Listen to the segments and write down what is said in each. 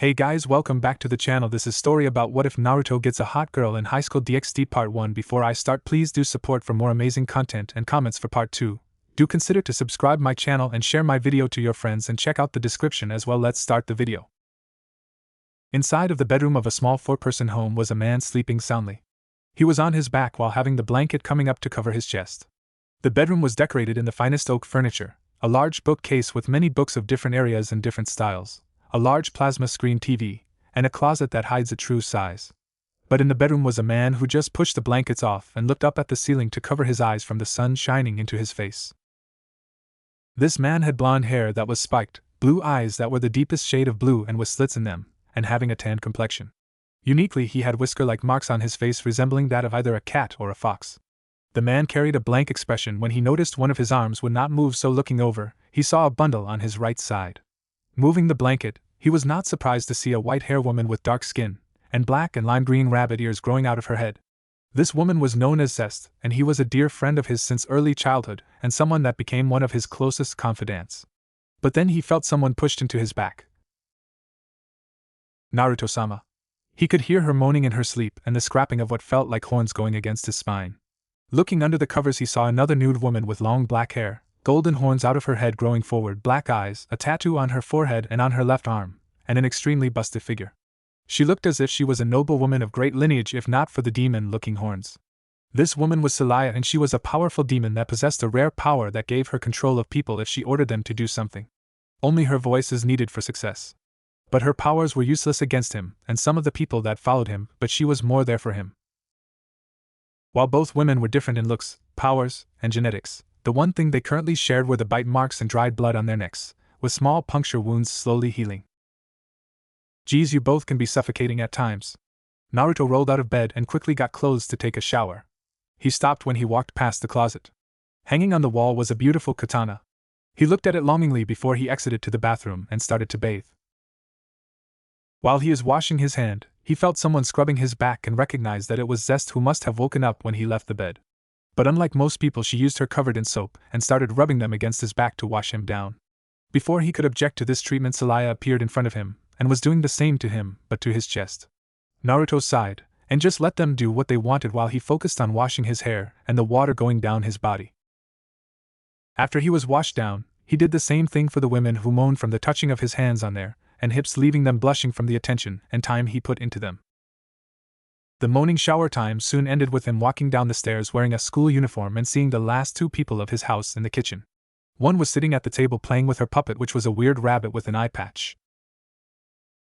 Hey guys, welcome back to the channel. This is story about what if Naruto gets a hot girl in Highschool DxD Part 1. Before I start, please do support for more amazing content and comments for Part 2. Do consider to subscribe my channel and share my video to your friends and check out the description as well. Let's start the video. Inside of the bedroom of a small 4-person home was a man sleeping soundly. He was on his back while having the blanket coming up to cover his chest. The bedroom was decorated in the finest oak furniture, a large bookcase with many books of different areas and different styles, a large plasma screen TV, and a closet that hides a true size. But in the bedroom was a man who just pushed the blankets off and looked up at the ceiling to cover his eyes from the sun shining into his face. This man had blonde hair that was spiked, blue eyes that were the deepest shade of blue and with slits in them, and having a tanned complexion. Uniquely, he had whisker-like marks on his face resembling that of either a cat or a fox. The man carried a blank expression when he noticed one of his arms would not move, so looking over, he saw a bundle on his right side. Moving the blanket, he was not surprised to see a white-haired woman with dark skin, and black and lime green rabbit ears growing out of her head. This woman was known as Zest, and he was a dear friend of his since early childhood, and someone that became one of his closest confidants. But then he felt someone pushed into his back. Naruto-sama. He could hear her moaning in her sleep and the scrapping of what felt like horns going against his spine. Looking under the covers, he saw another nude woman with long black hair, golden horns out of her head growing forward, black eyes, a tattoo on her forehead and on her left arm, and an extremely busted figure. She looked as if she was a noble woman of great lineage if not for the demon-looking horns. This woman was Celaya, and she was a powerful demon that possessed a rare power that gave her control of people if she ordered them to do something. Only her voice is needed for success. But her powers were useless against him and some of the people that followed him, but she was more there for him. While both women were different in looks, powers, and genetics, the one thing they currently shared were the bite marks and dried blood on their necks, with small puncture wounds slowly healing. Geez, you both can be suffocating at times. Naruto rolled out of bed and quickly got clothes to take a shower. He stopped when he walked past the closet. Hanging on the wall was a beautiful katana. He looked at it longingly before he exited to the bathroom and started to bathe. While he is washing his hand, he felt someone scrubbing his back and recognized that it was Zest, who must have woken up when he left the bed. But unlike most people, she used her covered in soap and started rubbing them against his back to wash him down. Before he could object to this treatment, Celaya appeared in front of him and was doing the same to him, but to his chest. Naruto sighed and just let them do what they wanted while he focused on washing his hair and the water going down his body. After he was washed down, he did the same thing for the women, who moaned from the touching of his hands on their and hips, leaving them blushing from the attention and time he put into them. The moaning shower time soon ended with him walking down the stairs wearing a school uniform and seeing the last two people of his house in the kitchen. One was sitting at the table playing with her puppet, which was a weird rabbit with an eye patch.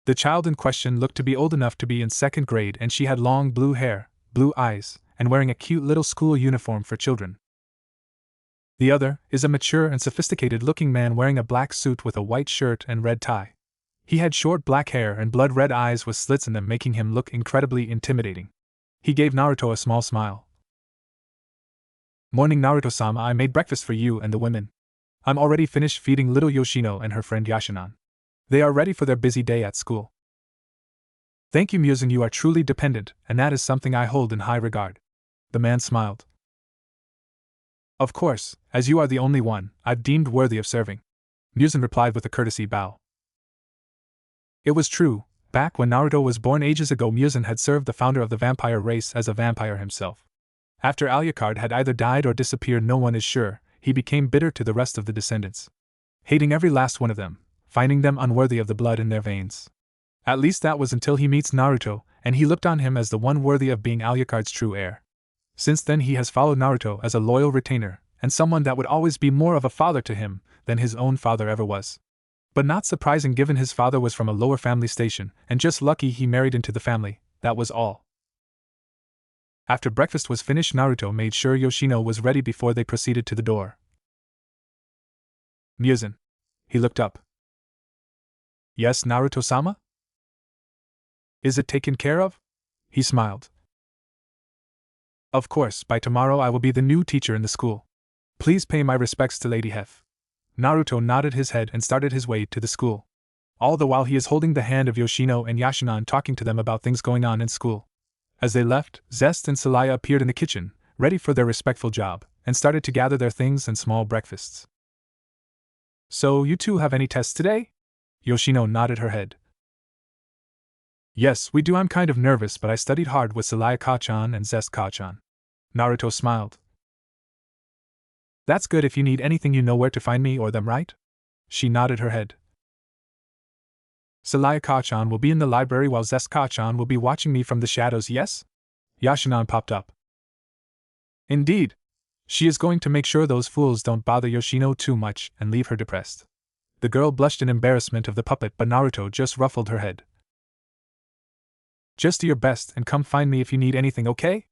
The child in question looked to be old enough to be in 2nd grade, and she had long blue hair, blue eyes, and wearing a cute little school uniform for children. The other is a mature and sophisticated-looking man wearing a black suit with a white shirt and red tie. He had short black hair and blood-red eyes with slits in them, making him look incredibly intimidating. He gave Naruto a small smile. "Morning, Naruto-sama, I made breakfast for you and the women. I'm already finished feeding little Yoshino and her friend Yashinan. They are ready for their busy day at school." "Thank you, Muzan, you are truly dependent, and that is something I hold in high regard." The man smiled. "Of course, as you are the only one I've deemed worthy of serving," Muzan replied with a courtesy bow. It was true. Back when Naruto was born ages ago, Muzan had served the founder of the vampire race as a vampire himself. After Alucard had either died or disappeared, no one is sure, he became bitter to the rest of the descendants, hating every last one of them, finding them unworthy of the blood in their veins. At least that was until he meets Naruto, and he looked on him as the one worthy of being Alucard's true heir. Since then he has followed Naruto as a loyal retainer, and someone that would always be more of a father to him than his own father ever was. But not surprising, given his father was from a lower family station, and just lucky he married into the family, that was all. After breakfast was finished, Naruto made sure Yoshino was ready before they proceeded to the door. "Muzan." He looked up. "Yes, Naruto-sama?" "Is it taken care of?" He smiled. "Of course, by tomorrow I will be the new teacher in the school. Please pay my respects to Lady Hef." Naruto nodded his head and started his way to the school. All the while he is holding the hand of Yoshino and Yashinan, talking to them about things going on in school. As they left, Zest and Celaya appeared in the kitchen, ready for their respectful job, and started to gather their things and small breakfasts. "So you two have any tests today?" Yoshino nodded her head. Yes, we do. I'm kind of nervous, but I studied hard with Sayaka-chan and Zest-ka-chan. Naruto smiled. That's good. If you need anything, you know where to find me or them, right? She nodded her head. Sayaka-chan will be in the library while Zest-ka-chan will be watching me from the shadows, yes? Yashinan popped up. Indeed. She is going to make sure those fools don't bother Yoshino too much and leave her depressed. The girl blushed in embarrassment of the puppet, but Naruto just ruffled her head. Just do your best and come find me if you need anything, okay?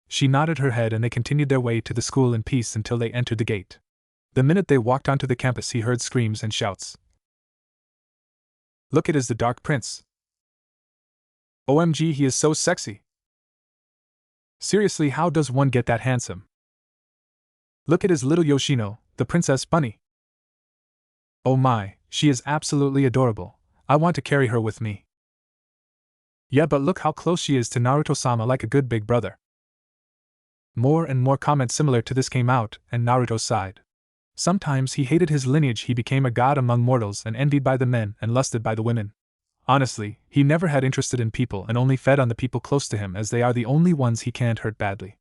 She nodded her head and they continued their way to the school in peace until they entered the gate. The minute they walked onto the campus, he heard screams and shouts. Look, it is the Dark Prince. OMG, he is so sexy. Seriously, how does one get that handsome? Look at his little Yoshino, the Princess Bunny. Oh my, she is absolutely adorable. I want to carry her with me. Yeah, but look how close she is to Naruto-sama, like a good big brother. More and more comments similar to this came out, and Naruto sighed. Sometimes he hated his lineage. He became a god among mortals and envied by the men and lusted by the women. Honestly, he never had interested in people and only fed on the people close to him, as they are the only ones he can't hurt badly.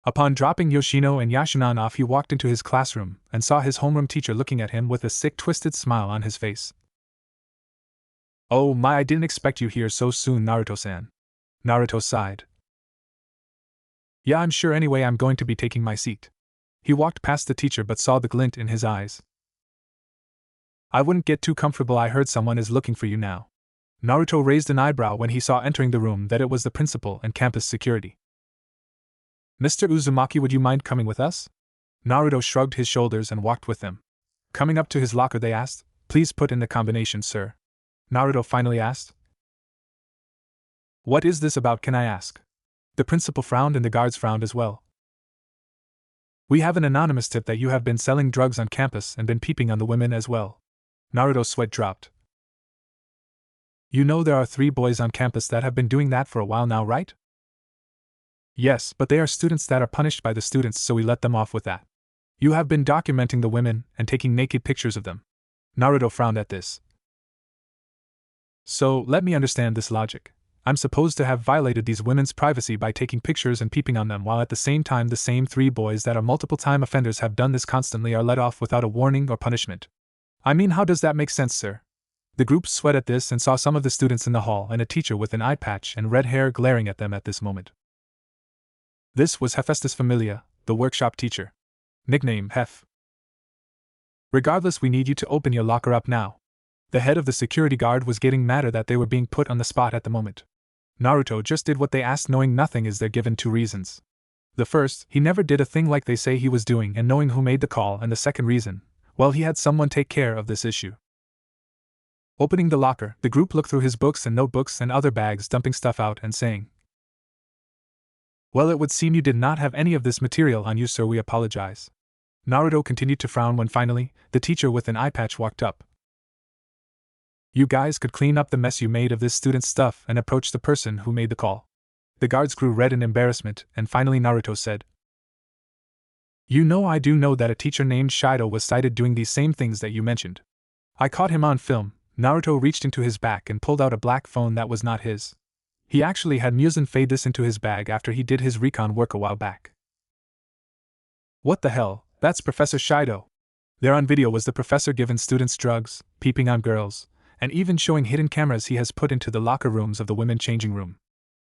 Upon dropping Yoshino and Yashinan off, he walked into his classroom and saw his homeroom teacher looking at him with a sick, twisted smile on his face. Oh my, I didn't expect you here so soon, Naruto-san. Naruto sighed. Yeah, I'm sure. Anyway, I'm going to be taking my seat. He walked past the teacher but saw the glint in his eyes. I wouldn't get too comfortable. I heard someone is looking for you now. Naruto raised an eyebrow when he saw entering the room that it was the principal and campus security. Mr. Uzumaki, would you mind coming with us? Naruto shrugged his shoulders and walked with them. Coming up to his locker, they asked, Please put in the combination, sir. Naruto finally asked. What is this about, can I ask? The principal frowned and the guards frowned as well. We have an anonymous tip that you have been selling drugs on campus and been peeping on the women as well. Naruto's sweat dropped. You know there are 3 boys on campus that have been doing that for a while now, right? Yes, but they are students that are punished by the students, so we let them off with that. You have been documenting the women and taking naked pictures of them. Naruto frowned at this. So, let me understand this logic. I'm supposed to have violated these women's privacy by taking pictures and peeping on them, while at the same time the same 3 boys that are multiple-time offenders have done this constantly are let off without a warning or punishment. I mean, how does that make sense, sir? The group sweat at this and saw some of the students in the hall and a teacher with an eye patch and red hair glaring at them at this moment. This was Hephaestus Familia, the workshop teacher. Nickname Hef. Regardless, we need you to open your locker up now. The head of the security guard was getting madder that they were being put on the spot at the moment. Naruto just did what they asked, knowing nothing is there, given 2 reasons. The first, he never did a thing like they say he was doing, and knowing who made the call, and the second reason, well, he had someone take care of this issue. Opening the locker, the group looked through his books and notebooks and other bags, dumping stuff out and saying, Well, it would seem you did not have any of this material on you, sir. We apologize. Naruto continued to frown when finally, the teacher with an eye patch walked up. You guys could clean up the mess you made of this student's stuff and approach the person who made the call. The guards grew red in embarrassment, and finally Naruto said, You know, I do know that a teacher named Shido was cited doing these same things that you mentioned. I caught him on film. Naruto reached into his back and pulled out a black phone that was not his. He actually had Muzan fade this into his bag after he did his recon work a while back. What the hell, that's Professor Shido. There on video was the professor giving students drugs, peeping on girls, and even showing hidden cameras he has put into the locker rooms of the women changing room.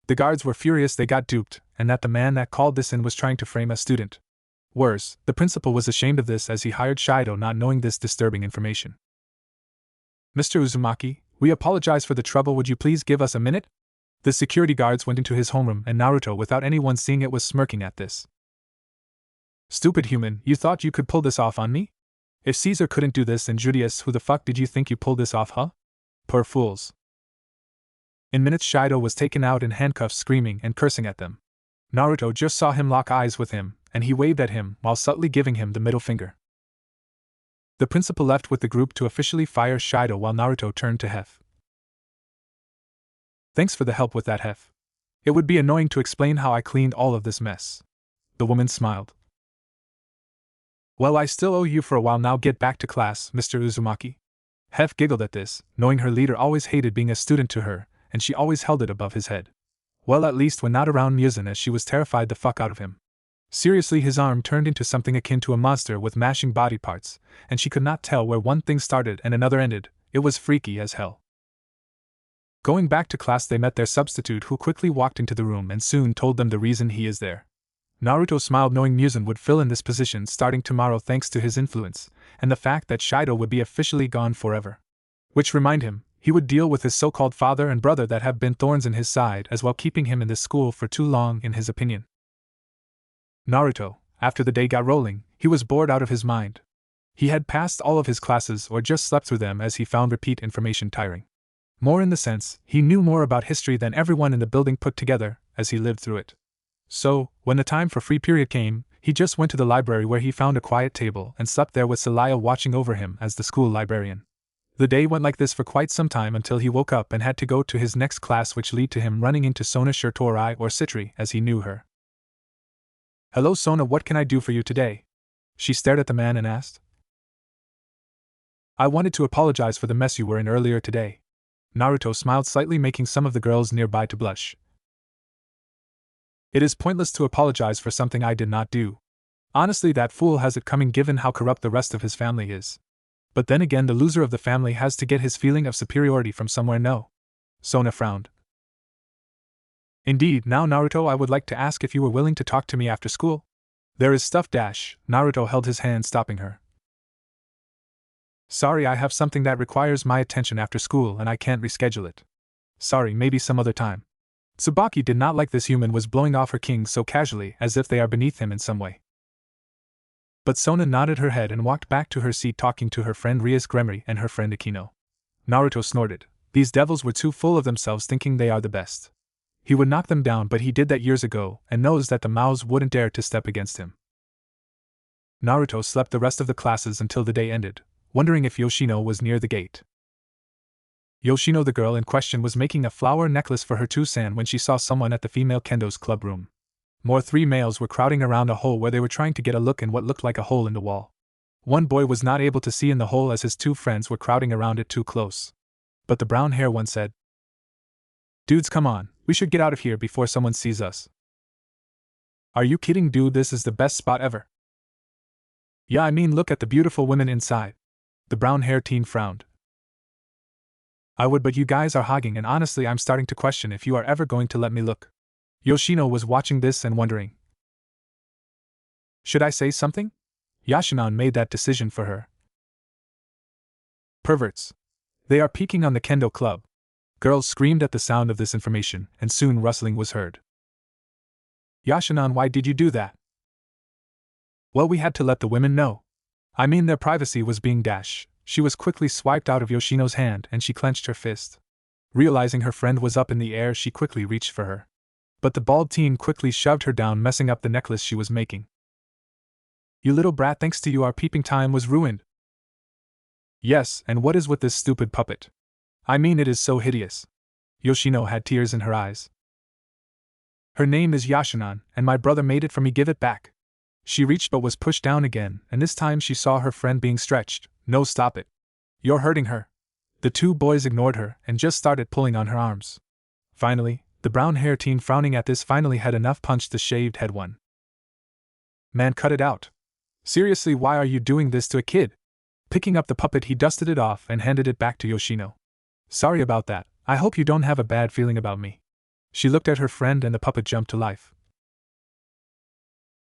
The guards were furious they got duped, and that the man that called this in was trying to frame a student. Worse, the principal was ashamed of this as he hired Shido not knowing this disturbing information. Mr. Uzumaki, we apologize for the trouble. Would you please give us a minute? The security guards went into his homeroom, and Naruto, without anyone seeing it, was smirking at this. Stupid human, you thought you could pull this off on me? If Caesar couldn't do this, then Julius, who the fuck did you think you pulled this off, huh? Poor fools. In minutes, Shido was taken out in handcuffs, screaming and cursing at them. Naruto just saw him lock eyes with him, and he waved at him while subtly giving him the middle finger. The principal left with the group to officially fire Shido while Naruto turned to Hef. Thanks for the help with that, Hef. It would be annoying to explain how I cleaned all of this mess. The woman smiled. Well, I still owe you for a while now. Get back to class, Mr. Uzumaki. Hef giggled at this, knowing her leader always hated being a student to her, and she always held it above his head. Well, at least when not around Muzan, as she was terrified the fuck out of him. Seriously, his arm turned into something akin to a monster with mashing body parts, and she could not tell where one thing started and another ended. It was freaky as hell. Going back to class, they met their substitute, who quickly walked into the room and soon told them the reason he is there. Naruto smiled, knowing Muzan would fill in this position starting tomorrow thanks to his influence, and the fact that Shido would be officially gone forever. Which remind him, he would deal with his so-called father and brother that have been thorns in his side, as well keeping him in this school for too long in his opinion. Naruto, after the day got rolling, he was bored out of his mind. He had passed all of his classes or just slept through them, as he found repeat information tiring. More in the sense, he knew more about history than everyone in the building put together, as he lived through it. So, when the time for free period came, he just went to the library, where he found a quiet table and slept there with Celaya watching over him as the school librarian. The day went like this for quite some time until he woke up and had to go to his next class, which led to him running into Sona Shirtorai, or Citri, as he knew her. "Hello Sona, what can I do for you today?" She stared at the man and asked. "I wanted to apologize for the mess you were in earlier today." Naruto smiled slightly, making some of the girls nearby to blush. "It is pointless to apologize for something I did not do. Honestly, that fool has it coming given how corrupt the rest of his family is. But then again, the loser of the family has to get his feeling of superiority from somewhere, no?" Sona frowned. "Indeed, now Naruto, I would like to ask if you were willing to talk to me after school? There is stuff dash." Naruto held his hand, stopping her. "Sorry, I have something that requires my attention after school and I can't reschedule it. Sorry, maybe some other time." Tsubaki did not like this human was blowing off her king so casually, as if they are beneath him in some way. But Sona nodded her head and walked back to her seat, talking to her friend Rias Gremory and her friend Akino. Naruto snorted. These devils were too full of themselves, thinking they are the best. He would knock them down, but he did that years ago, and knows that the Maos wouldn't dare to step against him. Naruto slept the rest of the classes until the day ended, wondering if Yoshino was near the gate. Yoshino, the girl in question, was making a flower necklace for her Tusan when she saw someone at the female kendo's club room. More 3 males were crowding around a hole where they were trying to get a look in what looked like a hole in the wall. One boy was not able to see in the hole as his 2 friends were crowding around it too close. But the brown hair one said, "Dudes, come on, we should get out of here before someone sees us." "Are you kidding, dude? This is the best spot ever." "Yeah, I mean, look at the beautiful women inside." The brown-haired teen frowned. "I would, but you guys are hogging, and honestly I'm starting to question if you are ever going to let me look." Yoshino was watching this and wondering. Should I say something? Yashinan made that decision for her. "Perverts. They are peeking on the kendo club." Girls screamed at the sound of this information, and soon rustling was heard. "Yashinan, why did you do that?" "Well, we had to let the women know. I mean, their privacy was being dashed." She was quickly swiped out of Yoshino's hand and she clenched her fist. Realizing her friend was up in the air, she quickly reached for her. But the bald teen quickly shoved her down, messing up the necklace she was making. "You little brat, thanks to you our peeping time was ruined." "Yes, and what is with this stupid puppet? I mean, it is so hideous." Yoshino had tears in her eyes. "Her name is Yashinan, and my brother made it for me. Give it back." She reached but was pushed down again, and this time she saw her friend being stretched. "No, stop it. You're hurting her." The 2 boys ignored her and just started pulling on her arms. Finally, the brown-haired teen, frowning at this, finally had enough, punched the shaved head one. "Man, cut it out. Seriously, why are you doing this to a kid?" Picking up the puppet, he dusted it off and handed it back to Yoshino. "Sorry about that. I hope you don't have a bad feeling about me." She looked at her friend and the puppet jumped to life.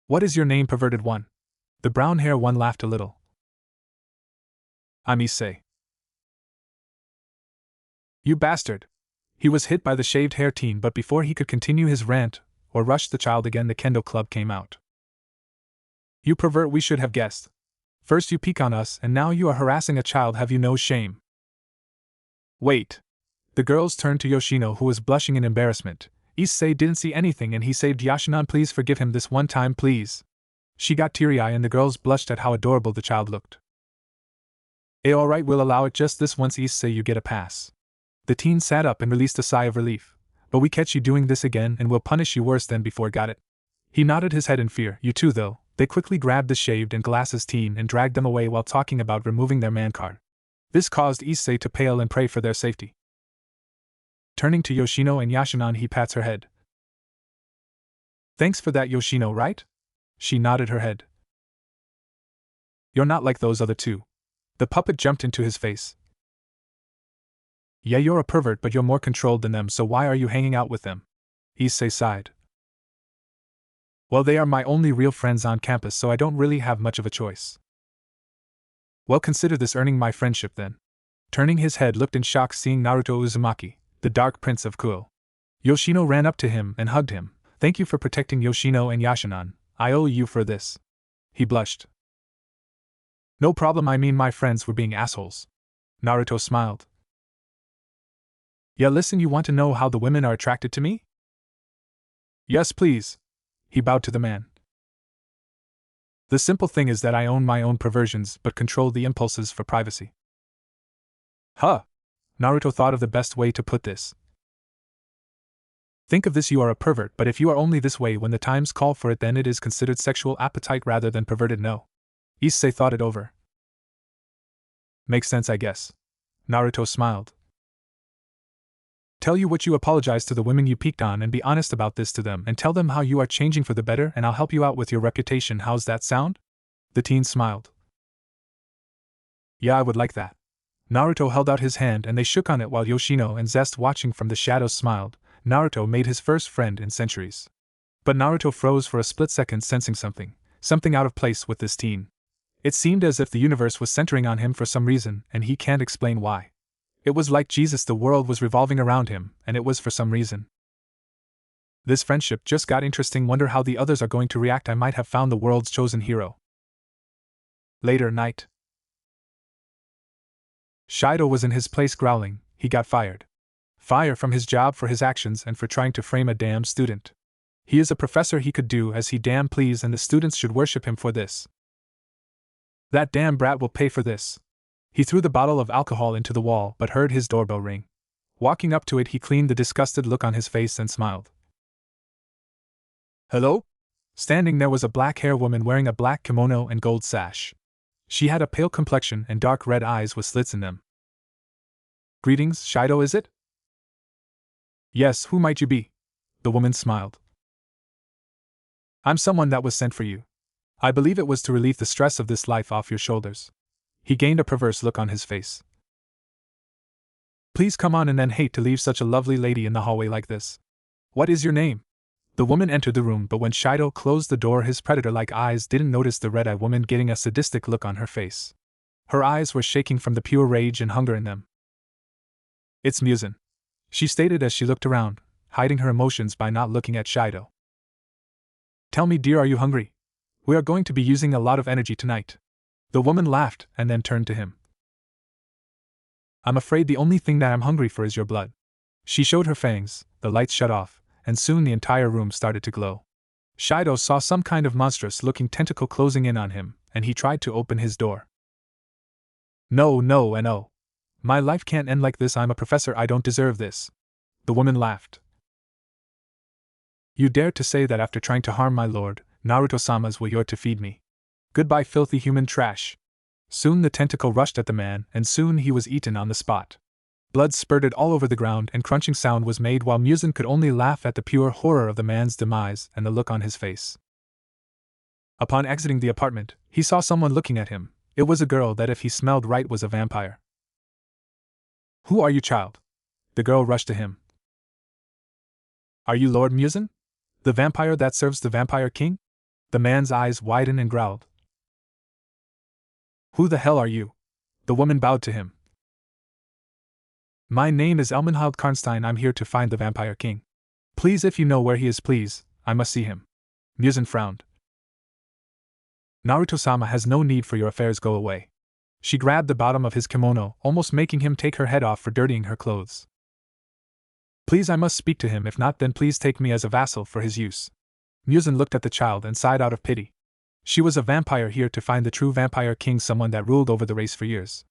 "What is your name, perverted one?" The brown-haired one laughed a little. "I'm Issei." "You bastard." He was hit by the shaved-hair teen, but before he could continue his rant or rush the child again, the kendo club came out. "You pervert, we should have guessed. First you peek on us and now you are harassing a child. Have you no shame?" "Wait." The girls turned to Yoshino, who was blushing in embarrassment. "Issei didn't see anything and he saved Yashinan. Please forgive him this one time, please." She got teary-eyed and the girls blushed at how adorable the child looked. Alright, we'll allow it just this once, Issei, you get a pass." The teen sat up and released a sigh of relief. "But we catch you doing this again and we'll punish you worse than before, got it?" He nodded his head in fear. "You too, though." They quickly grabbed the shaved and glasses teen and dragged them away while talking about removing their man card. This caused Issei to pale and pray for their safety. Turning to Yoshino and Yashinan, he pats her head. Thanks for that, Yoshino, right? She nodded her head. You're not like those other two. The puppet jumped into his face. Yeah, you're a pervert, but you're more controlled than them, so why are you hanging out with them? Issei sighed. Well, they are my only real friends on campus, so I don't really have much of a choice. Well, consider this earning my friendship then. Turning his head, looked in shock seeing Naruto Uzumaki, the Dark Prince of Kuo. Yoshino ran up to him and hugged him. Thank you for protecting Yoshino and Yashinan. I owe you for this. He blushed. No problem, I mean my friends were being assholes. Naruto smiled. Yeah, listen, you want to know how the women are attracted to me? Yes, please. He bowed to the man. The simple thing is that I own my own perversions but control the impulses for privacy. Huh. Naruto thought of the best way to put this. Think of this, you are a pervert, but if you are only this way when the times call for it, then it is considered sexual appetite rather than perverted, no. Issei thought it over. Makes sense, I guess. Naruto smiled. Tell you what, you apologize to the women you peeked on and be honest about this to them and tell them how you are changing for the better and I'll help you out with your reputation. How's that sound? The teen smiled. Yeah, I would like that. Naruto held out his hand and they shook on it while Yoshino and Zest, watching from the shadows, smiled. Naruto made his first friend in centuries. But Naruto froze for a split second, sensing something out of place with this teen. It seemed as if the universe was centering on him for some reason, and he can't explain why. It was like Jesus, the world was revolving around him, and it was for some reason. This friendship just got interesting. Wonder how the others are going to react. I might have found the world's chosen hero. Later night. Shido was in his place growling. He got fired. Fire from his job for his actions and for trying to frame a damn student. He is a professor, he could do as he damn please, and the students should worship him for this. That damn brat will pay for this. He threw the bottle of alcohol into the wall but heard his doorbell ring. Walking up to it, he cleaned the disgusted look on his face and smiled. Hello? Standing there was a black-haired woman wearing a black kimono and gold sash. She had a pale complexion and dark red eyes with slits in them. Greetings, Shido, is it? Yes, who might you be? The woman smiled. I'm someone that was sent for you. I believe it was to relieve the stress of this life off your shoulders. He gained a perverse look on his face. Please come on, and then hate to leave such a lovely lady in the hallway like this. What is your name? The woman entered the room, but when Shido closed the door, his predator-like eyes didn't notice the red-eyed woman getting a sadistic look on her face. Her eyes were shaking from the pure rage and hunger in them. It's Muzan, she stated as she looked around, hiding her emotions by not looking at Shido. Tell me, dear, are you hungry? We are going to be using a lot of energy tonight. The woman laughed and then turned to him. I'm afraid the only thing that I'm hungry for is your blood. She showed her fangs, the lights shut off, and soon the entire room started to glow. Shido saw some kind of monstrous-looking tentacle closing in on him, and he tried to open his door. No, no, and no. My life can't end like this. I'm a professor. I don't deserve this. The woman laughed. You dare to say that after trying to harm my lord, Naruto-sama's, will you're to feed me? Goodbye, filthy human trash. Soon the tentacle rushed at the man, and soon he was eaten on the spot. Blood spurted all over the ground and crunching sound was made while Muzan could only laugh at the pure horror of the man's demise and the look on his face. Upon exiting the apartment, he saw someone looking at him. It was a girl that, if he smelled right, was a vampire. Who are you, child? The girl rushed to him. Are you Lord Muzan? The vampire that serves the Vampire King? The man's eyes widened and growled. Who the hell are you? The woman bowed to him. My name is Elmenhild Karnstein. I'm here to find the Vampire King. Please, if you know where he is, please, I must see him. Muzan frowned. Naruto-sama has no need for your affairs, go away. She grabbed the bottom of his kimono, almost making him take her head off for dirtying her clothes. Please, I must speak to him, if not then please take me as a vassal for his use. Muzan looked at the child and sighed out of pity. She was a vampire here to find the true Vampire King, someone that ruled over the race for years.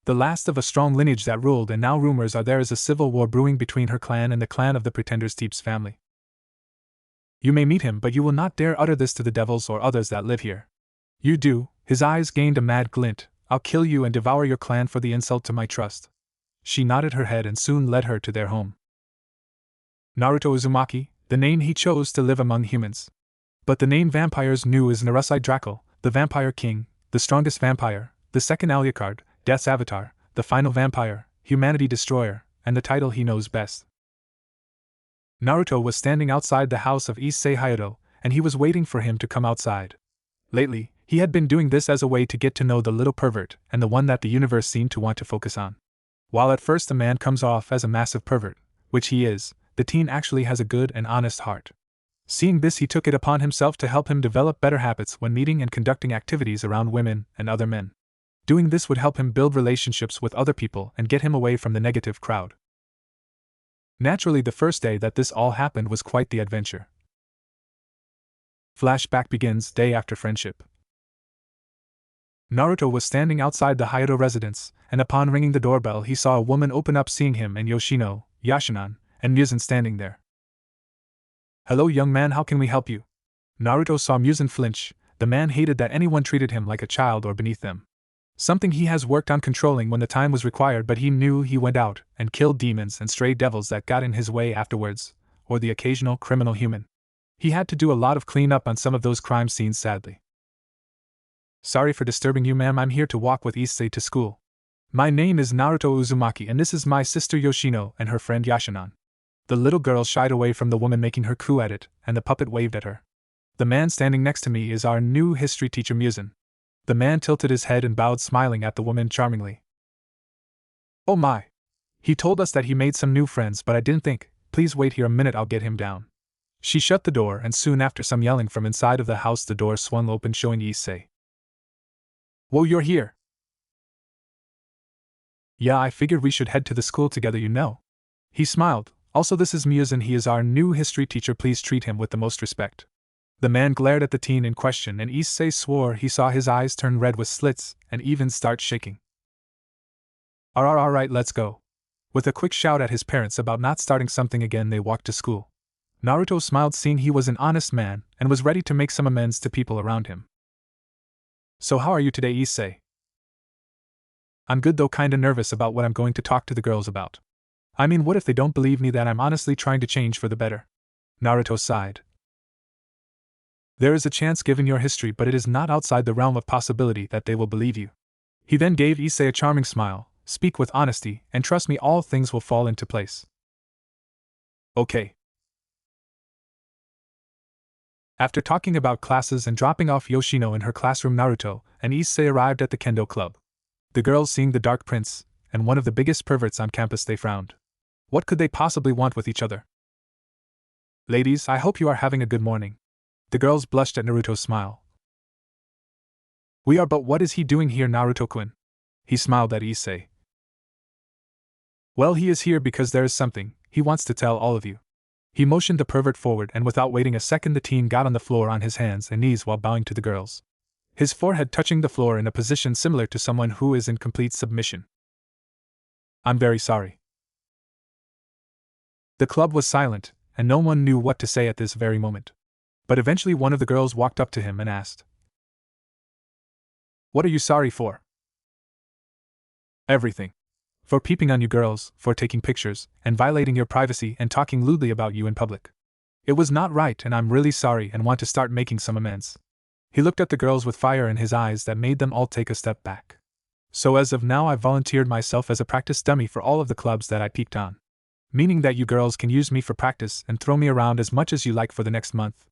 The last of a strong lineage that ruled, and now rumors are there is a civil war brewing between her clan and the clan of the Pretender's Deep's family. You may meet him, but you will not dare utter this to the devils or others that live here. You do, his eyes gained a mad glint, I'll kill you and devour your clan for the insult to my trust. She nodded her head and soon led her to their home. Naruto Uzumaki, the name he chose to live among humans. But the name vampires knew is Narusai Drackle, the Vampire King, the strongest vampire, the second Alucard, Death's Avatar, the final vampire, Humanity Destroyer, and the title he knows best. Naruto was standing outside the house of Issei Hayato, and he was waiting for him to come outside. Lately, he had been doing this as a way to get to know the little pervert and the one that the universe seemed to want to focus on. While at first a man comes off as a massive pervert, which he is, the teen actually has a good and honest heart. Seeing this, he took it upon himself to help him develop better habits when meeting and conducting activities around women and other men. Doing this would help him build relationships with other people and get him away from the negative crowd. Naturally, the first day that this all happened was quite the adventure. Flashback begins day after friendship. Naruto was standing outside the Hayato residence, and upon ringing the doorbell he saw a woman open up, seeing him and Yoshino, Yashinan, and Muzan standing there. "Hello young man, how can we help you?" Naruto saw Muzan flinch. The man hated that anyone treated him like a child or beneath them. Something he has worked on controlling when the time was required, but he knew he went out and killed demons and stray devils that got in his way afterwards, or the occasional criminal human. He had to do a lot of cleanup on some of those crime scenes, sadly. "Sorry for disturbing you, ma'am. I'm here to walk with Issei to school. My name is Naruto Uzumaki, and this is my sister Yoshino and her friend Yashinan." The little girl shied away from the woman making her coo at it, and the puppet waved at her. "The man standing next to me is our new history teacher Muzan." The man tilted his head and bowed, smiling at the woman charmingly. "Oh my! He told us that he made some new friends, but I didn't think. Please wait here a minute, I'll get him down." She shut the door, and soon after some yelling from inside of the house, the door swung open, showing Issei. "Whoa, you're here!" "Yeah, I figured we should head to the school together, you know." He smiled. "Also, this is Muzan, he is our new history teacher, please treat him with the most respect." The man glared at the teen in question, and Issei swore he saw his eyes turn red with slits and even start shaking. Alright, let's go." With a quick shout at his parents about not starting something again, they walked to school. Naruto smiled, seeing he was an honest man and was ready to make some amends to people around him. "So how are you today, Issei?" "I'm good, though kinda nervous about what I'm going to talk to the girls about. I mean, what if they don't believe me that I'm honestly trying to change for the better?" Naruto sighed. "There is a chance given your history, but it is not outside the realm of possibility that they will believe you." He then gave Issei a charming smile. "Speak with honesty, and trust me, all things will fall into place." "Okay." After talking about classes and dropping off Yoshino in her classroom, Naruto and Issei arrived at the kendo club. The girls, seeing the dark prince and one of the biggest perverts on campus, they frowned. What could they possibly want with each other? "Ladies, I hope you are having a good morning." The girls blushed at Naruto's smile. "We are, but what is he doing here, Naruto-kun?" He smiled at Issei. "Well, he is here because there is something he wants to tell all of you." He motioned the pervert forward, and without waiting a second, the teen got on the floor on his hands and knees while bowing to the girls, his forehead touching the floor in a position similar to someone who is in complete submission. "I'm very sorry." The club was silent, and no one knew what to say at this very moment. But eventually one of the girls walked up to him and asked, "What are you sorry for?" "Everything. For peeping on you girls, for taking pictures, and violating your privacy and talking lewdly about you in public. It was not right, and I'm really sorry and want to start making some amends." He looked at the girls with fire in his eyes that made them all take a step back. "So as of now, I volunteered myself as a practice dummy for all of the clubs that I peeked on. Meaning that you girls can use me for practice and throw me around as much as you like for the next month.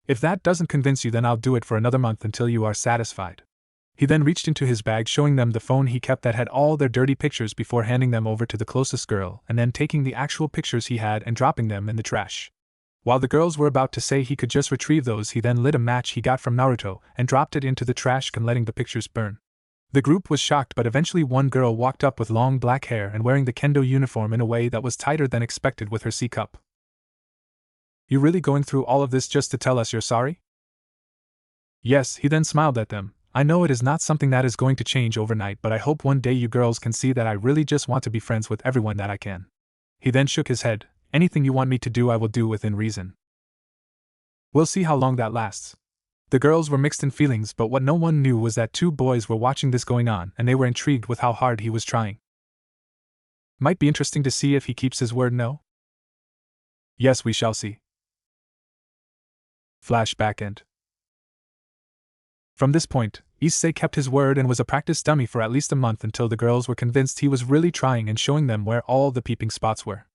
If that doesn't convince you, then I'll do it for another month until you are satisfied." He then reached into his bag, showing them the phone he kept that had all their dirty pictures, before handing them over to the closest girl and then taking the actual pictures he had and dropping them in the trash. While the girls were about to say he could just retrieve those, he then lit a match he got from Naruto and dropped it into the trash can, letting the pictures burn. The group was shocked, but eventually one girl walked up with long black hair and wearing the kendo uniform in a way that was tighter than expected with her C-cup. "You really going through all of this just to tell us you're sorry?" "Yes," he then smiled at them. "I know it is not something that is going to change overnight, but I hope one day you girls can see that I really just want to be friends with everyone that I can." He then shook his head. "Anything you want me to do, I will do within reason. We'll see how long that lasts." The girls were mixed in feelings, but what no one knew was that two boys were watching this going on, and they were intrigued with how hard he was trying. Might be interesting to see if he keeps his word, no? Yes, we shall see. Flashback end. From this point, Issei kept his word and was a practice dummy for at least a month until the girls were convinced he was really trying and showing them where all the peeping spots were.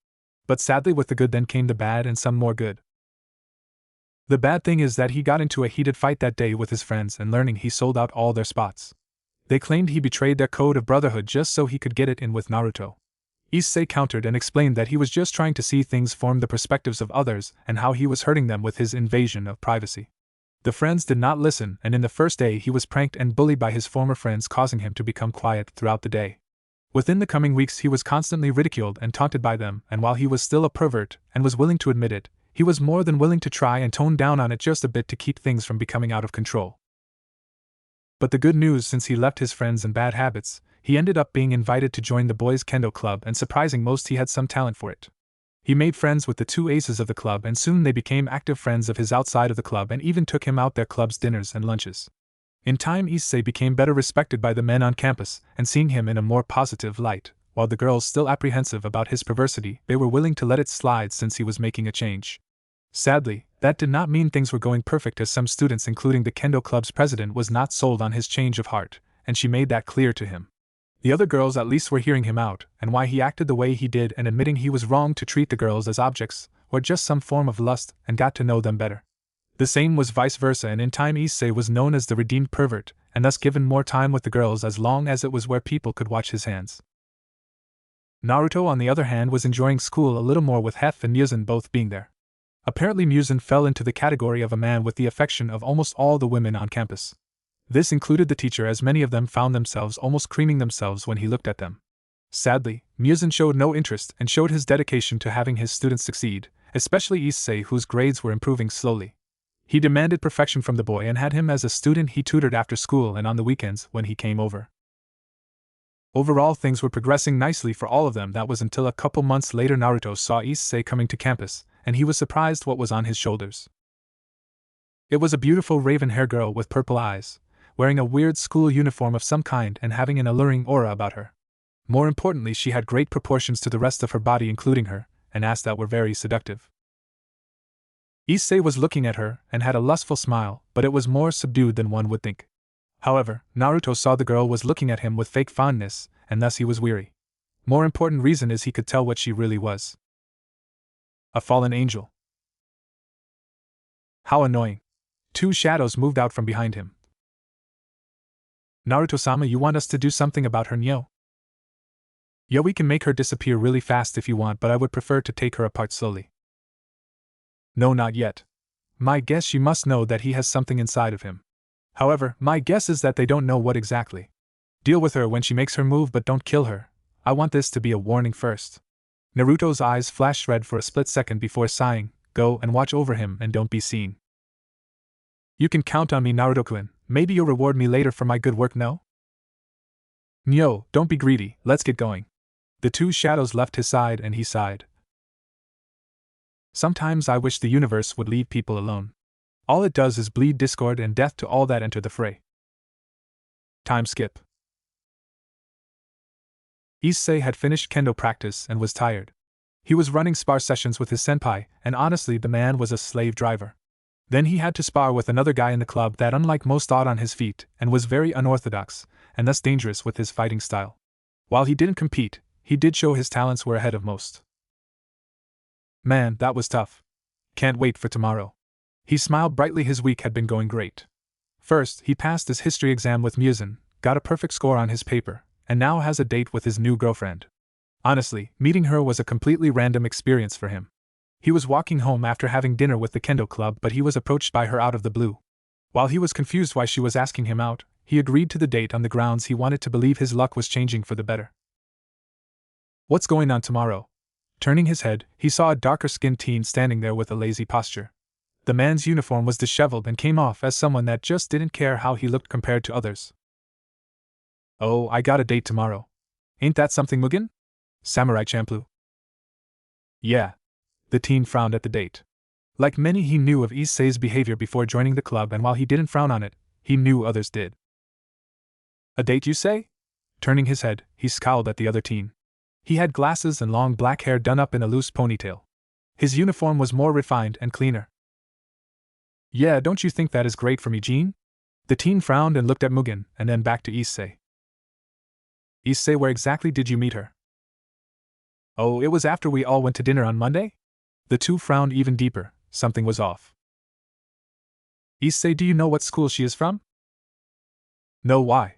But sadly, with the good then came the bad and some more good. The bad thing is that he got into a heated fight that day with his friends and learning he sold out all their spots. They claimed he betrayed their code of brotherhood just so he could get it in with Naruto. Issei countered and explained that he was just trying to see things from the perspectives of others and how he was hurting them with his invasion of privacy. The friends did not listen, and in the first day he was pranked and bullied by his former friends, causing him to become quiet throughout the day. Within the coming weeks he was constantly ridiculed and taunted by them, and while he was still a pervert and was willing to admit it, he was more than willing to try and tone down on it just a bit to keep things from becoming out of control. But the good news, since he left his friends and bad habits, he ended up being invited to join the boys' kendo club, and surprising most, he had some talent for it. He made friends with the two aces of the club, and soon they became active friends of his outside of the club and even took him out their club's dinners and lunches. In time, Issei became better respected by the men on campus and seeing him in a more positive light, while the girls, still apprehensive about his perversity, they were willing to let it slide since he was making a change. Sadly, that did not mean things were going perfect, as some students, including the kendo club's president, was not sold on his change of heart, and she made that clear to him. The other girls at least were hearing him out, and why he acted the way he did, and admitting he was wrong to treat the girls as objects, or just some form of lust, and got to know them better. The same was vice versa, and in time Issei was known as the redeemed pervert, and thus given more time with the girls as long as it was where people could watch his hands. Naruto, on the other hand, was enjoying school a little more, with Hef and Muzan both being there. Apparently Muzan fell into the category of a man with the affection of almost all the women on campus. This included the teacher, as many of them found themselves almost creaming themselves when he looked at them. Sadly, Muzan showed no interest and showed his dedication to having his students succeed, especially Issei, whose grades were improving slowly. He demanded perfection from the boy and had him as a student he tutored after school and on the weekends when he came over. Overall, things were progressing nicely for all of them. That was until a couple months later Naruto saw Issei coming to campus, and he was surprised what was on his shoulders. It was a beautiful raven-haired girl with purple eyes, wearing a weird school uniform of some kind and having an alluring aura about her. More importantly, she had great proportions to the rest of her body, including her, and ass that were very seductive. Issei was looking at her and had a lustful smile, but it was more subdued than one would think. However, Naruto saw the girl was looking at him with fake fondness, and thus he was weary. More important reason is he could tell what she really was. A fallen angel. How annoying. Two shadows moved out from behind him. Naruto-sama, you want us to do something about her, Nyo? Yeah, we can make her disappear really fast if you want, but I would prefer to take her apart slowly. No, not yet. My guess, you must know that he has something inside of him. However, my guess is that they don't know what exactly. Deal with her when she makes her move, but don't kill her. I want this to be a warning first. Naruto's eyes flashed red for a split second before sighing, go and watch over him and don't be seen. You can count on me, Naruto-kun. Maybe you'll reward me later for my good work, no? Nyo, don't be greedy, let's get going. The two shadows left his side and he sighed. Sometimes I wish the universe would leave people alone. All it does is bleed discord and death to all that enter the fray. Time skip. Issei had finished kendo practice and was tired. He was running spar sessions with his senpai, and honestly the man was a slave driver. Then he had to spar with another guy in the club that, unlike most, thought on his feet and was very unorthodox, and thus dangerous with his fighting style. While he didn't compete, he did show his talents were ahead of most. Man, that was tough. Can't wait for tomorrow. He smiled brightly. His week had been going great. First, he passed his history exam with Muzan, got a perfect score on his paper, and now has a date with his new girlfriend. Honestly, meeting her was a completely random experience for him. He was walking home after having dinner with the kendo club, but he was approached by her out of the blue. While he was confused why she was asking him out, he agreed to the date on the grounds he wanted to believe his luck was changing for the better. What's going on tomorrow? Turning his head, he saw a darker-skinned teen standing there with a lazy posture. The man's uniform was disheveled and came off as someone that just didn't care how he looked compared to others. Oh, I got a date tomorrow. Ain't that something, Mugen? Samurai Champloo. Yeah. The teen frowned at the date. Like many, he knew of Issei's behavior before joining the club, and while he didn't frown on it, he knew others did. A date, you say? Turning his head, he scowled at the other teen. He had glasses and long black hair done up in a loose ponytail. His uniform was more refined and cleaner. Yeah, don't you think that is great for me, Jean? The teen frowned and looked at Mugen, and then back to Issei. Issei, where exactly did you meet her? Oh, it was after we all went to dinner on Monday? The two frowned even deeper. Something was off. Issei, do you know what school she is from? No, why?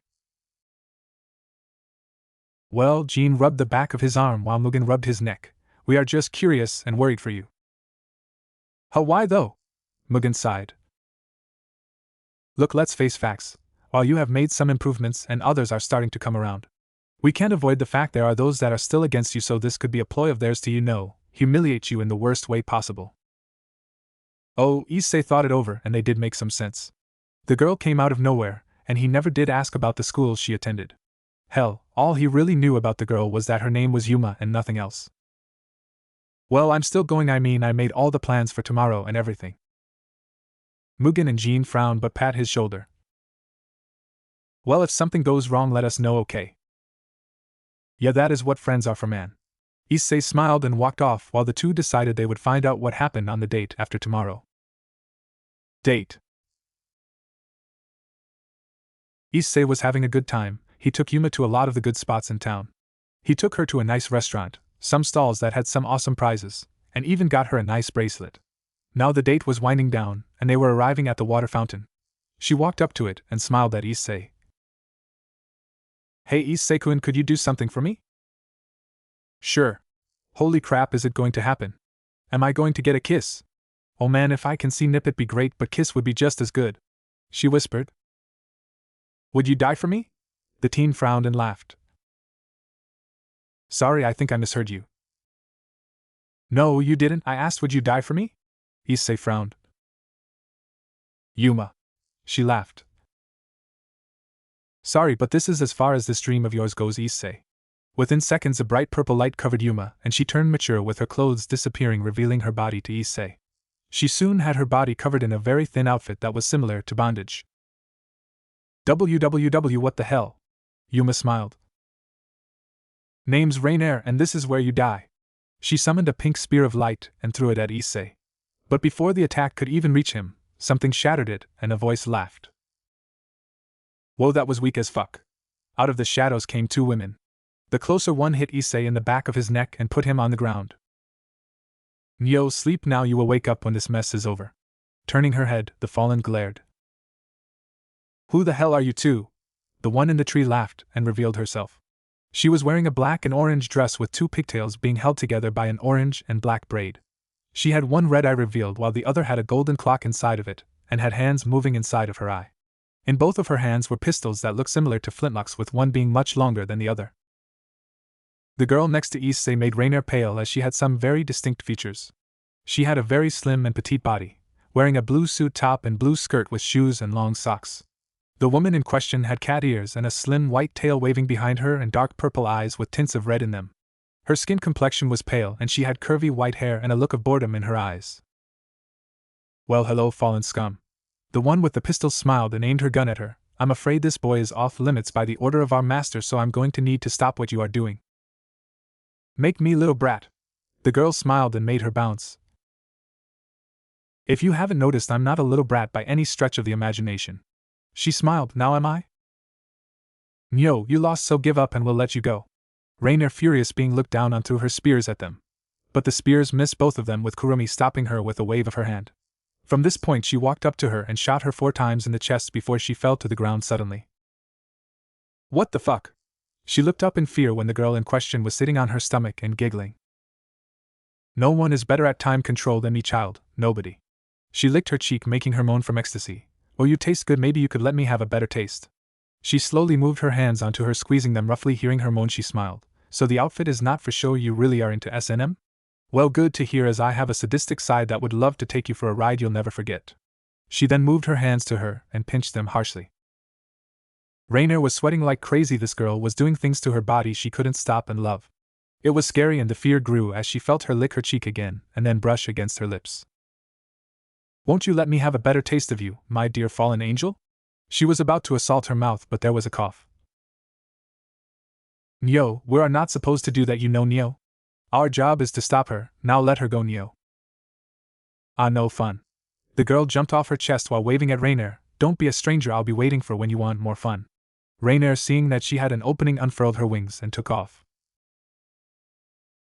Well, Jean rubbed the back of his arm while Mugen rubbed his neck. We are just curious and worried for you. Why though? Mugen sighed. Look, let's face facts. While you have made some improvements and others are starting to come around, we can't avoid the fact there are those that are still against you, so this could be a ploy of theirs to, humiliate you in the worst way possible. Oh, Issei thought it over and they did make some sense. The girl came out of nowhere, and he never did ask about the school she attended. Hell, all he really knew about the girl was that her name was Yuma and nothing else. Well, I'm still going. I made all the plans for tomorrow and everything. Mugen and Jean frowned but pat his shoulder. Well, if something goes wrong, let us know, okay? Yeah, that is what friends are for, man. Issei smiled and walked off while the two decided they would find out what happened on the date after tomorrow. Date. Issei was having a good time. He took Yuma to a lot of the good spots in town. He took her to a nice restaurant, some stalls that had some awesome prizes, and even got her a nice bracelet. Now the date was winding down, and they were arriving at the water fountain. She walked up to it and smiled at Issei. Hey Issei-kun, could you do something for me? Sure. Holy crap, is it going to happen? Am I going to get a kiss? Oh man, if I can see nip it'd be great, but kiss would be just as good. She whispered. Would you die for me? The teen frowned and laughed. Sorry, I think I misheard you. No, you didn't. I asked, would you die for me? Issei frowned. Yuma. She laughed. Sorry, but this is as far as this dream of yours goes, Issei. Within seconds a bright purple light covered Yuma, and she turned mature with her clothes disappearing, revealing her body to Issei. She soon had her body covered in a very thin outfit that was similar to bondage. WWW, what the hell? Yuma smiled. Name's Rainier, and this is where you die. She summoned a pink spear of light and threw it at Issei. But before the attack could even reach him, something shattered it, and a voice laughed. Whoa, that was weak as fuck. Out of the shadows came two women. The closer one hit Issei in the back of his neck and put him on the ground. Nyo, sleep now, you will wake up when this mess is over. Turning her head, the fallen glared. Who the hell are you two? The one in the tree laughed and revealed herself. She was wearing a black and orange dress with two pigtails being held together by an orange and black braid. She had one red eye revealed while the other had a golden clock inside of it, and had hands moving inside of her eye. In both of her hands were pistols that looked similar to flintlocks, with one being much longer than the other. The girl next to Issei made Rainier pale, as she had some very distinct features. She had a very slim and petite body, wearing a blue suit top and blue skirt with shoes and long socks. The woman in question had cat ears and a slim white tail waving behind her and dark purple eyes with tints of red in them. Her skin complexion was pale and she had curvy white hair and a look of boredom in her eyes. Well, hello, fallen scum. The one with the pistol smiled and aimed her gun at her. I'm afraid this boy is off limits by the order of our master, so I'm going to need to stop what you are doing. Make me little brat. The girl smiled and made her bounce. If you haven't noticed, I'm not a little brat by any stretch of the imagination. She smiled. Now am I? Nyo, you lost, so give up and we'll let you go. Rainier, furious, being looked down on, threw her spears at them. But the spears missed both of them, with Kurumi stopping her with a wave of her hand. From this point she walked up to her and shot her 4 times in the chest before she fell to the ground suddenly. What the fuck? She looked up in fear when the girl in question was sitting on her stomach and giggling. No one is better at time control than me, child, nobody. She licked her cheek, making her moan from ecstasy. Oh, you taste good, maybe you could let me have a better taste. She slowly moved her hands onto her, squeezing them roughly. Hearing her moan, she smiled. So the outfit is not for show, you really are into S&M? Well, good to hear, as I have a sadistic side that would love to take you for a ride you'll never forget. She then moved her hands to her and pinched them harshly. Rainier was sweating like crazy. This girl was doing things to her body she couldn't stop and love. It was scary, and the fear grew as she felt her lick her cheek again and then brush against her lips. Won't you let me have a better taste of you, my dear fallen angel? She was about to assault her mouth, but there was a cough. Nyo, we are not supposed to do that, you know, Nyo. Our job is to stop her. Now let her go, Nyo. Ah, no fun. The girl jumped off her chest while waving at Rainier. Don't be a stranger, I'll be waiting for when you want more fun. Rainier, seeing that she had an opening, unfurled her wings and took off.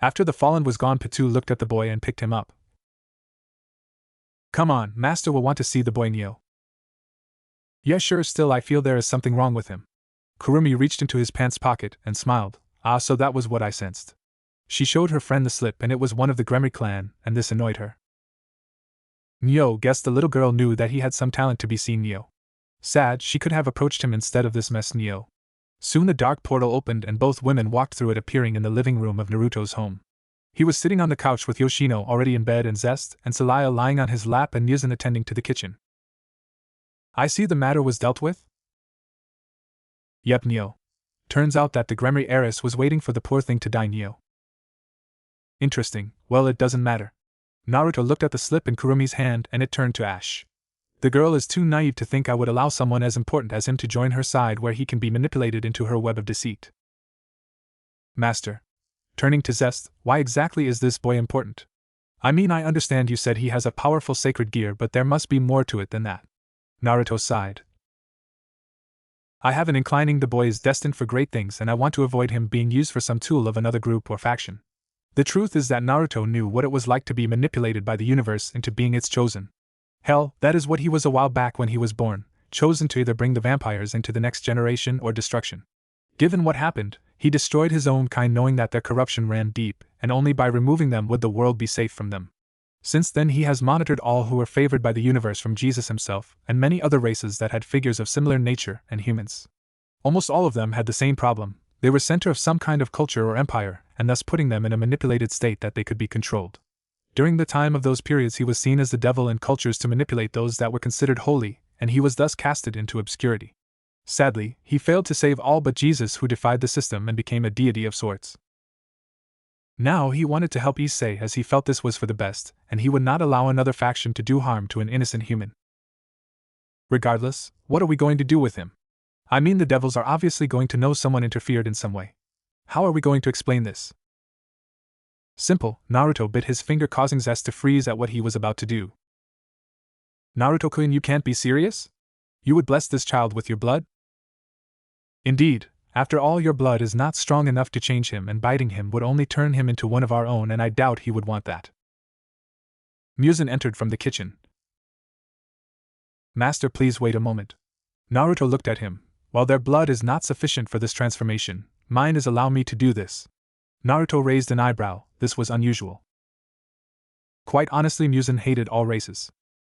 After the fallen was gone, Pitu looked at the boy and picked him up. Come on, Master will want to see the boy, Neo. Yes, sure, still I feel there is something wrong with him. Kurumi reached into his pants pocket and smiled. Ah, so that was what I sensed. She showed her friend the slip, and it was one of the Gremry clan, and this annoyed her. Neo guessed the little girl knew that he had some talent to be seen. Neo. Sad, she could have approached him instead of this mess. Neo. Soon the dark portal opened and both women walked through it, appearing in the living room of Naruto's home. He was sitting on the couch with Yoshino already in bed and Zest and Celaya lying on his lap and Muzan attending to the kitchen. I see the matter was dealt with? Yep, Neo. Turns out that the Gremry heiress was waiting for the poor thing to die. Neo. Interesting, well, it doesn't matter. Naruto looked at the slip in Kurumi's hand and it turned to ash. The girl is too naive to think I would allow someone as important as him to join her side where he can be manipulated into her web of deceit. Master. Turning to Zest, why exactly is this boy important? I mean, I understand you said he has a powerful sacred gear, but there must be more to it than that. Naruto sighed. I have an inclining the boy is destined for great things and I want to avoid him being used for some tool of another group or faction. The truth is that Naruto knew what it was like to be manipulated by the universe into being its chosen. Hell, that is what he was a while back when he was born, chosen to either bring the vampires into the next generation or destruction. Given what happened, he destroyed his own kind knowing that their corruption ran deep, and only by removing them would the world be safe from them. Since then he has monitored all who were favored by the universe, from Jesus himself and many other races that had figures of similar nature and humans. Almost all of them had the same problem. They were center of some kind of culture or empire, and thus putting them in a manipulated state that they could be controlled. During the time of those periods he was seen as the devil in cultures to manipulate those that were considered holy, and he was thus casted into obscurity. Sadly, he failed to save all but Jesus, who defied the system and became a deity of sorts. Now he wanted to help Issei as he felt this was for the best, and he would not allow another faction to do harm to an innocent human. Regardless, what are we going to do with him? I mean, the devils are obviously going to know someone interfered in some way. How are we going to explain this? Simple. Naruto bit his finger, causing Zest to freeze at what he was about to do. Naruto-kun, you can't be serious? You would bless this child with your blood? Indeed, after all, your blood is not strong enough to change him, and biting him would only turn him into one of our own, and I doubt he would want that. Muzan entered from the kitchen. Master, please wait a moment. Naruto looked at him. While their blood is not sufficient for this transformation, mine is allow me to do this. Naruto raised an eyebrow. This was unusual. Quite honestly, Muzan hated all races.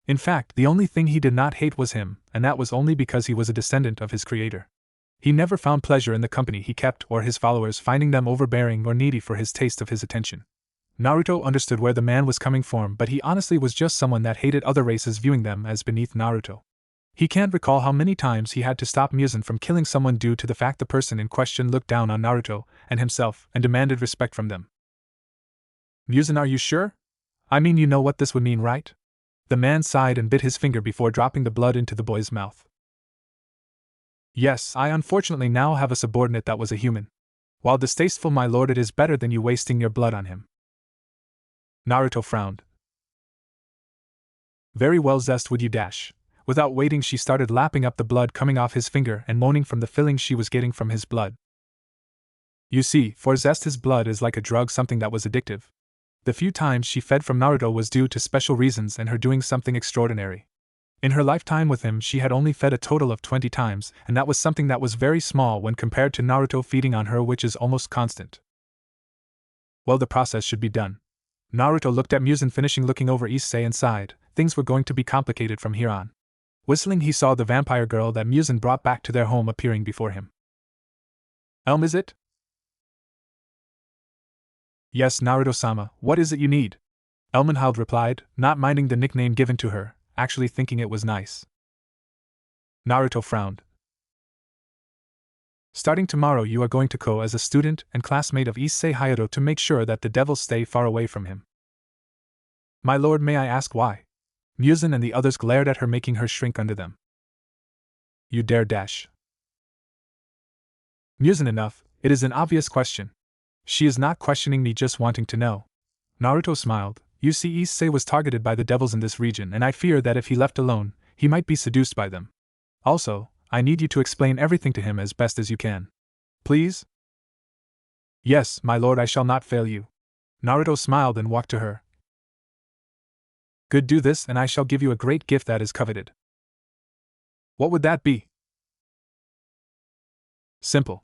In fact, the only thing he did not hate was him, and that was only because he was a descendant of his creator. He never found pleasure in the company he kept or his followers, finding them overbearing or needy for his taste of his attention. Naruto understood where the man was coming from, but he honestly was just someone that hated other races, viewing them as beneath Naruto. He can't recall how many times he had to stop Muzan from killing someone due to the fact the person in question looked down on Naruto and himself and demanded respect from them. Muzan, are you sure? I mean, you know what this would mean, right? The man sighed and bit his finger before dropping the blood into the boy's mouth. Yes, I unfortunately now have a subordinate that was a human. While distasteful, my lord, it is better than you wasting your blood on him. Naruto frowned. Very well, Zest, would you dash? Without waiting, she started lapping up the blood coming off his finger and moaning from the feeling she was getting from his blood. You see, for Zest, his blood is like a drug, something that was addictive. The few times she fed from Naruto was due to special reasons and her doing something extraordinary. In her lifetime with him, she had only fed a total of 20 times, and that was something that was very small when compared to Naruto feeding on her, which is almost constant. Well, the process should be done. Naruto looked at Muzan, finishing looking over Issei, and sighed. Things were going to be complicated from here on. Whistling, he saw the vampire girl that Muzan brought back to their home appearing before him. Elm, is it? Yes, Naruto-sama, what is it you need? Elmenhild replied, not minding the nickname given to her, actually thinking it was nice. Naruto frowned. Starting tomorrow, you are going to go as a student and classmate of Issei Hayato to make sure that the devils stay far away from him. My lord, may I ask why? Muzan and the others glared at her, making her shrink under them. You dare dash? Muzan, enough, it is an obvious question. She is not questioning me, just wanting to know. Naruto smiled. You see, Issei was targeted by the devils in this region, and I fear that if he left alone, he might be seduced by them. Also, I need you to explain everything to him as best as you can. Please? Yes, my lord, I shall not fail you. Naruto smiled and walked to her. Good, do this, and I shall give you a great gift that is coveted. What would that be? Simple.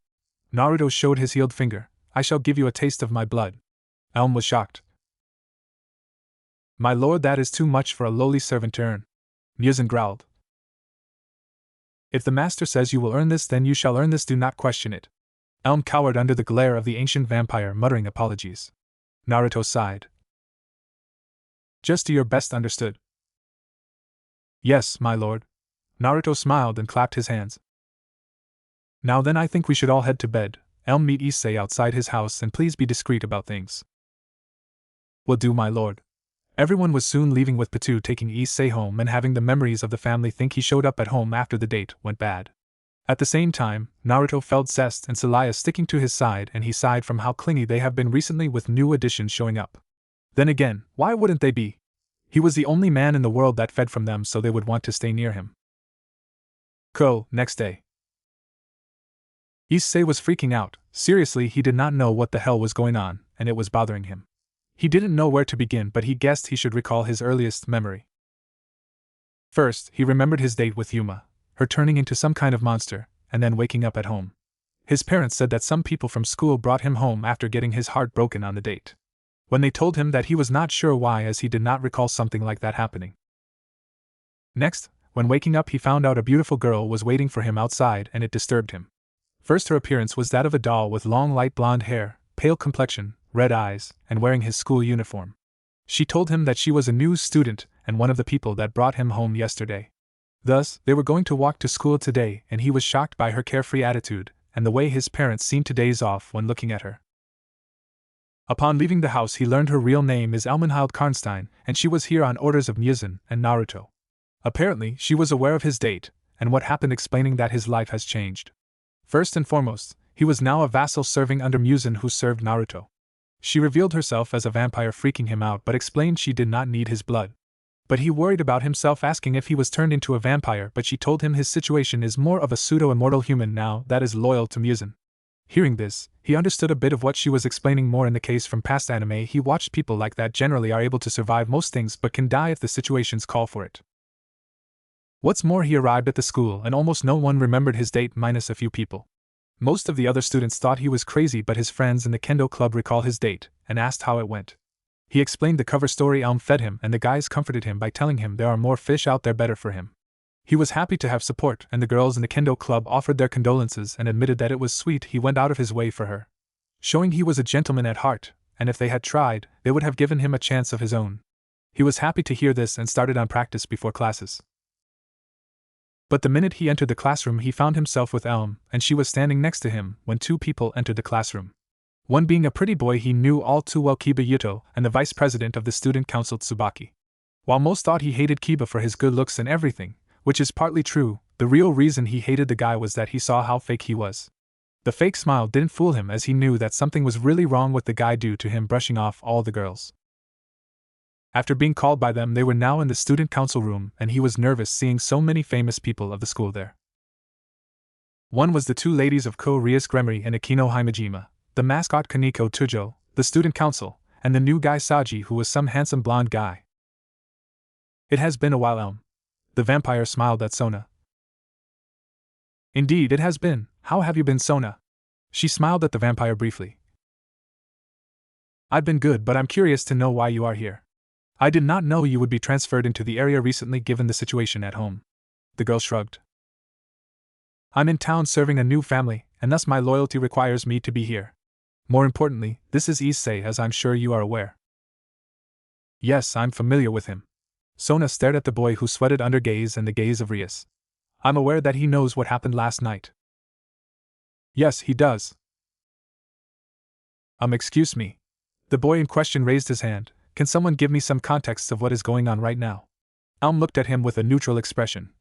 Naruto showed his healed finger. I shall give you a taste of my blood. Elm was shocked. My lord, that is too much for a lowly servant to earn. Muzan growled. If the master says you will earn this, then you shall earn this, do not question it. Elm cowered under the glare of the ancient vampire, muttering apologies. Naruto sighed. Just do your best, understood? Yes, my lord. Naruto smiled and clapped his hands. Now then, I think we should all head to bed. Elm, meet Issei outside his house and please be discreet about things. Will do, my lord. Everyone was soon leaving, with Patu taking Issei home and having the memories of the family think he showed up at home after the date went bad. At the same time, Naruto felt Zest and Celaya sticking to his side, and he sighed from how clingy they have been recently with new additions showing up. Then again, why wouldn't they be? He was the only man in the world that fed from them, so they would want to stay near him. Next day. Issei was freaking out. Seriously, he did not know what the hell was going on, and it was bothering him. He didn't know where to begin, but he guessed he should recall his earliest memory. First, he remembered his date with Yuma, her turning into some kind of monster, and then waking up at home. His parents said that some people from school brought him home after getting his heart broken on the date. When they told him that, he was not sure why, as he did not recall something like that happening. Next, when waking up, he found out a beautiful girl was waiting for him outside, and it disturbed him. First, her appearance was that of a doll with long light blonde hair, pale complexion, red eyes, and wearing his school uniform. She told him that she was a new student and one of the people that brought him home yesterday. Thus, they were going to walk to school today, and he was shocked by her carefree attitude and the way his parents seemed to daze off when looking at her. Upon leaving the house, he learned her real name is Elmenhild Karnstein, and she was here on orders of Muzan and Naruto. Apparently, she was aware of his date and what happened, explaining that his life has changed. First and foremost, he was now a vassal serving under Muzan, who served Naruto. She revealed herself as a vampire, freaking him out, but explained she did not need his blood. But he worried about himself, asking if he was turned into a vampire, but she told him his situation is more of a pseudo-immortal human now that is loyal to Muzan. Hearing this, he understood a bit of what she was explaining. More in the case from past anime he watched, people like that generally are able to survive most things but can die if the situations call for it. What's more, he arrived at the school and almost no one remembered his date minus a few people. Most of the other students thought he was crazy, but his friends in the kendo club recall his date and asked how it went. He explained the cover story Elm fed him, and the guys comforted him by telling him there are more fish out there better for him. He was happy to have support, and the girls in the kendo club offered their condolences and admitted that it was sweet he went out of his way for her, showing he was a gentleman at heart, and if they had tried, they would have given him a chance of his own. He was happy to hear this and started on practice before classes. But the minute he entered the classroom, he found himself with Elm, and she was standing next to him when two people entered the classroom. One being a pretty boy he knew all too well, Kiba Yuto, and the vice president of the student council, Tsubaki. While most thought he hated Kiba for his good looks and everything, which is partly true, the real reason he hated the guy was that he saw how fake he was. The fake smile didn't fool him, as he knew that something was really wrong with the guy due to him brushing off all the girls. After being called by them, they were now in the student council room, and he was nervous seeing so many famous people of the school there. One was the two ladies of Rias and Akino Himejima, the mascot Kaneko Tujo, the student council, and the new guy Saji, who was some handsome blonde guy. It has been a while, Elm. The vampire smiled at Sona. Indeed, it has been. How have you been, Sona? She smiled at the vampire briefly. I've been good, but I'm curious to know why you are here. I did not know you would be transferred into the area recently given the situation at home. The girl shrugged. I'm in town serving a new family, and thus my loyalty requires me to be here. More importantly, this is Issei, as I'm sure you are aware. Yes, I'm familiar with him. Sona stared at the boy, who sweated under gaze and the gaze of Rias. I'm aware that he knows what happened last night. Yes, he does. Excuse me. The boy in question raised his hand. Can someone give me some context of what is going on right now? Elm looked at him with a neutral expression.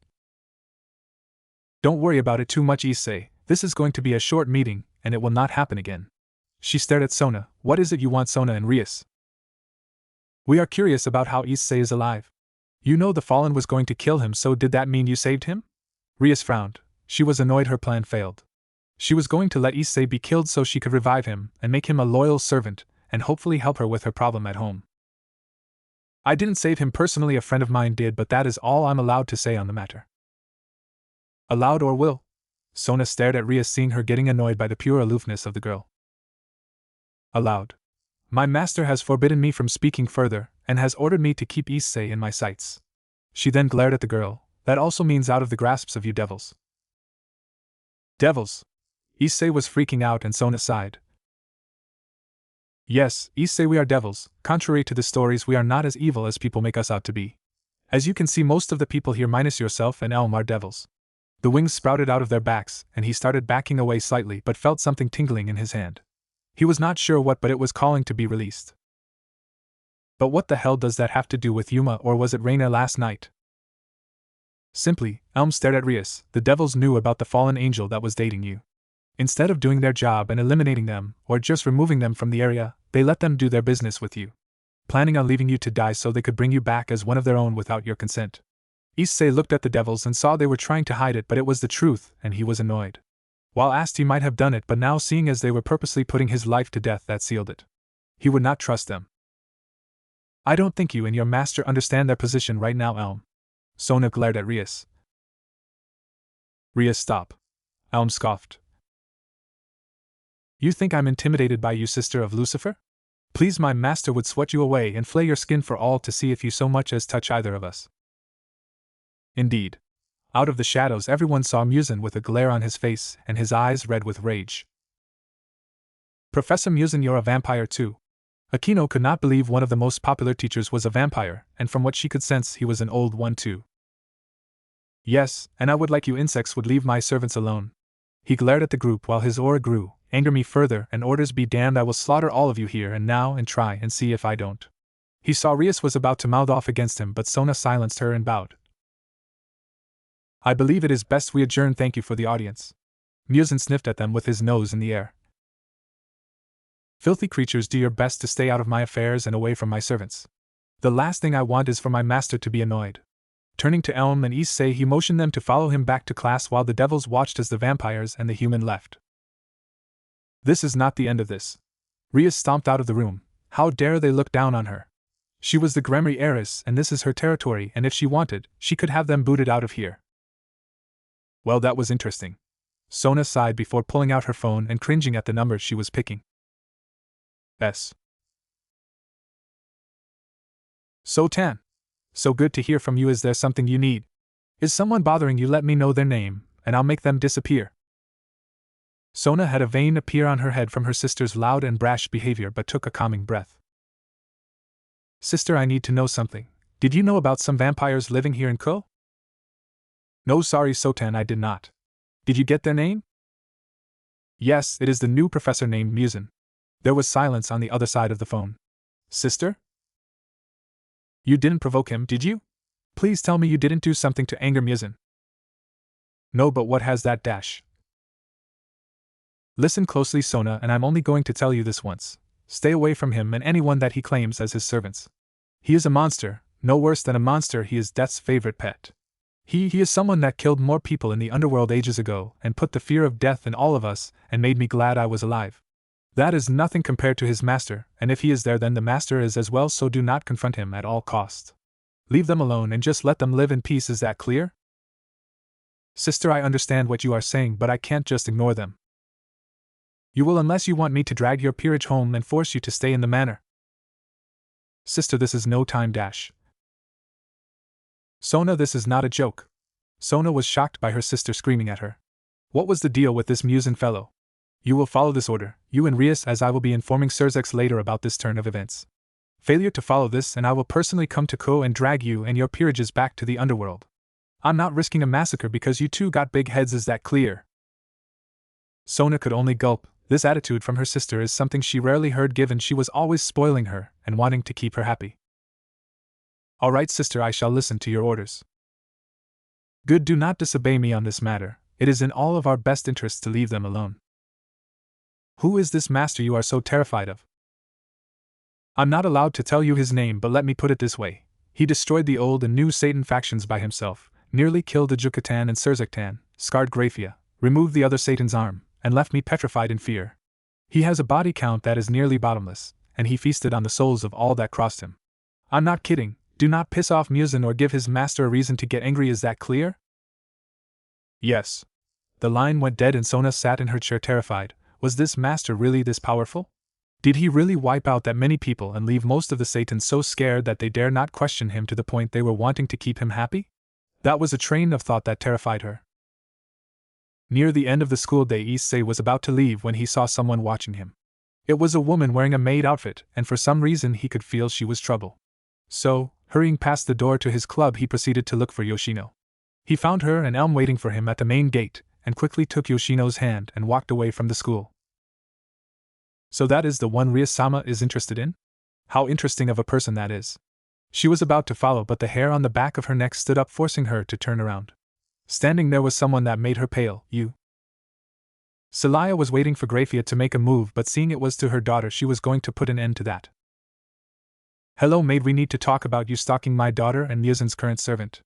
Don't worry about it too much, Issei. This is going to be a short meeting, and it will not happen again. She stared at Sona. What is it you want, Sona and Rias? We are curious about how Issei is alive. You know the Fallen was going to kill him, so did that mean you saved him? Rias frowned. She was annoyed her plan failed. She was going to let Issei be killed so she could revive him and make him a loyal servant and hopefully help her with her problem at home. I didn't save him personally, a friend of mine did, but that is all I'm allowed to say on the matter. Allowed or will? Sona stared at Rias, seeing her getting annoyed by the pure aloofness of the girl. Allowed. My master has forbidden me from speaking further, and has ordered me to keep Issei in my sights. She then glared at the girl. That also means out of the grasps of you devils. Devils? Issei was freaking out and Sona sighed. Yes, Issei, we are devils. Contrary to the stories, we are not as evil as people make us out to be. As you can see, most of the people here minus yourself and Elm are devils. The wings sprouted out of their backs, and he started backing away slightly but felt something tingling in his hand. He was not sure what, but it was calling to be released. But what the hell does that have to do with Yuma, or was it Reina last night? Simply, Elm stared at Rias. The devils knew about the fallen angel that was dating you. Instead of doing their job and eliminating them, or just removing them from the area, they let them do their business with you, planning on leaving you to die so they could bring you back as one of their own without your consent. Issei looked at the devils and saw they were trying to hide it, but it was the truth, and he was annoyed. While asked, he might have done it, but now seeing as they were purposely putting his life to death, that sealed it. He would not trust them. I don't think you and your master understand their position right now, Elm. Sona glared at Rias. Rias, stop. Elm scoffed. You think I'm intimidated by you, sister of Lucifer? Please, my master would swat you away and flay your skin for all to see if you so much as touch either of us. Indeed. Out of the shadows, everyone saw Muzan with a glare on his face and his eyes red with rage. Professor Muzan, you're a vampire too. Akino could not believe one of the most popular teachers was a vampire, and from what she could sense, he was an old one too. Yes, and I would like you insects would leave my servants alone. He glared at the group while his aura grew. Anger me further, and orders be damned, I will slaughter all of you here and now and try and see if I don't. He saw Rias was about to mouth off against him, but Sona silenced her and bowed. I believe it is best we adjourn. Thank you for the audience. Muzan sniffed at them with his nose in the air. Filthy creatures, do your best to stay out of my affairs and away from my servants. The last thing I want is for my master to be annoyed. Turning to Elm and Issei, he motioned them to follow him back to class while the devils watched as the vampires and the human left. This is not the end of this. Rias stomped out of the room. How dare they look down on her? She was the Gremry heiress, and this is her territory, and if she wanted, she could have them booted out of here. Well, that was interesting. Sona sighed before pulling out her phone and cringing at the number she was picking. So Tan. So good to hear from you. Is there something you need? Is someone bothering you? Let me know their name, and I'll make them disappear. Sona had a vein appear on her head from her sister's loud and brash behavior, but took a calming breath. Sister, I need to know something. Did you know about some vampires living here in Ko? No, sorry, Sotan, I did not. Did you get their name? Yes, it is the new professor named Muzan. There was silence on the other side of the phone. Sister? You didn't provoke him, did you? Please tell me you didn't do something to anger Muzan. No, but what has that dash? Listen closely, Sona, and I'm only going to tell you this once. Stay away from him and anyone that he claims as his servants. He is a monster, no worse than a monster. He is Death's favorite pet. He is someone that killed more people in the underworld ages ago and put the fear of death in all of us and made me glad I was alive. That is nothing compared to his master, and if he is there, then the master is as well, so do not confront him at all costs. Leave them alone and just let them live in peace. Is that clear? Sister, I understand what you are saying, but I can't just ignore them. You will, unless you want me to drag your peerage home and force you to stay in the manor. Sister, this is no time dash. Sona, this is not a joke. Sona was shocked by her sister screaming at her. What was the deal with this Muzan fellow? You will follow this order, you and Rias, as I will be informing Sirzex later about this turn of events. Failure to follow this and I will personally come to Ko and drag you and your peerages back to the underworld. I'm not risking a massacre because you two got big heads, is that clear? Sona could only gulp. This attitude from her sister is something she rarely heard, given she was always spoiling her and wanting to keep her happy. All right, sister, I shall listen to your orders. Good, do not disobey me on this matter. It is in all of our best interests to leave them alone. Who is this master you are so terrified of? I'm not allowed to tell you his name, but let me put it this way. He destroyed the old and new Satan factions by himself, nearly killed the Yucatan and Surzaktan, scarred Graphia, removed the other Satan's arm, and left me petrified in fear. He has a body count that is nearly bottomless, and he feasted on the souls of all that crossed him. I'm not kidding. Do not piss off Muzin or give his master a reason to get angry, is that clear? Yes. The line went dead and Sona sat in her chair terrified. Was this master really this powerful? Did he really wipe out that many people and leave most of the Satans so scared that they dare not question him to the point they were wanting to keep him happy? That was a train of thought that terrified her. Near the end of the school day, Issei was about to leave when he saw someone watching him. It was a woman wearing a maid outfit, and for some reason he could feel she was trouble. So, hurrying past the door to his club, he proceeded to look for Yoshino. He found her and Elm waiting for him at the main gate, and quickly took Yoshino's hand and walked away from the school. So that is the one Rias-sama is interested in? How interesting of a person that is. She was about to follow, but the hair on the back of her neck stood up, forcing her to turn around. Standing there was someone that made her pale. You. Celia was waiting for Graphia to make a move, but seeing it was to her daughter, she was going to put an end to that. Hello, maid, we need to talk about you stalking my daughter and Muzin's current servant.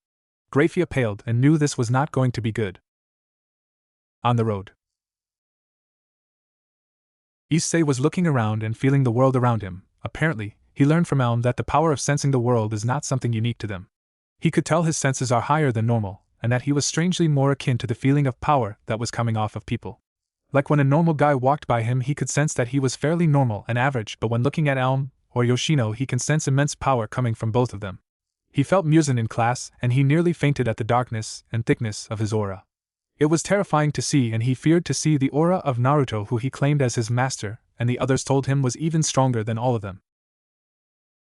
Graphia paled and knew this was not going to be good. On the road. Issei was looking around and feeling the world around him. Apparently, he learned from Elm that the power of sensing the world is not something unique to them. He could tell his senses are higher than normal, and that he was strangely more akin to the feeling of power that was coming off of people. Like when a normal guy walked by him, he could sense that he was fairly normal and average, but when looking at Elm or Yoshino, he can sense immense power coming from both of them. He felt Muzin in class, and he nearly fainted at the darkness and thickness of his aura. It was terrifying to see, and he feared to see the aura of Naruto, who he claimed as his master, and the others told him was even stronger than all of them.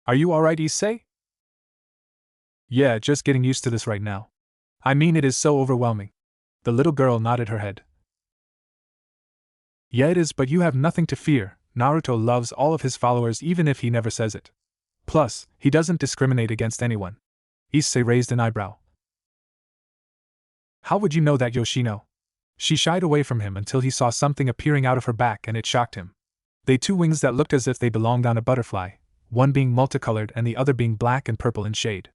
Are you alright, Issei? Yeah, just getting used to this right now. I mean, it is so overwhelming. The little girl nodded her head. Yeah, it is, but you have nothing to fear. Naruto loves all of his followers even if he never says it. Plus, he doesn't discriminate against anyone. Issei raised an eyebrow. How would you know that, Yoshino? She shied away from him until he saw something appearing out of her back, and it shocked him. They two wings that looked as if they belonged on a butterfly, one being multicolored and the other being black and purple in shade.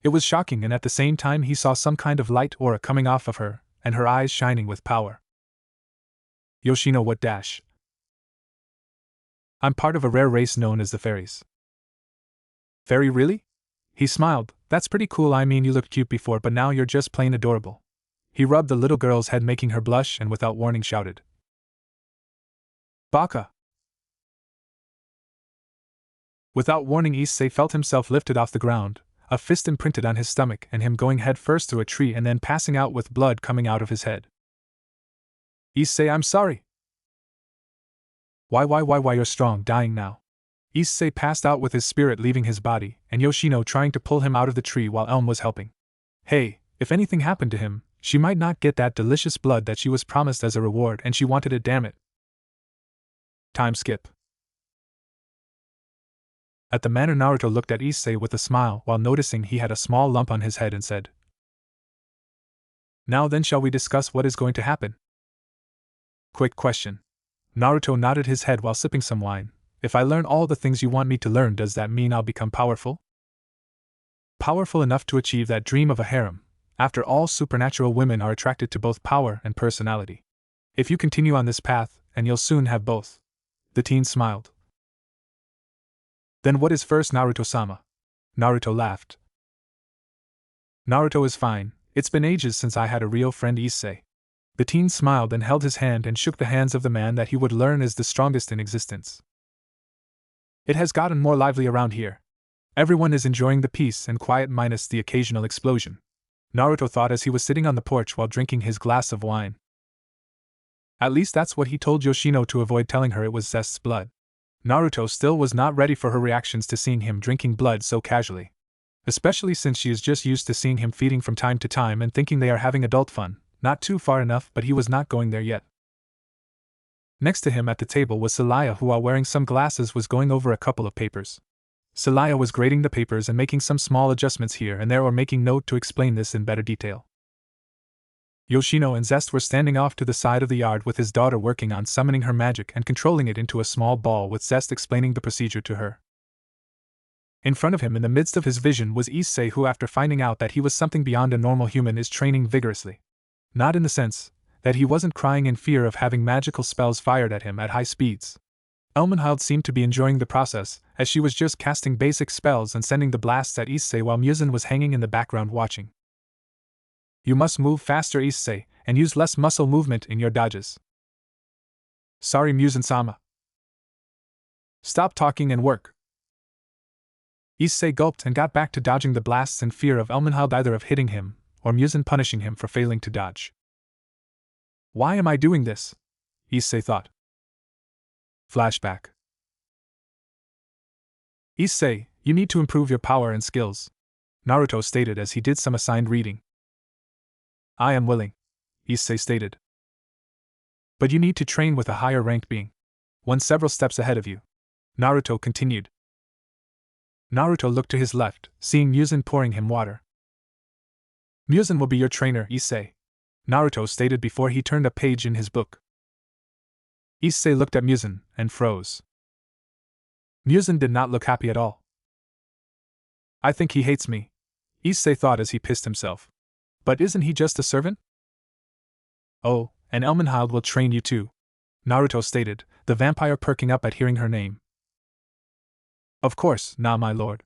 It was shocking, and at the same time he saw some kind of light aura coming off of her, and her eyes shining with power. Yoshino, what dash? I'm part of a rare race known as the fairies. Fairy, really? He smiled. That's pretty cool. I mean, you looked cute before, but now you're just plain adorable. He rubbed the little girl's head, making her blush, and without warning shouted. Baka! Without warning, Issei felt himself lifted off the ground, a fist imprinted on his stomach, and him going head first through a tree and then passing out with blood coming out of his head. Issei, I'm sorry. Why, you're strong, dying now. Issei passed out with his spirit leaving his body, and Yoshino trying to pull him out of the tree while Elm was helping. Hey, if anything happened to him, she might not get that delicious blood that she was promised as a reward, and she wanted it, damn it. Time skip. At the manner, Naruto looked at Issei with a smile while noticing he had a small lump on his head and said, Now then, shall we discuss what is going to happen? Quick question. Naruto nodded his head while sipping some wine. If I learn all the things you want me to learn, does that mean I'll become powerful? Powerful enough to achieve that dream of a harem. After all, supernatural women are attracted to both power and personality. If you continue on this path, and you'll soon have both. The teen smiled. Then what is first, Naruto-sama? Naruto laughed. Naruto is fine. It's been ages since I had a real friend, Issei. The teen smiled and held his hand and shook the hands of the man that he would learn is the strongest in existence. It has gotten more lively around here. Everyone is enjoying the peace and quiet minus the occasional explosion, Naruto thought as he was sitting on the porch while drinking his glass of wine. At least that's what he told Yoshino to avoid telling her it was Zest's blood. Naruto still was not ready for her reactions to seeing him drinking blood so casually. Especially since she is just used to seeing him feeding from time to time and thinking they are having adult fun. Not too far enough, but he was not going there yet. Next to him at the table was Celia, who while wearing some glasses was going over a couple of papers. Celia was grading the papers and making some small adjustments here and there, or making note to explain this in better detail. Yoshino and Zest were standing off to the side of the yard with his daughter working on summoning her magic and controlling it into a small ball, with Zest explaining the procedure to her. In front of him, in the midst of his vision, was Issei, who, after finding out that he was something beyond a normal human, is training vigorously. Not in the sense that he wasn't crying in fear of having magical spells fired at him at high speeds. Elmenhild seemed to be enjoying the process, as she was just casting basic spells and sending the blasts at Issei while Muzan was hanging in the background watching. You must move faster, Issei, and use less muscle movement in your dodges. Sorry, Muzan-sama. Stop talking and work. Issei gulped and got back to dodging the blasts in fear of Elmenhild either of hitting him, or Muzan punishing him for failing to dodge. Why am I doing this? Issei thought. Flashback. Issei, you need to improve your power and skills, Naruto stated as he did some assigned reading. I am willing, Issei stated. But you need to train with a higher ranked being, one several steps ahead of you, Naruto continued. Naruto looked to his left, seeing Muzan pouring him water. Muzan will be your trainer, Issei, Naruto stated before he turned a page in his book. Issei looked at Muzan and froze. Muzan did not look happy at all. I think he hates me, Issei thought as he pissed himself. But isn't he just a servant? Oh, and Elmenhild will train you too, Naruto stated, the vampire perking up at hearing her name. Of course, nah, my lord.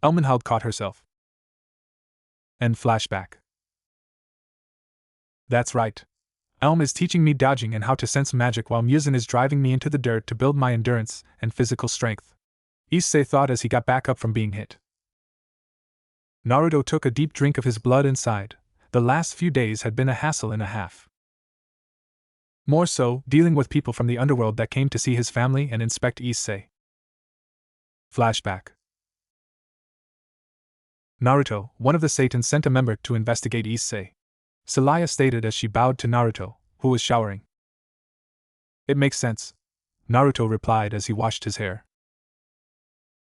Elmenhild caught herself. And flashback. That's right. Elm is teaching me dodging and how to sense magic while Muzan is driving me into the dirt to build my endurance and physical strength, Issei thought as he got back up from being hit. Naruto took a deep drink of his blood and sighed. The last few days had been a hassle and a half. More so, dealing with people from the underworld that came to see his family and inspect Issei. Flashback. Naruto, one of the Satans, sent a member to investigate Issei, Celaya stated as she bowed to Naruto, who was showering. It makes sense, Naruto replied as he washed his hair.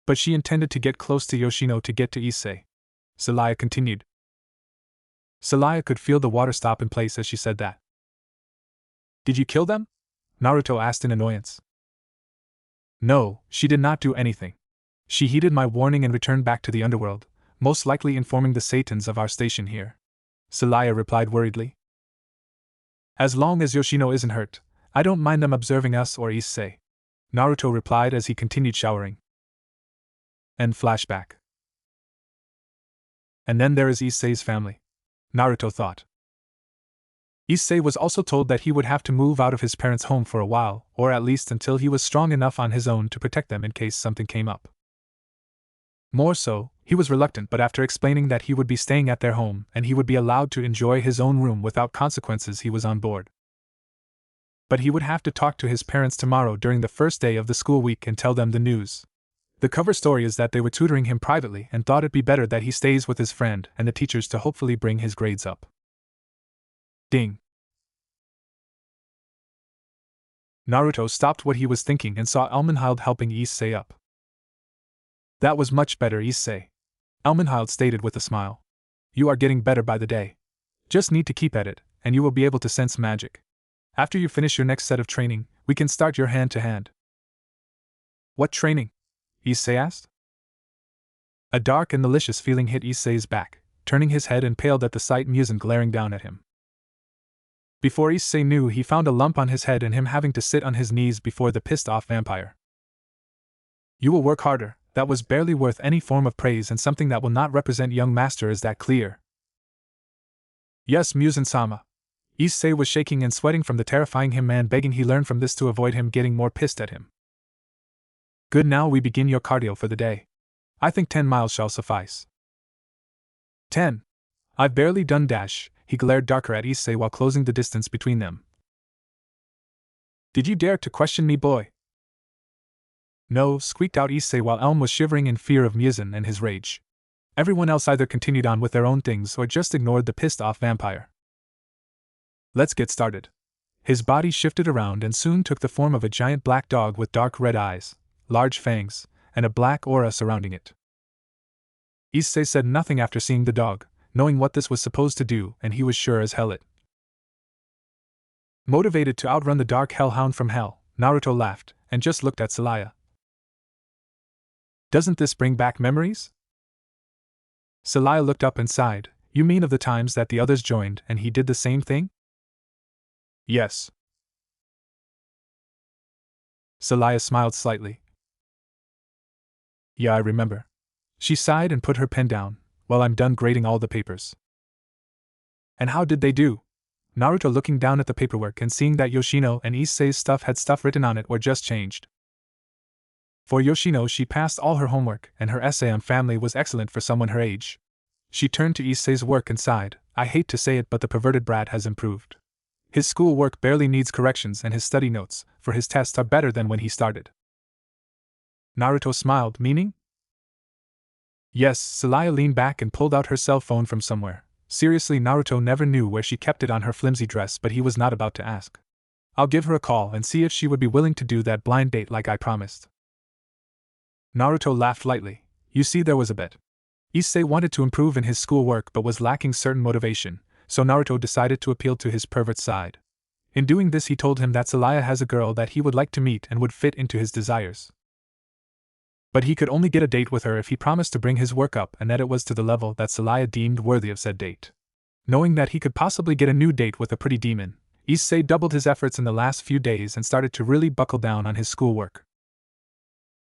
But she intended to get close to Yoshino to get to Issei, Celaya continued. Celaya could feel the water stop in place as she said that. Did you kill them? Naruto asked in annoyance. No, she did not do anything. She heeded my warning and returned back to the underworld, most likely informing the Satans of our station here, Celaya replied worriedly. As long as Yoshino isn't hurt, I don't mind them observing us or Issei, Naruto replied as he continued showering. And flashback. And then there is Issei's family, Naruto thought. Issei was also told that he would have to move out of his parents' home for a while, or at least until he was strong enough on his own to protect them in case something came up. More so, he was reluctant, but after explaining that he would be staying at their home and he would be allowed to enjoy his own room without consequences, he was on board. But he would have to talk to his parents tomorrow during the first day of the school week and tell them the news. The cover story is that they were tutoring him privately and thought it'd be better that he stays with his friend and the teachers to hopefully bring his grades up. Ding. Naruto stopped what he was thinking and saw Elmenhild helping Issei up. That was much better, Issei, Elmenhild stated with a smile. You are getting better by the day. Just need to keep at it, and you will be able to sense magic. After you finish your next set of training, we can start your hand-to-hand. What training? Issei asked. A dark and malicious feeling hit Issei's back, turning his head and paled at the sight Muzan glaring down at him. Before Issei knew, he found a lump on his head and him having to sit on his knees before the pissed-off vampire. You will work harder. That was barely worth any form of praise, and something that will not represent young master, is that clear? Yes, Muzan-sama. Issei was shaking and sweating from the terrifying him man, begging he learn from this to avoid him getting more pissed at him. Good, now we begin your cardio for the day. I think 10 miles shall suffice. 10. I've barely done dash, he glared darker at Issei while closing the distance between them. Did you dare to question me, boy? No, squeaked out Issei while Elm was shivering in fear of Muzan and his rage. Everyone else either continued on with their own things or just ignored the pissed-off vampire. Let's get started. His body shifted around and soon took the form of a giant black dog with dark red eyes, large fangs, and a black aura surrounding it. Issei said nothing after seeing the dog, knowing what this was supposed to do, and he was sure as hell it. Motivated to outrun the dark hellhound from hell, Naruto laughed, and just looked at Celaya. Doesn't this bring back memories? Celia looked up and sighed. You mean of the times that the others joined and he did the same thing? Yes. Celia smiled slightly. Yeah, I remember. She sighed and put her pen down. Well, I'm done grading all the papers. And how did they do? Naruto, looking down at the paperwork and seeing that Yoshino and Issei's stuff had stuff written on it or just changed. For Yoshino, she passed all her homework, and her essay on family was excellent for someone her age. She turned to Issei's work and sighed. I hate to say it, but the perverted brat has improved. His school work barely needs corrections, and his study notes, for his tests, are better than when he started. Naruto smiled, meaning? Yes, Celia leaned back and pulled out her cell phone from somewhere. Seriously, Naruto never knew where she kept it on her flimsy dress, but he was not about to ask. I'll give her a call and see if she would be willing to do that blind date like I promised. Naruto laughed lightly. You see, there was a bet. Issei wanted to improve in his schoolwork but was lacking certain motivation, so Naruto decided to appeal to his pervert side. In doing this, he told him that Celia has a girl that he would like to meet and would fit into his desires. But he could only get a date with her if he promised to bring his work up and that it was to the level that Celia deemed worthy of said date. Knowing that he could possibly get a new date with a pretty demon, Issei doubled his efforts in the last few days and started to really buckle down on his schoolwork.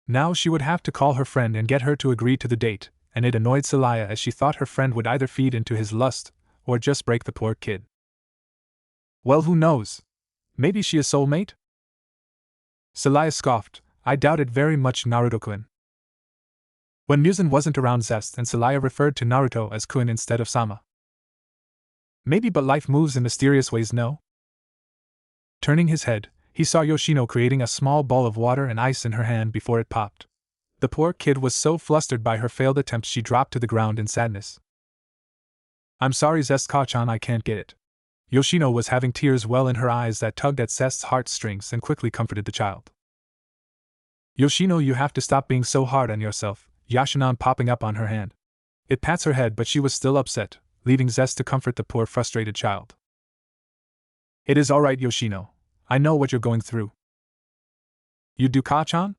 Now she would have to call her friend and get her to agree to the date, and it annoyed Celia as she thought her friend would either feed into his lust or just break the poor kid. Well, who knows? Maybe she is soulmate? Celia scoffed. I doubt it very much, Naruto-kun. When Muzan wasn't around, Zest and Celia referred to Naruto as kun instead of Sama. Maybe, but life moves in mysterious ways, no? Turning his head, he saw Yoshino creating a small ball of water and ice in her hand before it popped. The poor kid was so flustered by her failed attempt she dropped to the ground in sadness. I'm sorry, Zest-ka-chan, I can't get it. Yoshino was having tears well in her eyes that tugged at Zest's heartstrings and quickly comforted the child. Yoshino, you have to stop being so hard on yourself, Yashinan popping up on her hand. It pats her head, but she was still upset, leaving Zest to comfort the poor frustrated child. It is all right, Yoshino. I know what you're going through. You do, Ka-chan?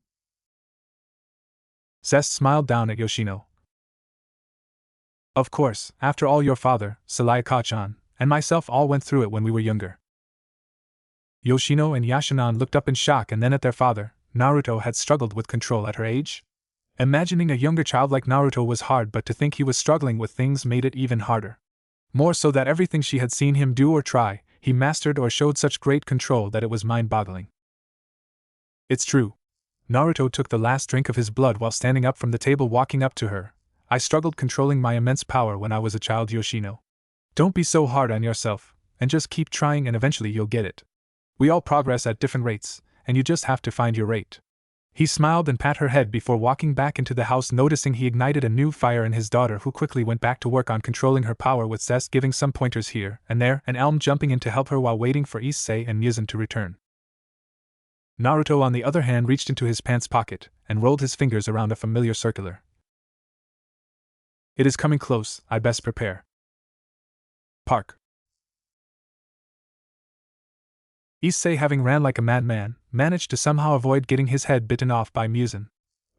Zest smiled down at Yoshino. Of course, after all, your father, Celia Ka-chan, and myself all went through it when we were younger. Yoshino and Yashinan looked up in shock and then at their father. Naruto had struggled with control at her age? Imagining a younger child like Naruto was hard, but to think he was struggling with things made it even harder. More so that everything she had seen him do or try, he mastered or showed such great control that it was mind-boggling. It's true. Naruto took the last drink of his blood while standing up from the table, walking up to her. I struggled controlling my immense power when I was a child, Yoshino. Don't be so hard on yourself, and just keep trying and eventually you'll get it. We all progress at different rates, and you just have to find your rate. He smiled and pat her head before walking back into the house, noticing he ignited a new fire in his daughter, who quickly went back to work on controlling her power, with Zest giving some pointers here and there, and Elm jumping in to help her while waiting for Issei and Muzan to return. Naruto, on the other hand, reached into his pants pocket and rolled his fingers around a familiar circular. It is coming close, I best prepare. Park. Issei, having ran like a madman, managed to somehow avoid getting his head bitten off by Muzan.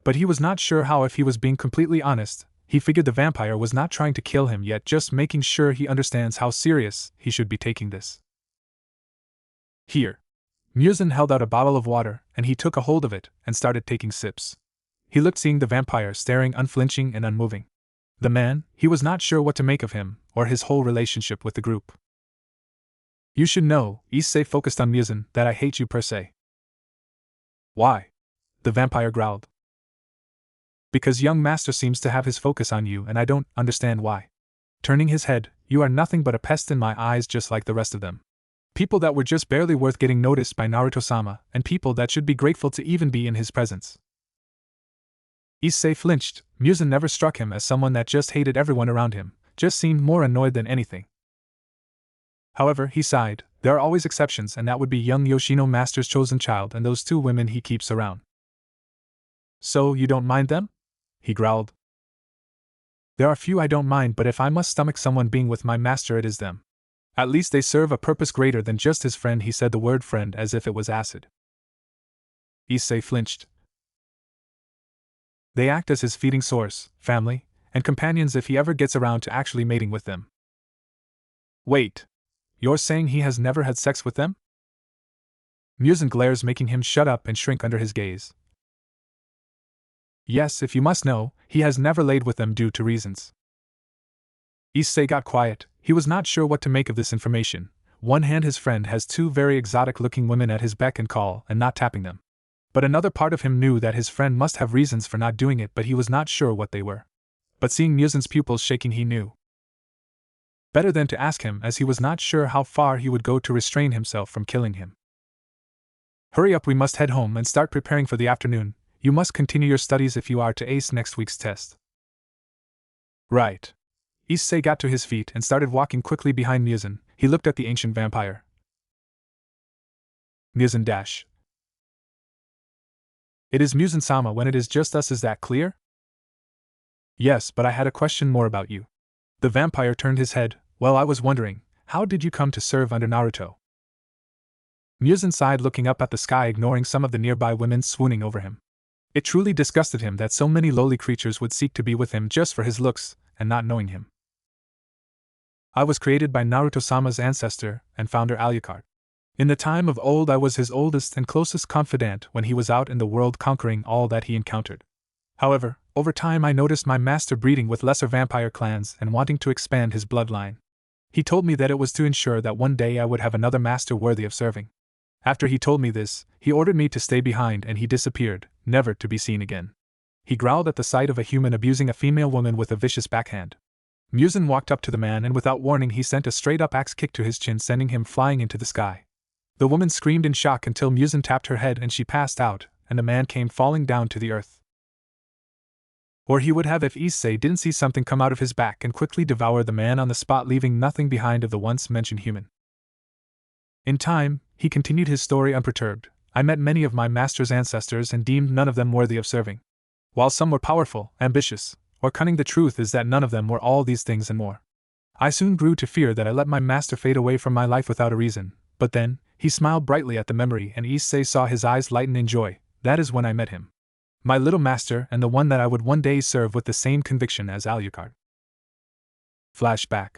But he was not sure how. If he was being completely honest, he figured the vampire was not trying to kill him yet, just making sure he understands how serious he should be taking this. Here. Muzan held out a bottle of water, and he took a hold of it and started taking sips. He looked, seeing the vampire staring unflinching and unmoving. The man, he was not sure what to make of him, or his whole relationship with the group. You should know, Issei focused on Muzan, that I hate you per se. Why? The vampire growled. Because young master seems to have his focus on you and I don't understand why. Turning his head, you are nothing but a pest in my eyes, just like the rest of them. People that were just barely worth getting noticed by Naruto-sama, and people that should be grateful to even be in his presence. Issei flinched. Muzan never struck him as someone that just hated everyone around him, just seemed more annoyed than anything. However, he sighed, there are always exceptions, and that would be young Yoshino, master's chosen child, and those two women he keeps around. So, you don't mind them? He growled. There are few I don't mind, but if I must stomach someone being with my master, it is them. At least they serve a purpose greater than just his friend. He said the word friend as if it was acid. Issei flinched. They act as his feeding source, family, and companions if he ever gets around to actually mating with them. Wait. You're saying he has never had sex with them? Muzin glares, making him shut up and shrink under his gaze. Yes, if you must know, he has never laid with them due to reasons. Issei got quiet. He was not sure what to make of this information. One hand, his friend has two very exotic-looking women at his beck and call and not tapping them. But another part of him knew that his friend must have reasons for not doing it, but he was not sure what they were. But seeing Muzin's pupils shaking, he knew better than to ask him, as he was not sure how far he would go to restrain himself from killing him. Hurry up, we must head home and start preparing for the afternoon. You must continue your studies if you are to ace next week's test. Right. Issei got to his feet and started walking quickly behind Muzin. He looked at the ancient vampire. Muzin dash. It is Muzin-sama when it is just us, is that clear? Yes, but I had a question more about you. The vampire turned his head. Well, I was wondering, how did you come to serve under Naruto? Muzin sighed, looking up at the sky, ignoring some of the nearby women swooning over him. It truly disgusted him that so many lowly creatures would seek to be with him just for his looks, and not knowing him. I was created by Naruto-sama's ancestor and founder Alucard. In the time of old, I was his oldest and closest confidant when he was out in the world conquering all that he encountered. However, over time I noticed my master breeding with lesser vampire clans and wanting to expand his bloodline. He told me that it was to ensure that one day I would have another master worthy of serving. After he told me this, he ordered me to stay behind and he disappeared, never to be seen again. He growled at the sight of a human abusing a female woman with a vicious backhand. Muzin walked up to the man and without warning he sent a straight-up axe kick to his chin, sending him flying into the sky. The woman screamed in shock until Muzin tapped her head and she passed out, and the man came falling down to the earth. Or he would have if Issei didn't see something come out of his back and quickly devour the man on the spot, leaving nothing behind of the once-mentioned human. In time, he continued his story unperturbed. I met many of my master's ancestors and deemed none of them worthy of serving. While some were powerful, ambitious, or cunning, the truth is that none of them were all these things and more. I soon grew to fear that I let my master fade away from my life without a reason, but then, he smiled brightly at the memory and Issei saw his eyes lighten in joy. That is when I met him. My little master, and the one that I would one day serve with the same conviction as Alucard. Flashback.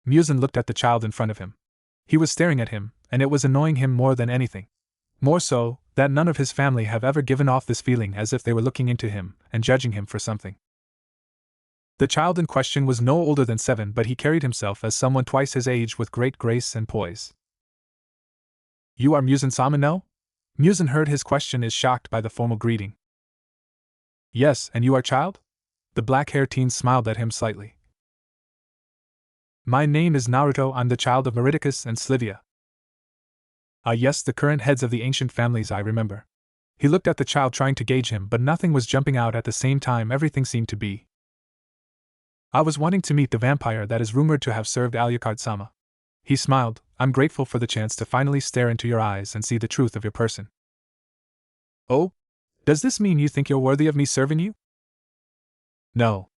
Muzin looked at the child in front of him. He was staring at him, and it was annoying him more than anything. More so, that none of his family have ever given off this feeling, as if they were looking into him and judging him for something. The child in question was no older than 7, but he carried himself as someone twice his age with great grace and poise. You are Muzin-sama, no? Muzin heard his question, is shocked by the formal greeting. Yes, and you are child? The black-haired teen smiled at him slightly. My name is Naruto, I'm the child of Meridicus and Slivia. Ah yes, the current heads of the ancient families, I remember. He looked at the child, trying to gauge him, but nothing was jumping out at the same time, everything seemed to be. I was wanting to meet the vampire that is rumored to have served Alucard-sama. He smiled. I'm grateful for the chance to finally stare into your eyes and see the truth of your person. Oh? Does this mean you think you're worthy of me serving you? No.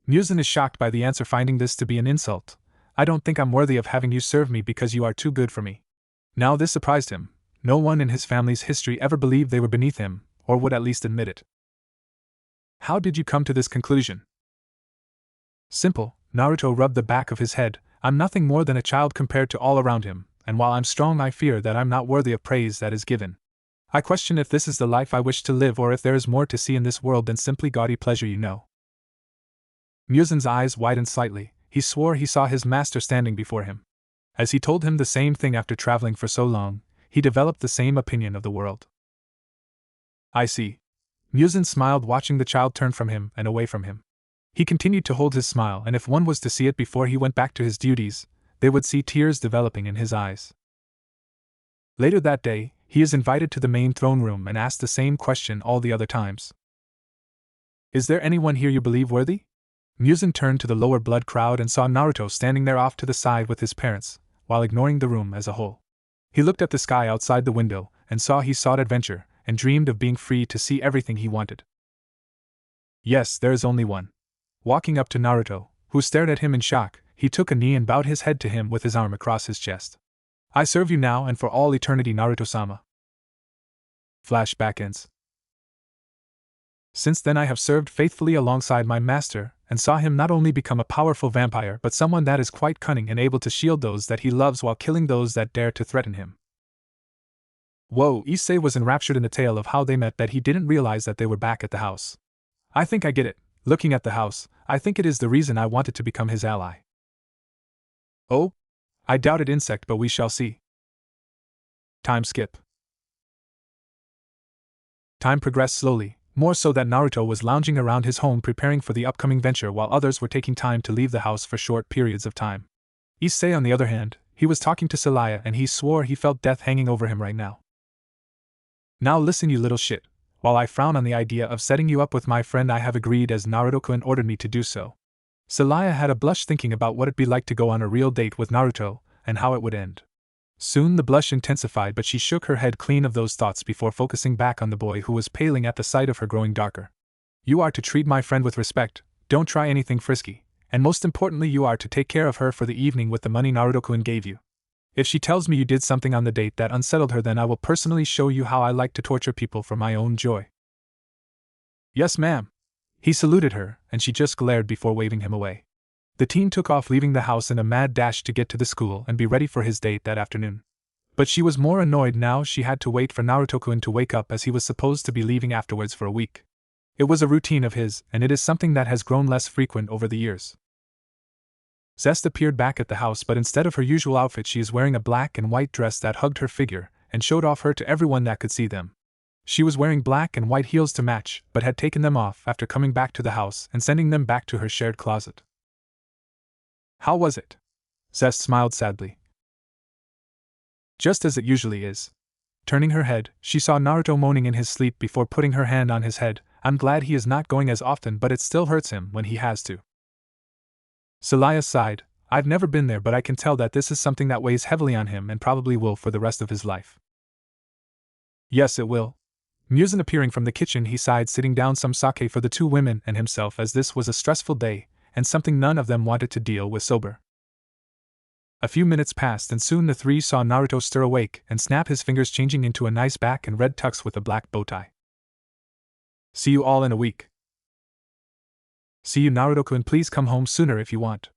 Muzin is shocked by the answer, finding this to be an insult. I don't think I'm worthy of having you serve me because you are too good for me. Now this surprised him. No one in his family's history ever believed they were beneath him, or would at least admit it. How did you come to this conclusion? Simple. Naruto rubbed the back of his head. I'm nothing more than a child compared to all around him, and while I'm strong, I fear that I'm not worthy of praise that is given. I question if this is the life I wish to live, or if there is more to see in this world than simply gaudy pleasure, you know. Muzin's eyes widened slightly. He swore he saw his master standing before him. As he told him the same thing after traveling for so long, he developed the same opinion of the world. I see. Muzin smiled, watching the child turn from him and away from him. He continued to hold his smile, and if one was to see it before he went back to his duties, they would see tears developing in his eyes. Later that day, he is invited to the main throne room and asked the same question all the other times. Is there anyone here you believe worthy? Muzin turned to the lower blood crowd and saw Naruto standing there off to the side with his parents, while ignoring the room as a whole. He looked at the sky outside the window and saw he sought adventure and dreamed of being free to see everything he wanted. Yes, there is only one. Walking up to Naruto, who stared at him in shock, he took a knee and bowed his head to him with his arm across his chest. I serve you now and for all eternity, Naruto-sama. Flashback ends. Since then I have served faithfully alongside my master, and saw him not only become a powerful vampire but someone that is quite cunning and able to shield those that he loves while killing those that dare to threaten him. Whoa, Issei was enraptured in the tale of how they met that he didn't realize that they were back at the house. I think I get it. Looking at the house, I think it is the reason I wanted to become his ally. Oh? I doubted insect, but we shall see. Time skip. Time progressed slowly, more so that Naruto was lounging around his home preparing for the upcoming venture while others were taking time to leave the house for short periods of time. Issei, on the other hand, he was talking to Celaya and he swore he felt death hanging over him right now. Now listen, you little shit. While I frown on the idea of setting you up with my friend, I have agreed as Naruto-kun ordered me to do so. Celaya had a blush thinking about what it'd be like to go on a real date with Naruto, and how it would end. Soon the blush intensified, but she shook her head clean of those thoughts before focusing back on the boy who was paling at the sight of her growing darker. You are to treat my friend with respect, don't try anything frisky, and most importantly you are to take care of her for the evening with the money Naruto-kun gave you. If she tells me you did something on the date that unsettled her, then I will personally show you how I like to torture people for my own joy. Yes, ma'am. He saluted her, and she just glared before waving him away. The teen took off, leaving the house in a mad dash to get to the school and be ready for his date that afternoon. But she was more annoyed now she had to wait for Naruto-kun to wake up, as he was supposed to be leaving afterwards for a week. It was a routine of his, and it is something that has grown less frequent over the years. Zest appeared back at the house, but instead of her usual outfit she is wearing a black and white dress that hugged her figure and showed off her to everyone that could see them. She was wearing black and white heels to match, but had taken them off after coming back to the house and sending them back to her shared closet. How was it? Zest smiled sadly. Just as it usually is. Turning her head, she saw Naruto moaning in his sleep before putting her hand on his head. I'm glad he is not going as often, but it still hurts him when he has to. Celaya sighed. I've never been there, but I can tell that this is something that weighs heavily on him and probably will for the rest of his life. Yes, it will. Muzan appearing from the kitchen, he sighed, sitting down some sake for the two women and himself, as this was a stressful day, and something none of them wanted to deal with sober. A few minutes passed, and soon the three saw Naruto stir awake and snap his fingers, changing into a nice back and red tux with a black bow tie. See you all in a week. See you, Naruto-kun, please come home sooner if you want.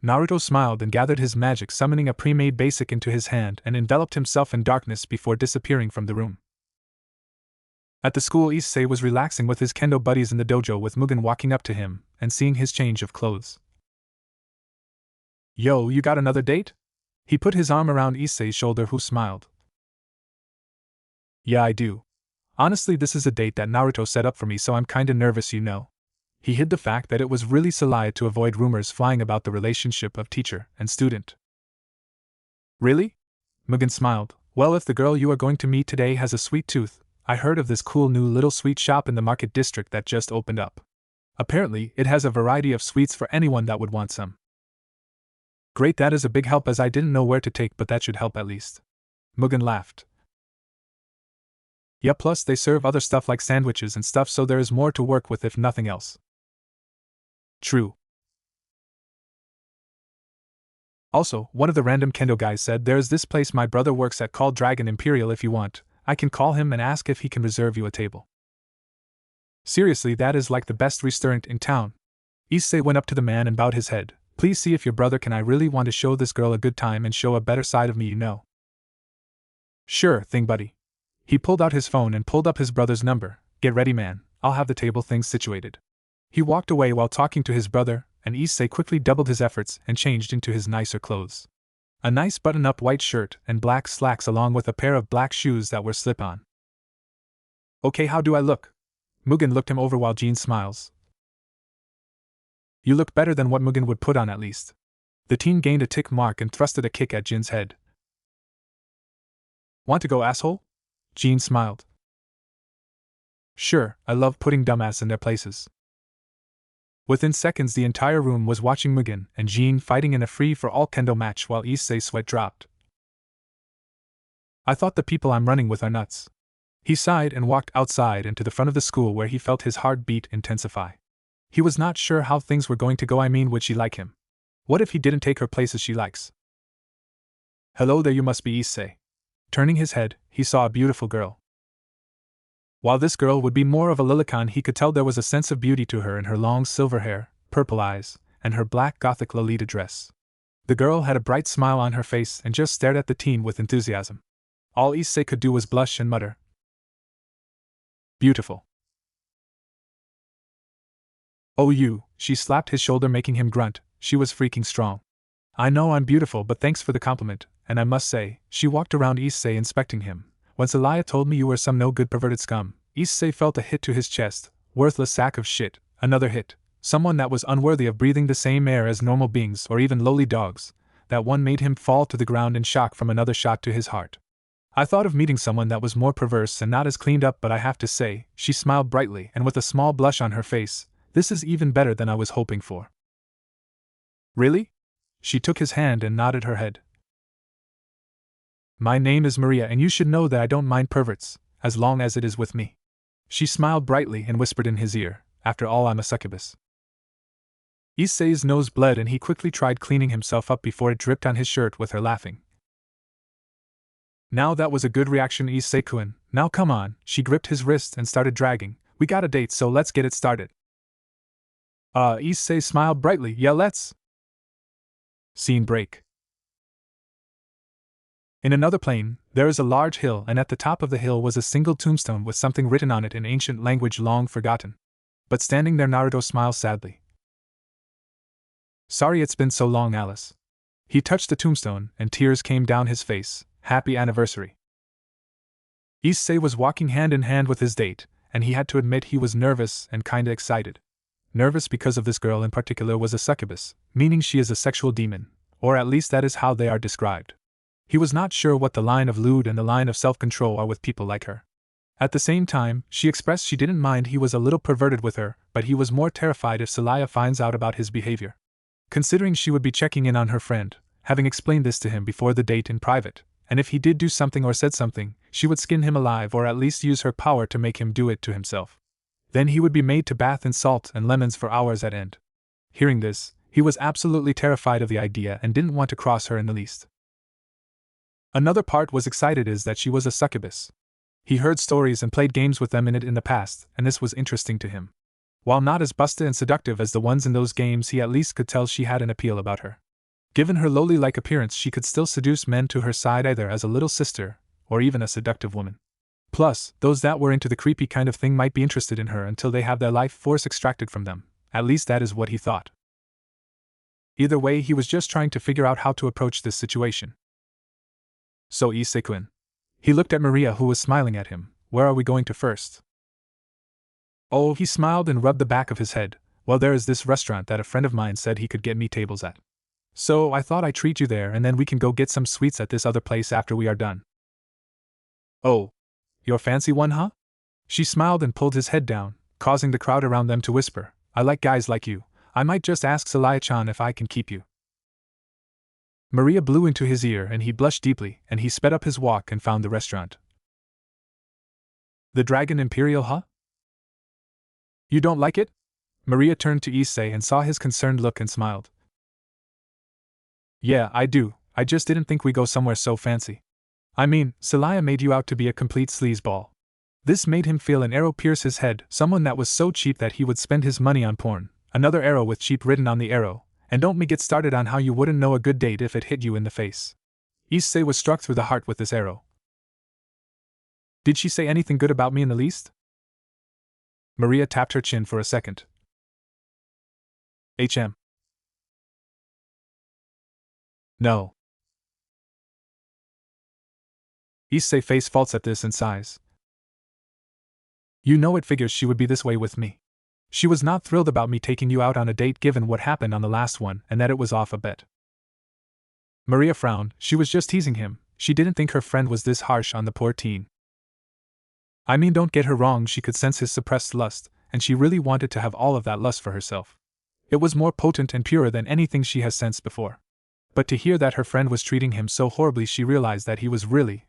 Naruto smiled and gathered his magic, summoning a pre-made basic into his hand and enveloped himself in darkness before disappearing from the room. At the school, Issei was relaxing with his kendo buddies in the dojo, with Mugen walking up to him and seeing his change of clothes. Yo, you got another date? He put his arm around Issei's shoulder, who smiled. Yeah, I do. Honestly, this is a date that Naruto set up for me, so I'm kinda nervous, you know. He hid the fact that it was really Celaya to avoid rumors flying about the relationship of teacher and student. Really? Mugen smiled. Well, if the girl you are going to meet today has a sweet tooth, I heard of this cool new little sweet shop in the market district that just opened up. Apparently, it has a variety of sweets for anyone that would want some. Great, that is a big help, as I didn't know where to take, but that should help at least. Mugen laughed. Yeah, plus they serve other stuff like sandwiches and stuff, so there is more to work with if nothing else. True. Also, one of the random kendo guys said there's this place my brother works at called Dragon Imperial. If you want, I can call him and ask if he can reserve you a table. Seriously, that is like the best restaurant in town. Issei went up to the man and bowed his head. Please see if your brother can. I really want to show this girl a good time and show a better side of me, you know. Sure thing, buddy. He pulled out his phone and pulled up his brother's number. Get ready, man, I'll have the table things situated. He walked away while talking to his brother, and Issei quickly doubled his efforts and changed into his nicer clothes. A nice button-up white shirt and black slacks, along with a pair of black shoes that were slip-on. Okay, how do I look? Mugen looked him over while Jean smiles. You look better than what Mugen would put on, at least. The teen gained a tick mark and thrusted a kick at Jin's head. Want to go, asshole? Jean smiled. Sure, I love putting dumbass in their places. Within seconds, the entire room was watching Mugen and Jean fighting in a free-for-all kendo match while Issei's sweat dropped. I thought the people I'm running with are nuts. He sighed and walked outside and to the front of the school, where he felt his heartbeat intensify. He was not sure how things were going to go. I mean, would she like him? What if he didn't take her places she likes? Hello there, you must be Issei. Turning his head, he saw a beautiful girl. While this girl would be more of a lilicon, he could tell there was a sense of beauty to her in her long silver hair, purple eyes, and her black gothic Lolita dress. The girl had a bright smile on her face and just stared at the teen with enthusiasm. All Issei could do was blush and mutter, "Beautiful." "Oh you," she slapped his shoulder making him grunt, she was freaking strong. "I know I'm beautiful but thanks for the compliment, and I must say," she walked around Issei inspecting him, "when Celaya told me you were some no-good perverted scum," Issei felt a hit to his chest, worthless sack of shit, another hit, someone that was unworthy of breathing the same air as normal beings or even lowly dogs, that one made him fall to the ground in shock from another shot to his heart. "I thought of meeting someone that was more perverse and not as cleaned up, but I have to say," she smiled brightly and with a small blush on her face, "this is even better than I was hoping for." "Really?" She took his hand and nodded her head. "My name is Maria and you should know that I don't mind perverts, as long as it is with me." She smiled brightly and whispered in his ear, "After all I'm a succubus." Issei's nose bled and he quickly tried cleaning himself up before it dripped on his shirt with her laughing. "Now that was a good reaction, Issei-kun, now come on," she gripped his wrist and started dragging, "we got a date so let's get it started." Issei smiled brightly, "Yeah, let's." Scene break. In another plane, there is a large hill, and at the top of the hill was a single tombstone with something written on it in ancient language long forgotten. But standing there, Naruto smiles sadly. "Sorry it's been so long, Alice." He touched the tombstone, and tears came down his face. "Happy anniversary." Issei was walking hand in hand with his date, and he had to admit he was nervous and kinda excited. Nervous because of this girl in particular was a succubus, meaning she is a sexual demon, or at least that is how they are described. He was not sure what the line of lewd and the line of self-control are with people like her. At the same time, she expressed she didn't mind he was a little perverted with her, but he was more terrified if Celaya finds out about his behavior. Considering she would be checking in on her friend, having explained this to him before the date in private, and if he did do something or said something, she would skin him alive or at least use her power to make him do it to himself. Then he would be made to bath in salt and lemons for hours at end. Hearing this, he was absolutely terrified of the idea and didn't want to cross her in the least. Another part was excited is that she was a succubus. He heard stories and played games with them in it in the past, and this was interesting to him. While not as busted and seductive as the ones in those games, he at least could tell she had an appeal about her. Given her lowly-like appearance, she could still seduce men to her side either as a little sister, or even a seductive woman. Plus, those that were into the creepy kind of thing might be interested in her until they have their life force extracted from them, at least that is what he thought. Either way, he was just trying to figure out how to approach this situation. "So Issei-kun." He looked at Maria who was smiling at him, "Where are we going to first?" "Oh," he smiled and rubbed the back of his head, "Well, there is this restaurant that a friend of mine said he could get me tables at. So I thought I'd treat you there and then we can go get some sweets at this other place after we are done." "Oh, your fancy one, huh?" She smiled and pulled his head down, causing the crowd around them to whisper, "I like guys like you. I might just ask Celaya-chan if I can keep you." Maria blew into his ear and he blushed deeply, and he sped up his walk and found the restaurant. "The Dragon Imperial, huh? You don't like it?" Maria turned to Issei and saw his concerned look and smiled. "Yeah, I do, I just didn't think we go somewhere so fancy. I mean, Celaya made you out to be a complete sleazeball." This made him feel an arrow pierce his head, someone that was so cheap that he would spend his money on porn, another arrow with cheap written on the arrow. And don't me get started on how you wouldn't know a good date if it hit you in the face. Issei was struck through the heart with this arrow. "Did she say anything good about me in the least?" Maria tapped her chin for a second. No. Issei face faults at this and sighs. "You know it figures she would be this way with me. She was not thrilled about me taking you out on a date given what happened on the last one and that it was off a bet." Maria frowned, she was just teasing him, she didn't think her friend was this harsh on the poor teen. I mean, don't get her wrong, she could sense his suppressed lust, and she really wanted to have all of that lust for herself. It was more potent and purer than anything she has sensed before. But to hear that her friend was treating him so horribly, she realized that he was really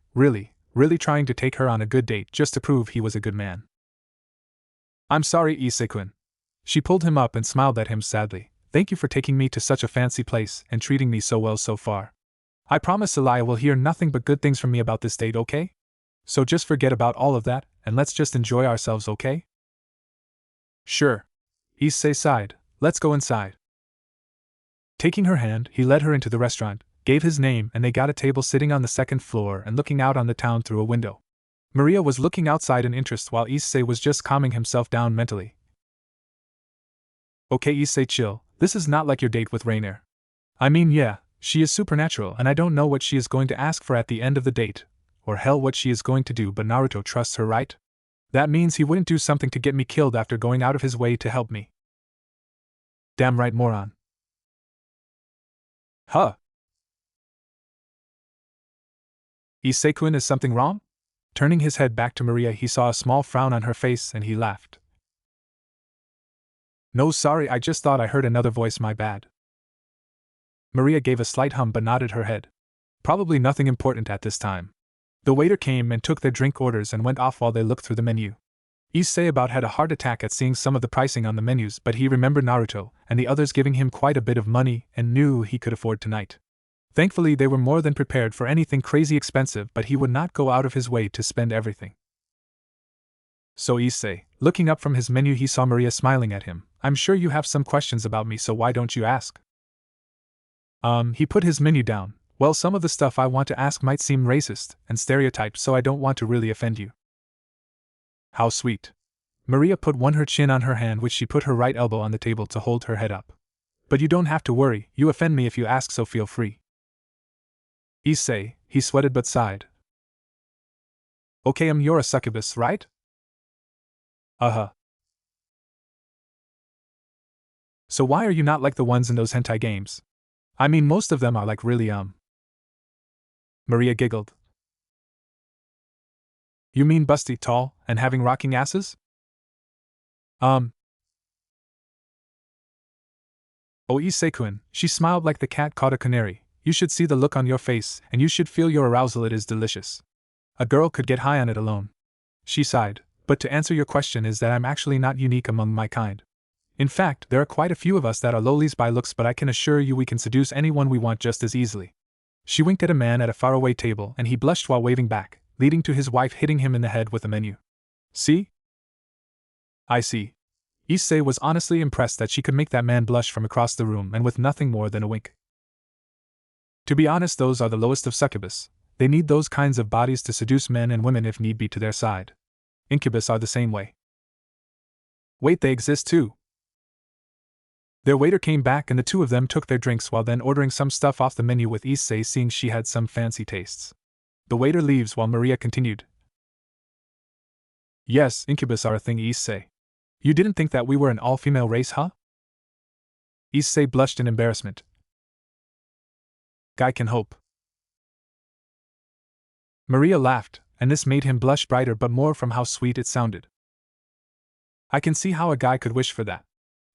trying to take her on a good date just to prove he was a good man. "I'm sorry, Issei-kun." She pulled him up and smiled at him sadly. "Thank you for taking me to such a fancy place and treating me so well so far. I promise Celaya will hear nothing but good things from me about this date, okay? So just forget about all of that, and let's just enjoy ourselves, okay? Sure. Issei sighed. Let's go inside. Taking her hand, he led her into the restaurant, gave his name, and they got a table sitting on the second floor and looking out on the town through a window. Maria was looking outside in interest while Issei was just calming himself down mentally. Okay, Issei, chill. This is not like your date with Rainier. I mean, yeah, she is supernatural and I don't know what she is going to ask for at the end of the date, or hell what she is going to do, but Naruto trusts her, right? That means he wouldn't do something to get me killed after going out of his way to help me. Damn right, moron. Huh? Issei-kun, is something wrong? Turning his head back to Maria, he saw a small frown on her face and he laughed. No, sorry, I just thought I heard another voice, my bad. Maria gave a slight hum but nodded her head. Probably nothing important at this time. The waiter came and took their drink orders and went off while they looked through the menu. Issei about had a heart attack at seeing some of the pricing on the menus, but he remembered Naruto and the others giving him quite a bit of money and knew he could afford tonight. Thankfully, they were more than prepared for anything crazy expensive, but he would not go out of his way to spend everything. So Issei, looking up from his menu, he saw Maria smiling at him. I'm sure you have some questions about me, so why don't you ask? He put his menu down. Well, some of the stuff I want to ask might seem racist and stereotyped, so I don't want to really offend you. How sweet. Maria put her chin on her hand, which she put her right elbow on the table to hold her head up. But you don't have to worry, you offend me if you ask, so feel free. Issei, he sweated but sighed. Okay, you're a succubus, right? Uh-huh. So why are you not like the ones in those hentai games? I mean, most of them are like really Maria giggled. You mean busty, tall, and having rocking asses? Oh, Issei-kun, she smiled like the cat caught a canary. You should see the look on your face, and you should feel your arousal, it is delicious. A girl could get high on it alone. She sighed, but to answer your question is that I'm actually not unique among my kind. In fact, there are quite a few of us that are lowlies by looks, but I can assure you we can seduce anyone we want just as easily. She winked at a man at a faraway table and he blushed while waving back, leading to his wife hitting him in the head with a menu. See? I see. Issei was honestly impressed that she could make that man blush from across the room and with nothing more than a wink. To be honest, those are the lowest of succubus. They need those kinds of bodies to seduce men and women if need be to their side. Incubus are the same way. Wait, they exist too. Their waiter came back and the two of them took their drinks while then ordering some stuff off the menu, with Issei seeing she had some fancy tastes. The waiter leaves while Maria continued. Yes, incubus are a thing, Issei. You didn't think that we were an all-female race, huh? Issei blushed in embarrassment. Guy can hope. Maria laughed, and this made him blush brighter but more from how sweet it sounded. I can see how a guy could wish for that.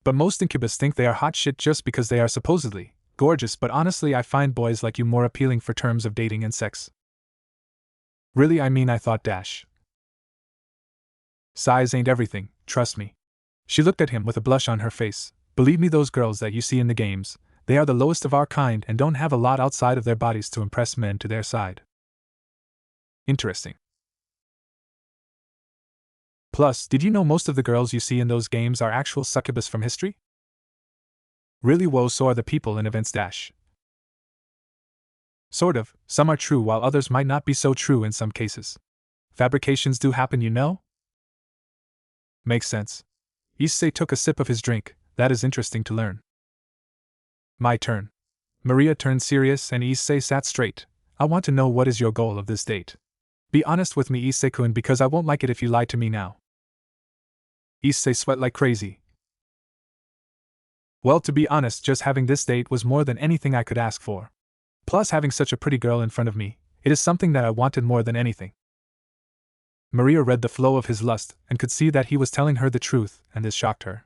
But most incubus think they are hot shit just because they are supposedly gorgeous, but honestly I find boys like you more appealing for terms of dating and sex. Really, I mean, I thought dash. Size ain't everything, trust me. She looked at him with a blush on her face. Believe me, those girls that you see in the games, they are the lowest of our kind and don't have a lot outside of their bodies to impress men to their side. Interesting. Plus, did you know most of the girls you see in those games are actual succubus from history? Really? Whoa, so are the people in events dash. Sort of, some are true while others might not be so true in some cases. Fabrications do happen, you know? Makes sense. Issei took a sip of his drink. That is interesting to learn. My turn. Maria turned serious and Issei sat straight. I want to know, what is your goal of this date? Be honest with me, Issei-kun, because I won't like it if you lie to me now. Issei sweat like crazy. Well, to be honest, just having this date was more than anything I could ask for. Plus, having such a pretty girl in front of me, it is something that I wanted more than anything. Maria read the flow of his lust and could see that he was telling her the truth, and this shocked her.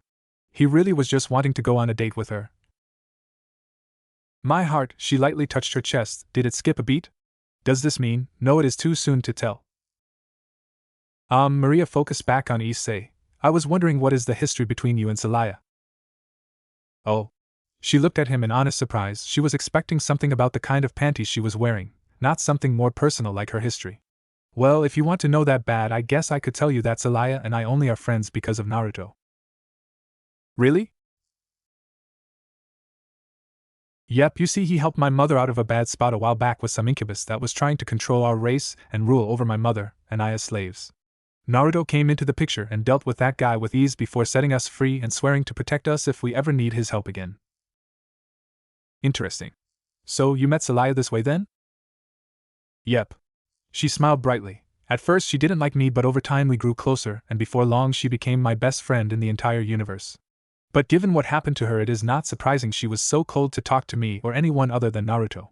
He really was just wanting to go on a date with her. My heart, she lightly touched her chest. Did it skip a beat? Does this mean, no, it is too soon to tell? Maria focused back on Issei. I was wondering, what is the history between you and Celaya? Oh. She looked at him in honest surprise. She was expecting something about the kind of panties she was wearing, not something more personal like her history. Well, if you want to know that bad, I guess I could tell you that Celaya and I only are friends because of Naruto. Really? Yep, you see, he helped my mother out of a bad spot a while back with some incubus that was trying to control our race and rule over my mother and I as slaves. Naruto came into the picture and dealt with that guy with ease before setting us free and swearing to protect us if we ever need his help again. Interesting. So, you met Celaya this way then? Yep. She smiled brightly. At first she didn't like me, but over time we grew closer, and before long she became my best friend in the entire universe. But given what happened to her, it is not surprising she was so cold to talk to me or anyone other than Naruto.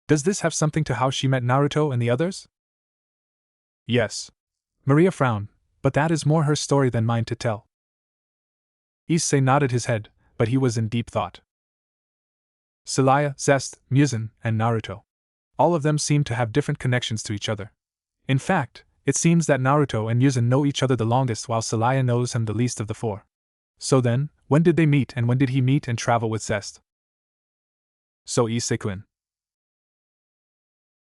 Does this have something to how she met Naruto and the others? Yes. Maria frowned, but that is more her story than mine to tell. Issei nodded his head, but he was in deep thought. Celaya, Zest, Muzan, and Naruto. All of them seem to have different connections to each other. In fact, it seems that Naruto and Muzan know each other the longest while Celaya knows him the least of the four. So then, when did they meet and when did he meet and travel with Zest? So Issei-kun.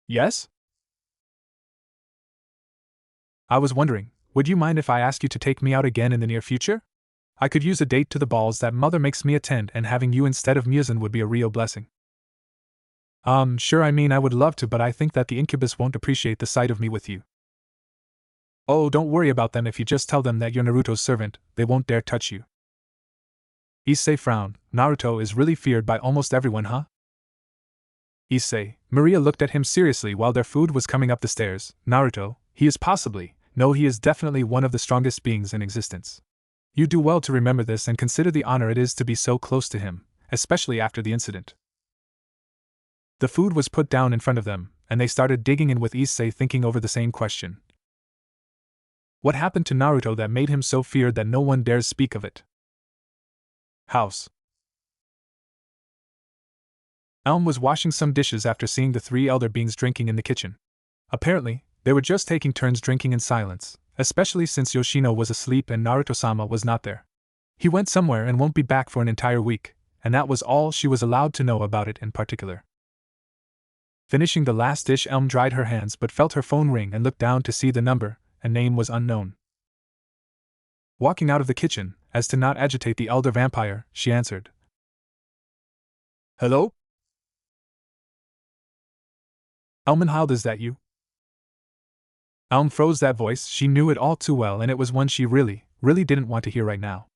Yes? I was wondering, would you mind if I ask you to take me out again in the near future? I could use a date to the balls that mother makes me attend, and having you instead of Muzan would be a real blessing. Sure, I mean, I would love to, but I think that the incubus won't appreciate the sight of me with you. Oh, don't worry about them. If you just tell them that you're Naruto's servant, they won't dare touch you. Issei frowned. Naruto is really feared by almost everyone, huh? Issei. Maria looked at him seriously while their food was coming up the stairs. Naruto, he is possibly, no, he is definitely one of the strongest beings in existence. You do well to remember this and consider the honor it is to be so close to him, especially after the incident. The food was put down in front of them, and they started digging in with Issei thinking over the same question. What happened to Naruto that made him so feared that no one dares speak of it? House. Elm was washing some dishes after seeing the three elder beings drinking in the kitchen. Apparently, they were just taking turns drinking in silence, especially since Yoshino was asleep and Naruto-sama was not there. He went somewhere and won't be back for an entire week, and that was all she was allowed to know about it in particular. Finishing the last dish, Elm dried her hands but felt her phone ring and looked down to see the number, and name was unknown. Walking out of the kitchen, as to not agitate the elder vampire, she answered. Hello? Elmenhild, is that you? Elm froze. That voice, she knew it all too well, and it was one she really didn't want to hear right now.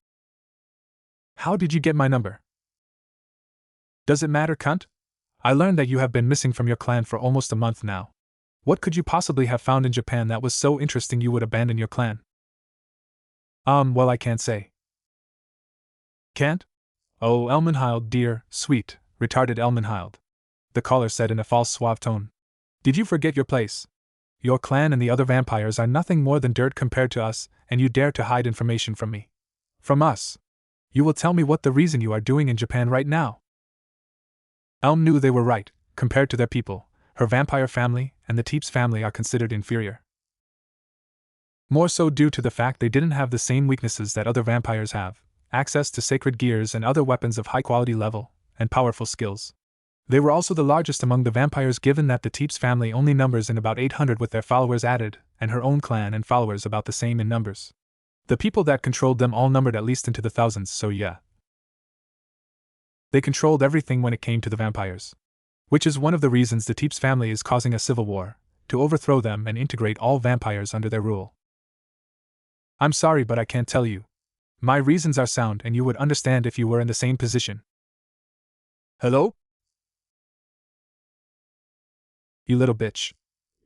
How did you get my number? Does it matter, cunt? I learned that you have been missing from your clan for almost a month now. What could you possibly have found in Japan that was so interesting you would abandon your clan? Well, I can't say. Can't? Oh, Elmenhild, dear, sweet, retarded Elmenhild. The caller said in a false suave tone. Did you forget your place? Your clan and the other vampires are nothing more than dirt compared to us, and you dare to hide information from me. From us. You will tell me what the reason you are doing in Japan right now. Elm knew they were right. Compared to their people, her vampire family and the Teeps family are considered inferior. More so due to the fact they didn't have the same weaknesses that other vampires have, access to sacred gears and other weapons of high-quality level, and powerful skills. They were also the largest among the vampires, given that the Teeps family only numbers in about 800 with their followers added, and her own clan and followers about the same in numbers. The people that controlled them all numbered at least into the thousands, so yeah. They controlled everything when it came to the vampires. Which is one of the reasons the Teeps family is causing a civil war, to overthrow them and integrate all vampires under their rule. I'm sorry, but I can't tell you. My reasons are sound and you would understand if you were in the same position. Hello? You little bitch.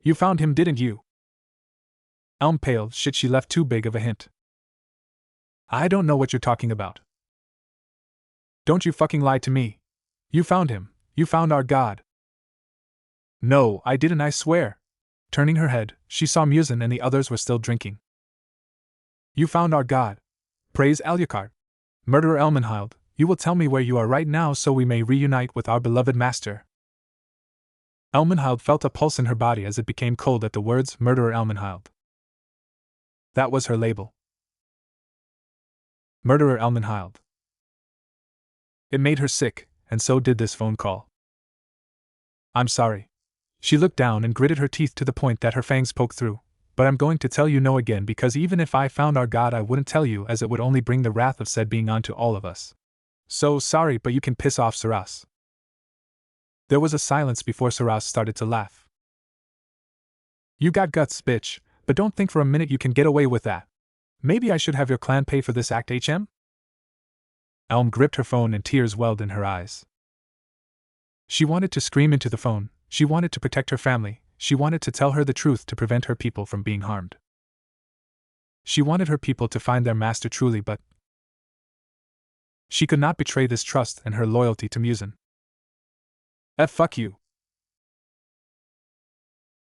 You found him, didn't you? Elm paled. Shit, she left too big of a hint. I don't know what you're talking about. Don't you fucking lie to me. You found him. You found our god. No, I didn't, I swear. Turning her head, she saw Muzan and the others were still drinking. You found our god. Praise Alucard. Murderer Elmenhild, you will tell me where you are right now so we may reunite with our beloved master. Elmenhild felt a pulse in her body as it became cold at the words Murderer Elmenhild. That was her label. Murderer Elmenhild. It made her sick, and so did this phone call. I'm sorry. She looked down and gritted her teeth to the point that her fangs poked through. But I'm going to tell you no again, because even if I found our god I wouldn't tell you, as it would only bring the wrath of said being onto all of us. So sorry, but you can piss off, Saras. There was a silence before Saras started to laugh. You got guts, bitch, but don't think for a minute you can get away with that. Maybe I should have your clan pay for this act, HM? Elm gripped her phone and tears welled in her eyes. She wanted to scream into the phone, she wanted to protect her family, she wanted to tell her the truth to prevent her people from being harmed. She wanted her people to find their master truly, but she could not betray this trust and her loyalty to Musin. Fuck you.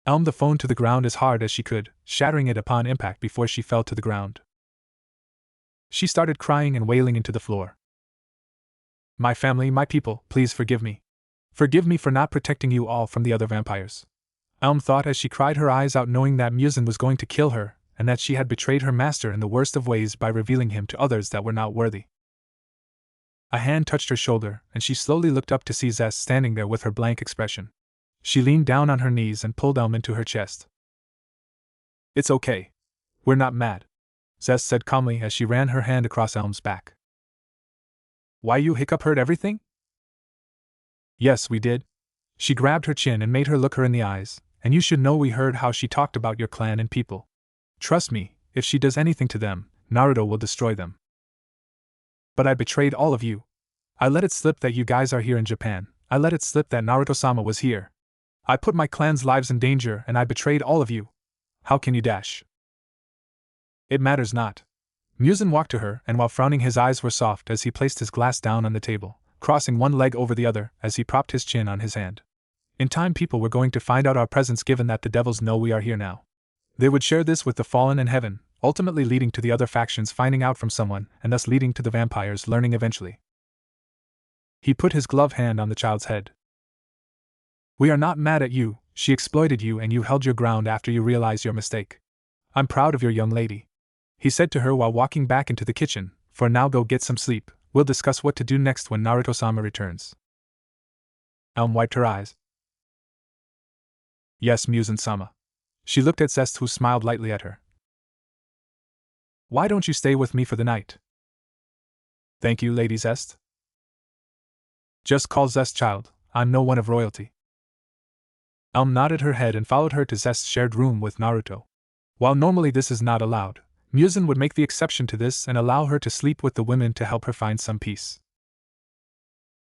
Elm the phone to the ground as hard as she could, shattering it upon impact before she fell to the ground. She started crying and wailing into the floor. My family, my people, please forgive me. Forgive me for not protecting you all from the other vampires. Elm thought as she cried her eyes out, knowing that Musin was going to kill her, and that she had betrayed her master in the worst of ways by revealing him to others that were not worthy. A hand touched her shoulder, and she slowly looked up to see Zest standing there with her blank expression. She leaned down on her knees and pulled Elm into her chest. It's okay. We're not mad, Zest said calmly as she ran her hand across Elm's back. Why, you heard everything? Yes, we did. She grabbed her chin and made her look her in the eyes, and you should know we heard how she talked about your clan and people. Trust me, if she does anything to them, Naruto will destroy them. But I betrayed all of you. I let it slip that you guys are here in Japan. I let it slip that Naruto-sama was here. I put my clan's lives in danger and I betrayed all of you. How can you dash? It matters not. Musin walked to her, and while frowning his eyes were soft as he placed his glass down on the table, crossing one leg over the other as he propped his chin on his hand. In time people were going to find out our presence, given that the devils know we are here now. They would share this with the fallen and heaven, ultimately leading to the other factions finding out from someone, and thus leading to the vampires learning eventually. He put his gloved hand on the child's head. We are not mad at you. She exploited you and you held your ground after you realized your mistake. I'm proud of your young lady, he said to her while walking back into the kitchen. For now, go get some sleep. We'll discuss what to do next when Naruto-sama returns. Elm wiped her eyes. Yes, Musin-sama. She looked at Zest, who smiled lightly at her. Why don't you stay with me for the night? Thank you, Lady Zest. Just call Zest, child. I'm no one of royalty. Elm nodded her head and followed her to Zest's shared room with Naruto. While normally this is not allowed, Musin would make the exception to this and allow her to sleep with the women to help her find some peace.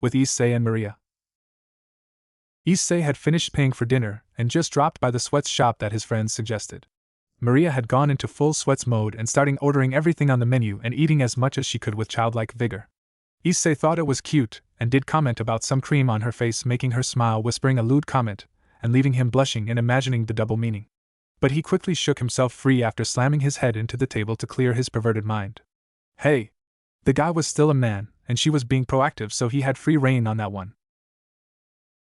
With Issei and Maria. Issei had finished paying for dinner and just dropped by the sweats shop that his friends suggested. Maria had gone into full sweats mode and starting ordering everything on the menu and eating as much as she could with childlike vigor. Issei thought it was cute and did comment about some cream on her face, making her smile, whispering a lewd comment, and leaving him blushing and imagining the double meaning. But he quickly shook himself free after slamming his head into the table to clear his perverted mind. Hey! The guy was still a man, and she was being proactive, so he had free rein on that one.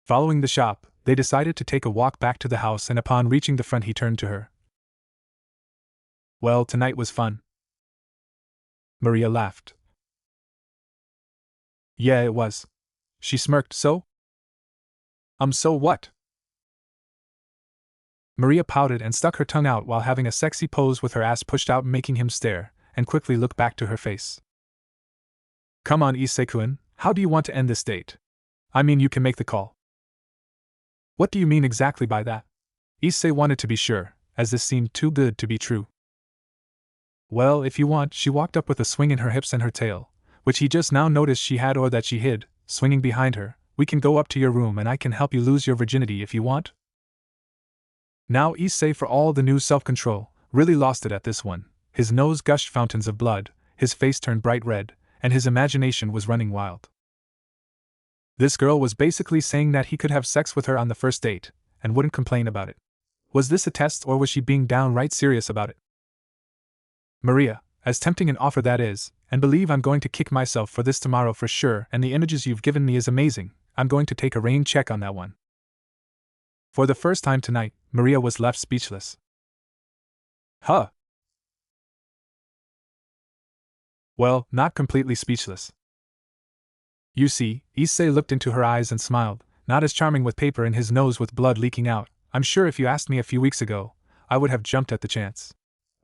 Following the shop, they decided to take a walk back to the house, and upon reaching the front he turned to her. Well, tonight was fun. Maria laughed. Yeah, it was. She smirked. So what? Maria pouted and stuck her tongue out while having a sexy pose with her ass pushed out, making him stare, and quickly look back to her face. Come on, Issei-kun, how do you want to end this date? I mean, you can make the call. What do you mean exactly by that? Issei wanted to be sure, as this seemed too good to be true. Well, if you want, she walked up with a swing in her hips and her tail, which he just now noticed she had or that she hid, swinging behind her. We can go up to your room and I can help you lose your virginity if you want. Now Issei, for all the new self-control, really lost it at this one. His nose gushed fountains of blood, his face turned bright red, and his imagination was running wild. This girl was basically saying that he could have sex with her on the first date, and wouldn't complain about it. Was this a test, or was she being downright serious about it? Maria, as tempting an offer that is, and believe I'm going to kick myself for this tomorrow for sure, and the images you've given me is amazing, I'm going to take a rain check on that one. For the first time tonight, Maria was left speechless. Huh? Well, not completely speechless. You see, Issei looked into her eyes and smiled, not as charming with paper in his nose with blood leaking out, I'm sure if you asked me a few weeks ago, I would have jumped at the chance.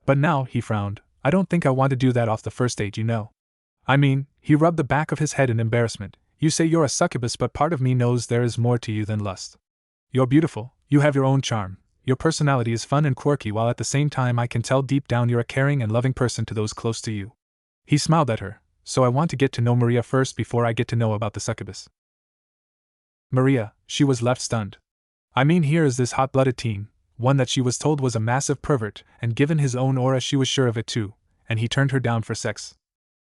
But now, he frowned, I don't think I want to do that off the first date, you know. I mean, he rubbed the back of his head in embarrassment. You say you're a succubus, but part of me knows there is more to you than lust. You're beautiful, you have your own charm, your personality is fun and quirky, while at the same time I can tell deep down you're a caring and loving person to those close to you. He smiled at her. So I want to get to know Maria first before I get to know about the succubus. Maria, she was left stunned. I mean, here is this hot-blooded teen, one that she was told was a massive pervert, and given his own aura she was sure of it too, and he turned her down for sex.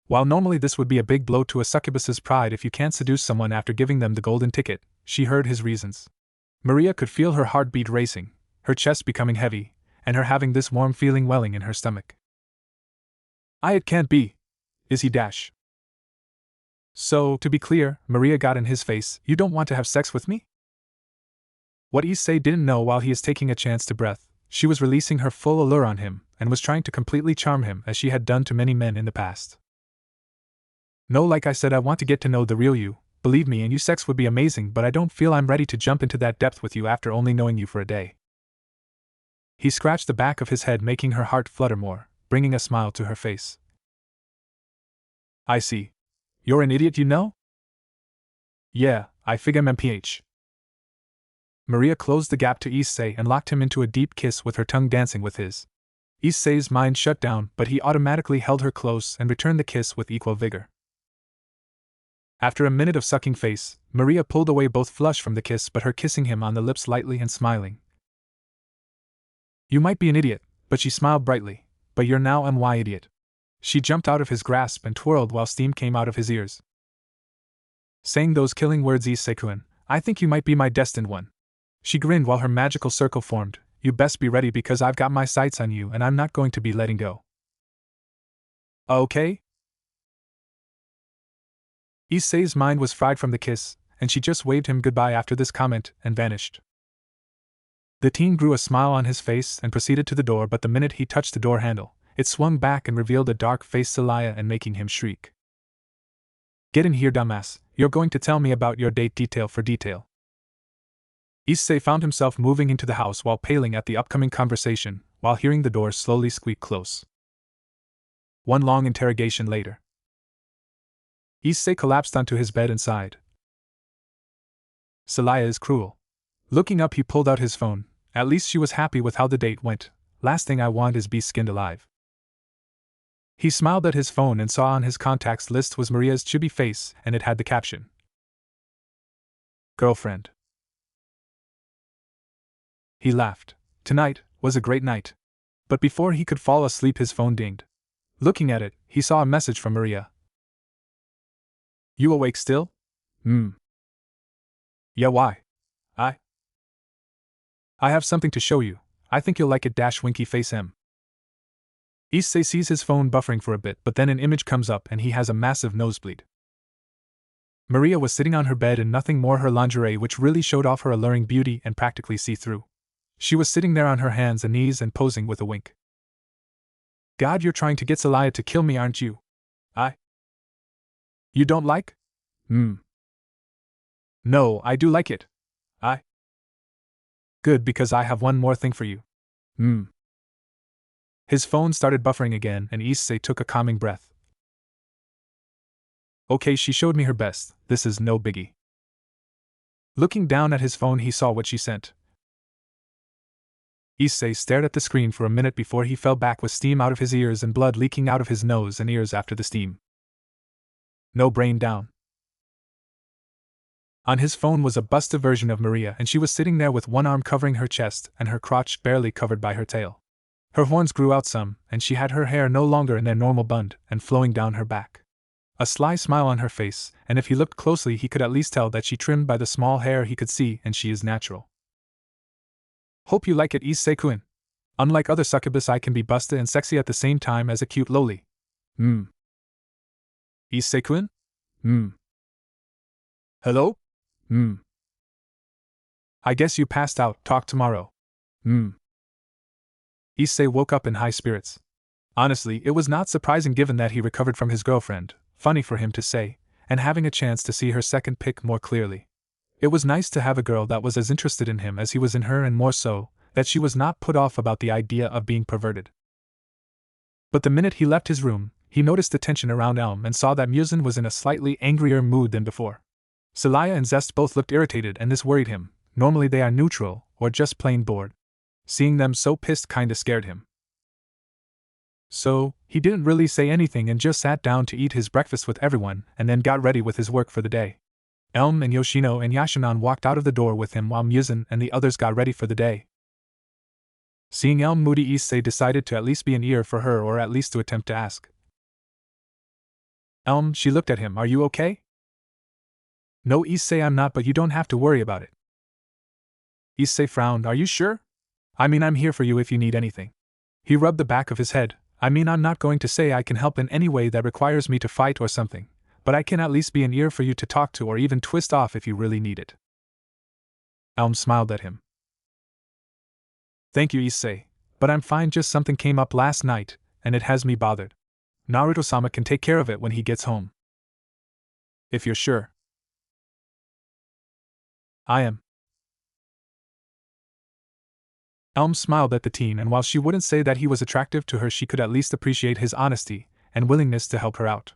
While normally this would be a big blow to a succubus's pride if you can't seduce someone after giving them the golden ticket, she heard his reasons. Maria could feel her heartbeat racing, her chest becoming heavy, and her having this warm feeling welling in her stomach. It can't be. Is he dash? So, to be clear, Maria got in his face, you don't want to have sex with me? What Issei didn't know, while he is taking a chance to breath, she was releasing her full allure on him, and was trying to completely charm him as she had done to many men in the past. No, like I said, I want to get to know the real you, believe me, and you sex would be amazing, but I don't feel I'm ready to jump into that depth with you after only knowing you for a day. He scratched the back of his head, making her heart flutter more, bringing a smile to her face. I see. You're an idiot, you know? Yeah, I figure MPH. Maria closed the gap to Issei and locked him into a deep kiss with her tongue dancing with his. Issei's mind shut down, but he automatically held her close and returned the kiss with equal vigor. After a minute of sucking face, Maria pulled away, both flushed from the kiss but her kissing him on the lips lightly and smiling. You might be an idiot, but she smiled brightly, but you're now my idiot. She jumped out of his grasp and twirled while steam came out of his ears. Saying those killing words, Issei-kun, I think you might be my destined one. She grinned while her magical circle formed. You best be ready because I've got my sights on you and I'm not going to be letting go. Okay? Issei's mind was fried from the kiss, and she just waved him goodbye after this comment and vanished. The teen grew a smile on his face and proceeded to the door, but the minute he touched the door handle, it swung back and revealed a dark-faced Celaya and making him shriek. Get in here, dumbass, you're going to tell me about your date detail for detail. Issei found himself moving into the house while paling at the upcoming conversation, while hearing the door slowly squeak close. One long interrogation later. Issei collapsed onto his bed and sighed. Celaya is cruel. Looking up, he pulled out his phone. At least she was happy with how the date went. Last thing I want is be skinned alive. He smiled at his phone and saw on his contacts list was Maria's chibi face, and it had the caption. Girlfriend. He laughed. Tonight was a great night. But before he could fall asleep, his phone dinged. Looking at it, he saw a message from Maria. You awake still? Yeah, why? I have something to show you. I think you'll like it. Winky face M. Issei sees his phone buffering for a bit, but then an image comes up and he has a massive nosebleed. Maria was sitting on her bed in nothing more her lingerie, which really showed off her alluring beauty and practically see-through. She was sitting there on her hands and knees and posing with a wink. God, you're trying to get Celaya to kill me, aren't you? You don't like? No, I do like it. Good, because I have one more thing for you. His phone started buffering again and Issei took a calming breath. Okay, she showed me her best, this is no biggie. Looking down at his phone, he saw what she sent. Issei stared at the screen for a minute before he fell back with steam out of his ears and blood leaking out of his nose and ears after the steam. No brain down. On his phone was a busted version of Maria, and she was sitting there with one arm covering her chest and her crotch barely covered by her tail. Her horns grew out some, and she had her hair no longer in their normal bund and flowing down her back. A sly smile on her face, and if he looked closely he could at least tell that she trimmed by the small hair he could see, and she is natural. Hope you like it, Issei-kun. Unlike other succubus, I can be busted and sexy at the same time as a cute loli. Issei-kun? Hello? I guess you passed out, talk tomorrow. Issei woke up in high spirits. Honestly, it was not surprising given that he recovered from his girlfriend, funny for him to say, and having a chance to see her second pick more clearly. It was nice to have a girl that was as interested in him as he was in her, and more so, that she was not put off about the idea of being perverted. But the minute he left his room, he noticed the tension around Elm and saw that Musin was in a slightly angrier mood than before. Celaya and Zest both looked irritated, and this worried him. Normally they are neutral, or just plain bored. Seeing them so pissed kinda scared him. So, he didn't really say anything and just sat down to eat his breakfast with everyone and then got ready with his work for the day. Elm and Yoshino and Yashinan walked out of the door with him while Musin and the others got ready for the day. Seeing Elm moody, Issei decided to at least be an ear for her, or at least to attempt to ask. Elm, she looked at him, are you okay? No, Issei, I'm not, but you don't have to worry about it. Issei frowned, are you sure? I mean, I'm here for you if you need anything. He rubbed the back of his head. I mean, I'm not going to say I can help in any way that requires me to fight or something, but I can at least be an ear for you to talk to or even twist off if you really need it. Elm smiled at him. Thank you, Issei, but I'm fine, just something came up last night, and it has me bothered. Naruto-sama can take care of it when he gets home. If you're sure. I am. Elm smiled at the teen, and while she wouldn't say that he was attractive to her, she could at least appreciate his honesty and willingness to help her out.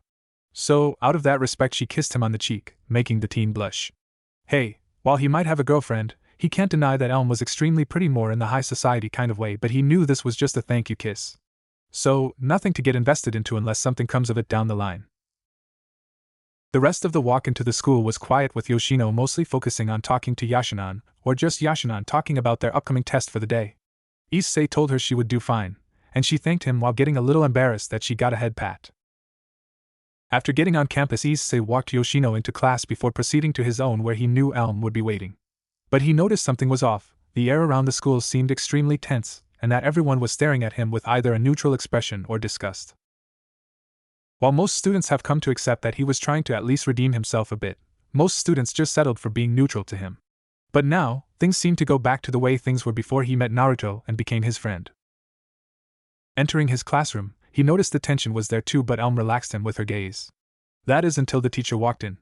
So, out of that respect, she kissed him on the cheek, making the teen blush. Hey, while he might have a girlfriend, he can't deny that Elm was extremely pretty, more in the high society kind of way, but he knew this was just a thank you kiss. So, nothing to get invested into unless something comes of it down the line. The rest of the walk into the school was quiet, with Yoshino mostly focusing on talking to Yashinan, or just Yashinan talking about their upcoming test for the day. Issei told her she would do fine, and she thanked him while getting a little embarrassed that she got a head pat. After getting on campus, Issei walked Yoshino into class before proceeding to his own, where he knew Elm would be waiting. But he noticed something was off. The air around the school seemed extremely tense, and that everyone was staring at him with either a neutral expression or disgust. While most students have come to accept that he was trying to at least redeem himself a bit, most students just settled for being neutral to him. But now, things seemed to go back to the way things were before he met Naruto and became his friend. Entering his classroom, he noticed the tension was there too, but Elm relaxed him with her gaze. That is, until the teacher walked in.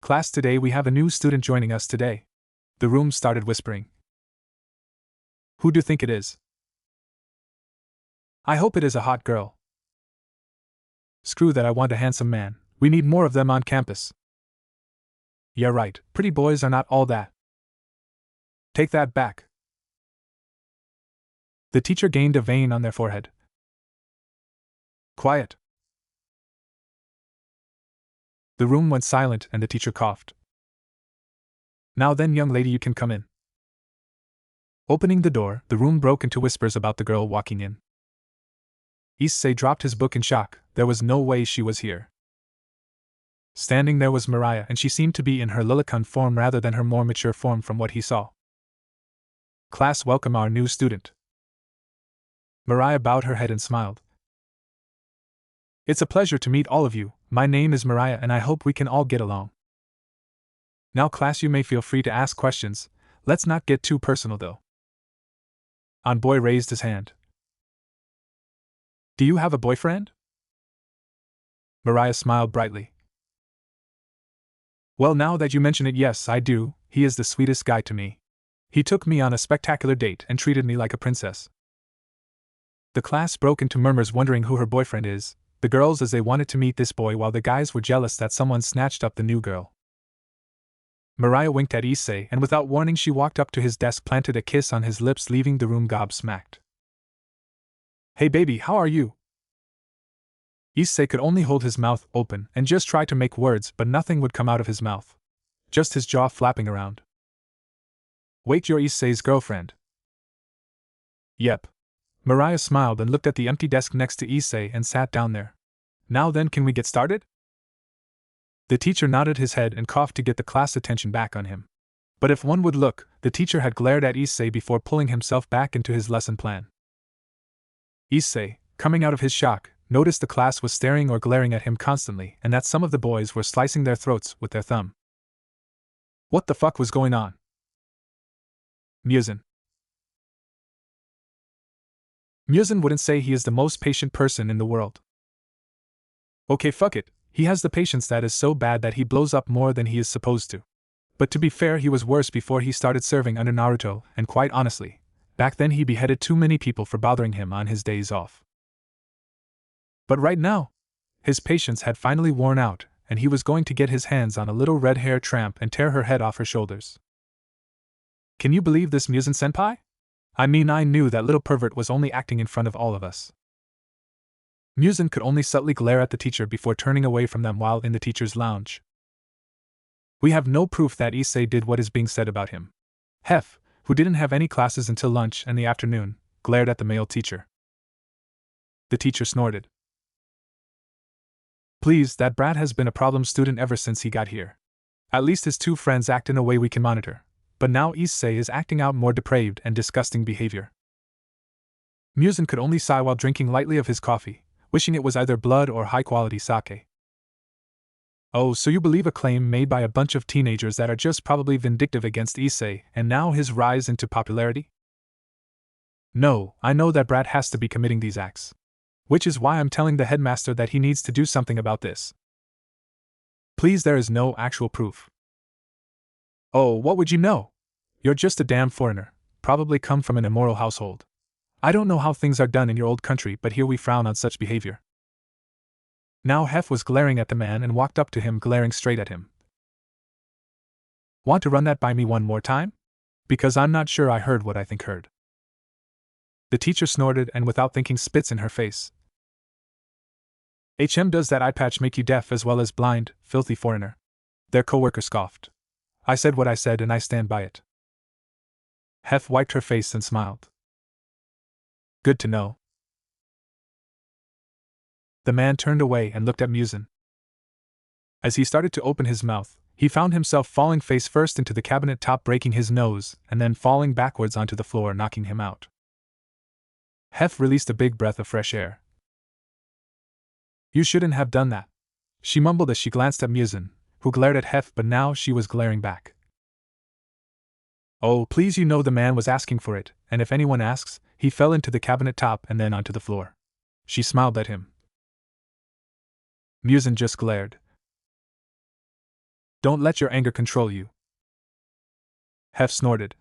Class, today we have a new student joining us today. The room started whispering. Who do you think it is? I hope it is a hot girl. Screw that, I want a handsome man. We need more of them on campus. Yeah, right, pretty boys are not all that. Take that back. The teacher gained a vein on their forehead. Quiet. The room went silent and the teacher coughed. Now then, young lady, you can come in. Opening the door, the room broke into whispers about the girl walking in. Issei dropped his book in shock. There was no way she was here. Standing there was Mariah, and she seemed to be in her Lilicon form rather than her more mature form from what he saw. Class, welcome our new student. Mariah bowed her head and smiled. It's a pleasure to meet all of you. My name is Mariah and I hope we can all get along. Now class, you may feel free to ask questions. Let's not get too personal though. Boy raised his hand. Do you have a boyfriend? Mariah smiled brightly. Well, now that you mention it, yes, I do. He is the sweetest guy to me. He took me on a spectacular date and treated me like a princess. The class broke into murmurs wondering who her boyfriend is, the girls as they wanted to meet this boy while the guys were jealous that someone snatched up the new girl. Mariah winked at Issei and without warning she walked up to his desk, planted a kiss on his lips, leaving the room gobsmacked. Hey baby, how are you? Issei could only hold his mouth open and just try to make words, but nothing would come out of his mouth. Just his jaw flapping around. Wait, you're Issei's girlfriend? Yep. Mariah smiled and looked at the empty desk next to Issei and sat down there. Now then, can we get started? The teacher nodded his head and coughed to get the class attention back on him. But if one would look, the teacher had glared at Issei before pulling himself back into his lesson plan. Issei, coming out of his shock, noticed the class was staring or glaring at him constantly and that some of the boys were slicing their throats with their thumb. What the fuck was going on? Musin. Musin wouldn't say he is the most patient person in the world. Okay, fuck it, he has the patience that is so bad that he blows up more than he is supposed to. But to be fair, he was worse before he started serving under Naruto, and quite honestly, back then he beheaded too many people for bothering him on his days off. But right now, his patience had finally worn out, and he was going to get his hands on a little red-haired tramp and tear her head off her shoulders. Can you believe this, Muzan-senpai? I mean, I knew that little pervert was only acting in front of all of us. Muzan could only subtly glare at the teacher before turning away from them while in the teacher's lounge. We have no proof that Issei did what is being said about him. Hef, who didn't have any classes until lunch and the afternoon, glared at the male teacher. The teacher snorted. Please, that brat has been a problem student ever since he got here. At least his two friends act in a way we can monitor, but now Issei is acting out more depraved and disgusting behavior. Muzan could only sigh while drinking lightly of his coffee, wishing it was either blood or high-quality sake. Oh, so you believe a claim made by a bunch of teenagers that are just probably vindictive against Issei and now his rise into popularity? No, I know that brat has to be committing these acts. Which is why I'm telling the headmaster that he needs to do something about this. Please, there is no actual proof. Oh, what would you know? You're just a damn foreigner, probably come from an immoral household. I don't know how things are done in your old country, but here we frown on such behavior. Now Hef was glaring at the man and walked up to him, glaring straight at him. Want to run that by me one more time? Because I'm not sure I heard what I think heard. The teacher snorted and without thinking spits in her face. Does that eye patch make you deaf as well as blind, filthy foreigner? Their co-worker scoffed. I said what I said and I stand by it. Hef wiped her face and smiled. Good to know. The man turned away and looked at Muzan. As he started to open his mouth, he found himself falling face first into the cabinet top, breaking his nose, and then falling backwards onto the floor, knocking him out. Hef released a big breath of fresh air. You shouldn't have done that, she mumbled as she glanced at Muzan, who glared at Hef, but now she was glaring back. Oh, please, you know the man was asking for it, and if anyone asks, he fell into the cabinet top and then onto the floor. She smiled at him. Muzan just glared. Don't let your anger control you. Hef snorted.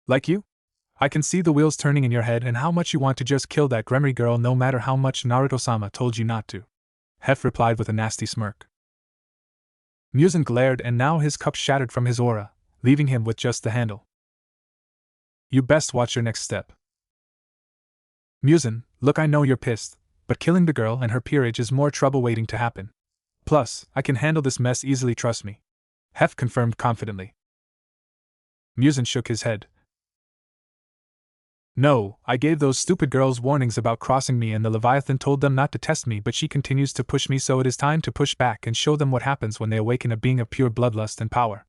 Like you? I can see the wheels turning in your head and how much you want to just kill that Gremory girl no matter how much Naruto-sama told you not to. Hef replied with a nasty smirk. Muzan glared and now his cup shattered from his aura, leaving him with just the handle. You best watch your next step. Muzan, look, I know you're pissed, but killing the girl and her peerage is more trouble waiting to happen. Plus, I can handle this mess easily, trust me. Hef confirmed confidently. Muzan shook his head. No, I gave those stupid girls warnings about crossing me and the Leviathan told them not to test me, but she continues to push me, so it is time to push back and show them what happens when they awaken a being of pure bloodlust and power.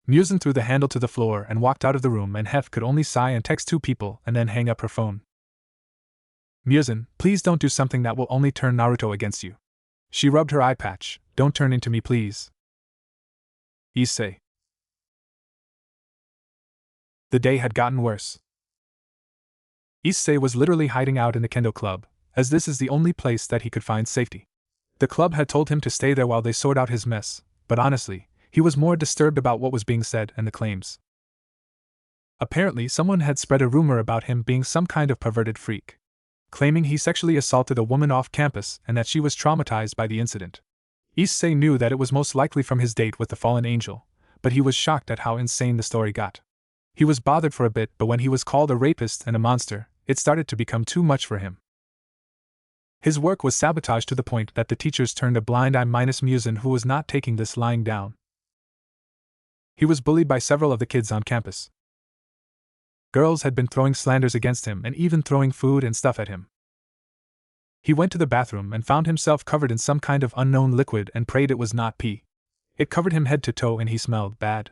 Muzan threw the handle to the floor and walked out of the room, and Hef could only sigh and text two people and then hang up her phone. Muzan, please don't do something that will only turn Naruto against you. She rubbed her eye patch. Don't turn into me, please. Issei. The day had gotten worse. Issei was literally hiding out in the kendo club, as this is the only place that he could find safety. The club had told him to stay there while they sort out his mess, but honestly, he was more disturbed about what was being said and the claims. Apparently, someone had spread a rumor about him being some kind of perverted freak, claiming he sexually assaulted a woman off campus and that she was traumatized by the incident. Issei knew that it was most likely from his date with the fallen angel, but he was shocked at how insane the story got. He was bothered for a bit, but when he was called a rapist and a monster, it started to become too much for him. His work was sabotaged to the point that the teachers turned a blind eye, minus Muzan, who was not taking this lying down. He was bullied by several of the kids on campus. Girls had been throwing slanders against him and even throwing food and stuff at him. He went to the bathroom and found himself covered in some kind of unknown liquid and prayed it was not pee. It covered him head to toe and he smelled bad.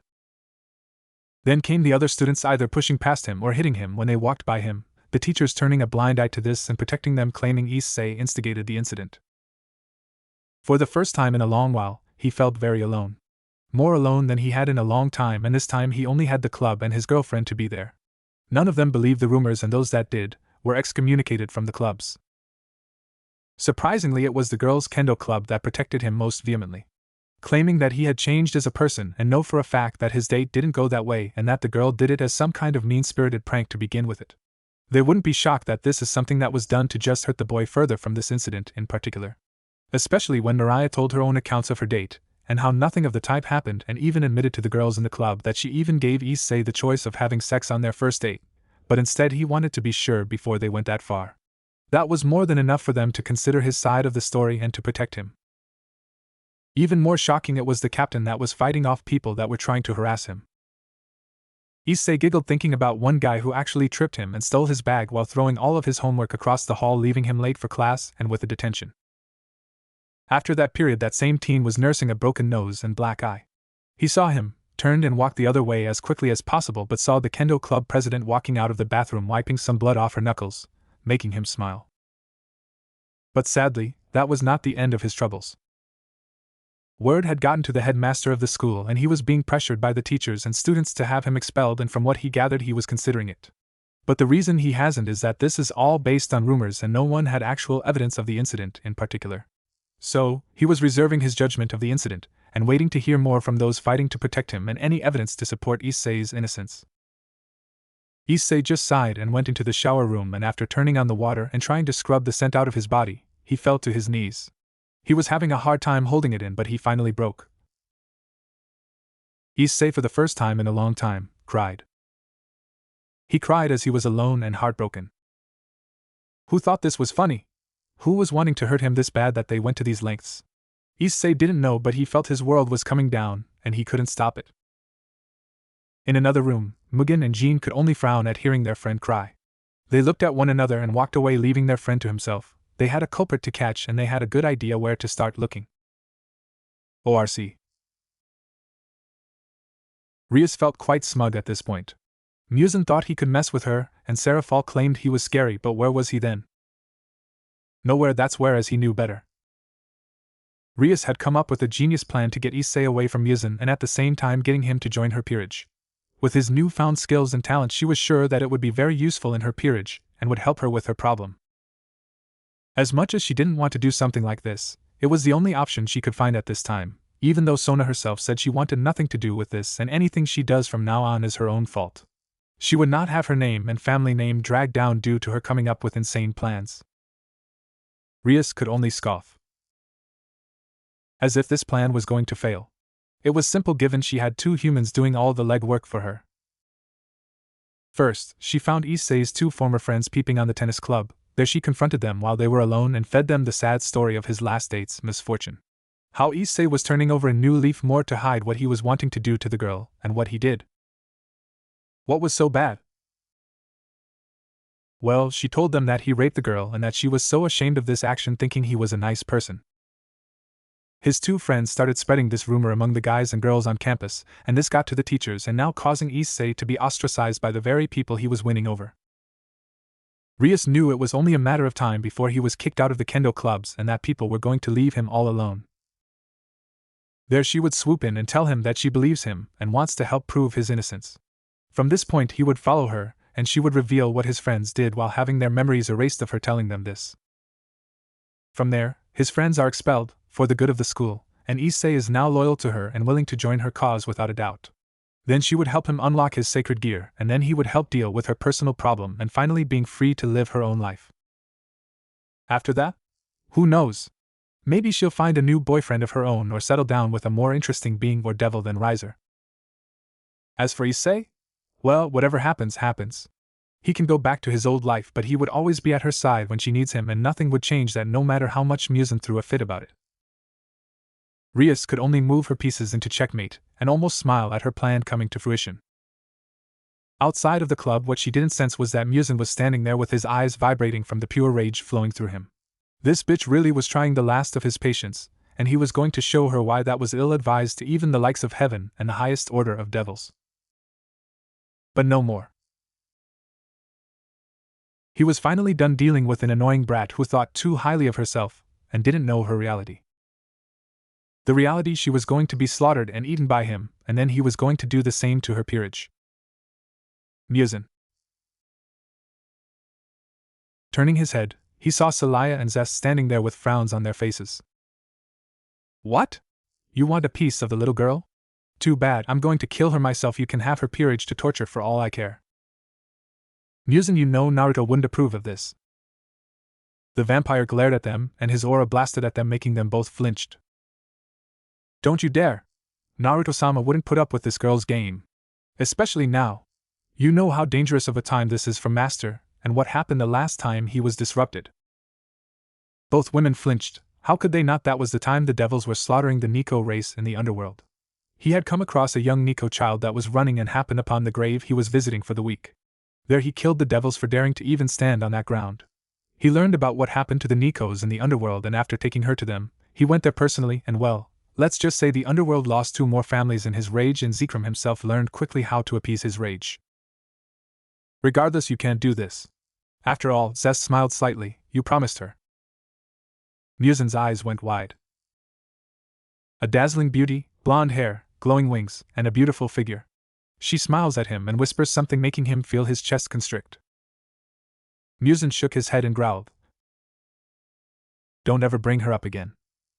Then came the other students either pushing past him or hitting him when they walked by him, the teachers turning a blind eye to this and protecting them, claiming Issei instigated the incident. For the first time in a long while, he felt very alone. More alone than he had in a long time, and this time he only had the club and his girlfriend to be there. None of them believed the rumors, and those that did were excommunicated from the clubs. Surprisingly, it was the girls' kendo club that protected him most vehemently. claiming that he had changed as a person and know for a fact that his date didn't go that way and that the girl did it as some kind of mean-spirited prank to begin with it. They wouldn't be shocked that this is something that was done to just hurt the boy further from this incident in particular. Especially when Naruto told her own accounts of her date, and how nothing of the type happened, and even admitted to the girls in the club that she even gave Issei the choice of having sex on their first date, but instead he wanted to be sure before they went that far. That was more than enough for them to consider his side of the story and to protect him. Even more shocking, it was the captain that was fighting off people that were trying to harass him. Issei giggled thinking about one guy who actually tripped him and stole his bag while throwing all of his homework across the hall, leaving him late for class and with a detention. After that period, that same teen was nursing a broken nose and black eye. He saw him, turned and walked the other way as quickly as possible, but saw the kendo club president walking out of the bathroom wiping some blood off her knuckles, making him smile. But sadly, that was not the end of his troubles. Word had gotten to the headmaster of the school and he was being pressured by the teachers and students to have him expelled, and from what he gathered he was considering it. But the reason he hasn't is that this is all based on rumors and no one had actual evidence of the incident in particular. So, he was reserving his judgment of the incident, and waiting to hear more from those fighting to protect him and any evidence to support Issei's innocence. Issei just sighed and went into the shower room, and after turning on the water and trying to scrub the scent out of his body, he fell to his knees. He was having a hard time holding it in, but he finally broke. Issei, for the first time in a long time, cried. He cried as he was alone and heartbroken. Who thought this was funny? Who was wanting to hurt him this bad that they went to these lengths? Issei didn't know, but he felt his world was coming down, and he couldn't stop it. In another room, Mugen and Jean could only frown at hearing their friend cry. They looked at one another and walked away, leaving their friend to himself. They had a culprit to catch and they had a good idea where to start looking. ORC. Rias felt quite smug at this point. Mugen thought he could mess with her, and Serafal claimed he was scary, but where was he then? Nowhere, that's whereas he knew better. Rias had come up with a genius plan to get Issei away from Mugen and at the same time getting him to join her peerage. With his newfound skills and talent, she was sure that it would be very useful in her peerage and would help her with her problem. As much as she didn't want to do something like this, it was the only option she could find at this time, even though Sona herself said she wanted nothing to do with this and anything she does from now on is her own fault. She would not have her name and family name dragged down due to her coming up with insane plans. Rias could only scoff. As if this plan was going to fail. It was simple given she had two humans doing all the legwork for her. First, she found Issei's two former friends peeping on the tennis club. There she confronted them while they were alone and fed them the sad story of his last date's misfortune. How Issei was turning over a new leaf more to hide what he was wanting to do to the girl, and what he did. What was so bad? Well, she told them that he raped the girl and that she was so ashamed of this action, thinking he was a nice person. His two friends started spreading this rumor among the guys and girls on campus, and this got to the teachers and now causing Issei to be ostracized by the very people he was winning over. Rias knew it was only a matter of time before he was kicked out of the kendo clubs and that people were going to leave him all alone. There she would swoop in and tell him that she believes him and wants to help prove his innocence. From this point he would follow her, and she would reveal what his friends did while having their memories erased of her telling them this. From there, his friends are expelled, for the good of the school, and Issei is now loyal to her and willing to join her cause without a doubt. Then she would help him unlock his sacred gear, and then he would help deal with her personal problem and finally being free to live her own life. After that? Who knows? Maybe she'll find a new boyfriend of her own or settle down with a more interesting being or devil than Riser. As for Issei? Well, whatever happens, happens. He can go back to his old life, but he would always be at her side when she needs him, and nothing would change that, no matter how much Mugen threw a fit about it. Rias could only move her pieces into checkmate, and almost smile at her plan coming to fruition. Outside of the club, what she didn't sense was that Mugen was standing there with his eyes vibrating from the pure rage flowing through him. This bitch really was trying the last of his patience, and he was going to show her why that was ill-advised to even the likes of heaven and the highest order of devils. But no more. He was finally done dealing with an annoying brat who thought too highly of herself and didn't know her reality. The reality, she was going to be slaughtered and eaten by him, and then he was going to do the same to her peerage. Mugen. Turning his head, he saw Celaya and Zest standing there with frowns on their faces. What? You want a piece of the little girl? Too bad, I'm going to kill her myself. You can have her peerage to torture for all I care. Muzan, you know Naruto wouldn't approve of this. The vampire glared at them, and his aura blasted at them, making them both flinched. Don't you dare! Naruto-sama wouldn't put up with this girl's game. Especially now. You know how dangerous of a time this is for Master, and what happened the last time he was disrupted. Both women flinched. How could they not? That was the time the devils were slaughtering the Nico race in the underworld. He had come across a young Nico child that was running and happened upon the grave he was visiting for the week. There he killed the devils for daring to even stand on that ground. He learned about what happened to the Nikos in the underworld, and after taking her to them, he went there personally, and well, let's just say the underworld lost 2 more families in his rage, and Zekrom himself learned quickly how to appease his rage. Regardless, you can't do this. After all, Zest smiled slightly, you promised her. Muzan's eyes went wide. A dazzling beauty, blonde hair, glowing wings, and a beautiful figure. She smiles at him and whispers something, making him feel his chest constrict. Muzan shook his head and growled. Don't ever bring her up again.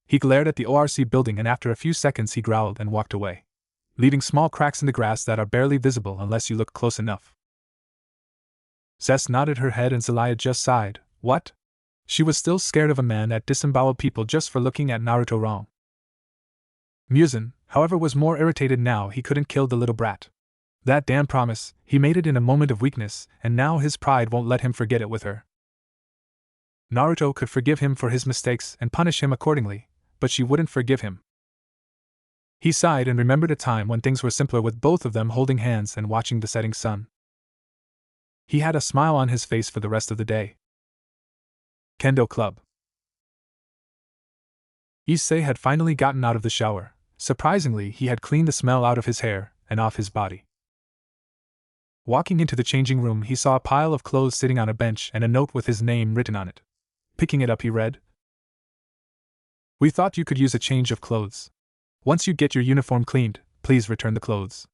He glared at the ORC building, and after a few seconds he growled and walked away, leaving small cracks in the grass that are barely visible unless you look close enough. Zest nodded her head and Zelaya just sighed. What? She was still scared of a man that disemboweled people just for looking at Naruto wrong. Muzan, however, was more irritated now. He couldn't kill the little brat. That damn promise, he made it in a moment of weakness, and now his pride won't let him forget it with her. Naruto could forgive him for his mistakes and punish him accordingly, but she wouldn't forgive him. He sighed and remembered a time when things were simpler, with both of them holding hands and watching the setting sun. He had a smile on his face for the rest of the day. Kendo Club. Issei had finally gotten out of the shower. Surprisingly, he had cleaned the smell out of his hair and off his body. Walking into the changing room, he saw a pile of clothes sitting on a bench and a note with his name written on it. Picking it up, he read, "We thought you could use a change of clothes. Once you get your uniform cleaned, please return the clothes."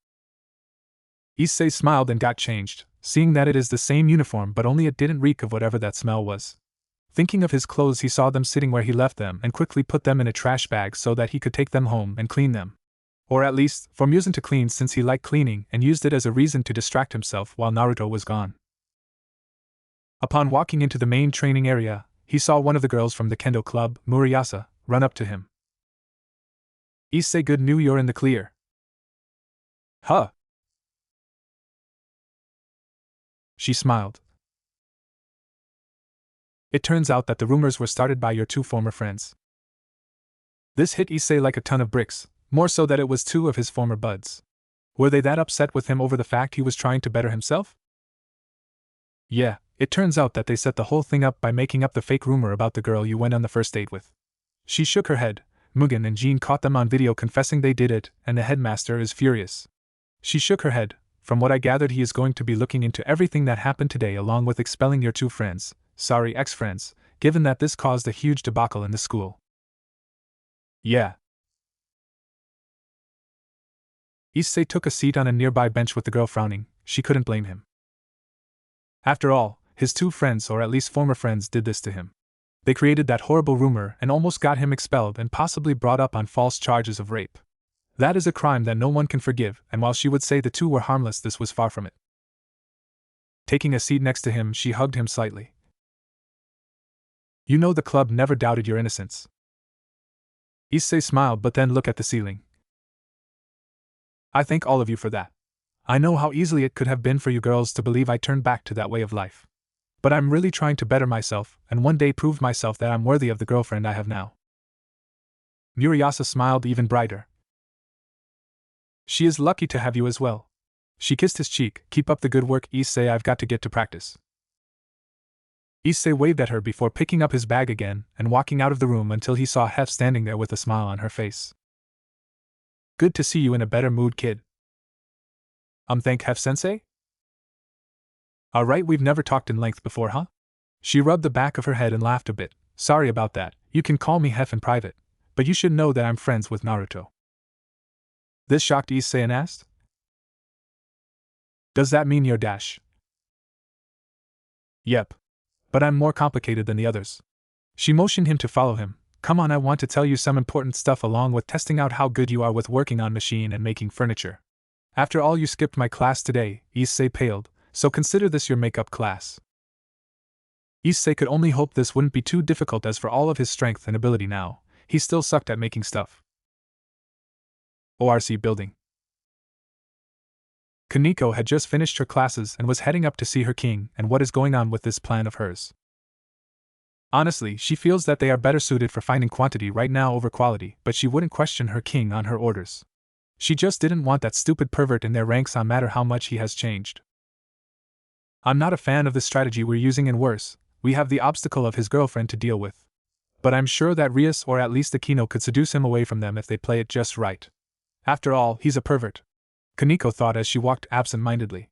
Issei smiled and got changed, seeing that it is the same uniform, but only it didn't reek of whatever that smell was. Thinking of his clothes, he saw them sitting where he left them and quickly put them in a trash bag so that he could take them home and clean them. Or at least, for Muzan to clean, since he liked cleaning and used it as a reason to distract himself while Naruto was gone. Upon walking into the main training area, he saw one of the girls from the Kendo Club, Murayasa, run up to him. "Issei, good news, you're in the clear." "Huh?" She smiled. "It turns out that the rumors were started by your 2 former friends." This hit Issei like a ton of bricks, more so that it was 2 of his former buds. Were they that upset with him over the fact he was trying to better himself? "Yeah, it turns out that they set the whole thing up by making up the fake rumor about the girl you went on the first date with." She shook her head. Mugen and Jean caught them on video confessing they did it, and the headmaster is furious. She shook her head. "From what I gathered, he is going to be looking into everything that happened today, along with expelling your 2 friends, sorry, ex-friends, given that this caused a huge debacle in the school." "Yeah." Issei took a seat on a nearby bench with the girl frowning. She couldn't blame him. After all, his 2 friends, or at least former friends, did this to him. They created that horrible rumor and almost got him expelled and possibly brought up on false charges of rape. That is a crime that no one can forgive, and while she would say the 2 were harmless, this was far from it. Taking a seat next to him, she hugged him slightly. "You know the club never doubted your innocence." Issei smiled but then looked at the ceiling. "I thank all of you for that. I know how easily it could have been for you girls to believe I turned back to that way of life. But I'm really trying to better myself, and one day prove myself that I'm worthy of the girlfriend I have now." Murayasa smiled even brighter. "She is lucky to have you as well." She kissed his cheek. "Keep up the good work, Issei, I've got to get to practice." Issei waved at her before picking up his bag again and walking out of the room until he saw Hef standing there with a smile on her face. "Good to see you in a better mood, kid." Thank Hef-sensei?" "Alright, we've never talked in length before, huh?" She rubbed the back of her head and laughed a bit. "Sorry about that, you can call me Hef in private, but you should know that I'm friends with Naruto." This shocked Issei and asked, "Does that mean you're Dash?" "Yep. But I'm more complicated than the others." She motioned him to follow him, come on, I want to tell you some important stuff along with testing out how good you are with working on machine and making furniture. After all, you skipped my class today," Issei paled, "so consider this your makeup class." Issei could only hope this wouldn't be too difficult, as for all of his strength and ability now, he still sucked at making stuff. ORC building. Kaneko had just finished her classes and was heading up to see her king and what is going on with this plan of hers. Honestly, she feels that they are better suited for finding quantity right now over quality, but she wouldn't question her king on her orders. She just didn't want that stupid pervert in their ranks, no matter how much he has changed. "I'm not a fan of the strategy we're using, and worse, we have the obstacle of his girlfriend to deal with. But I'm sure that Rias or at least Akino could seduce him away from them if they play it just right. After all, he's a pervert," Kaneko thought as she walked absent-mindedly.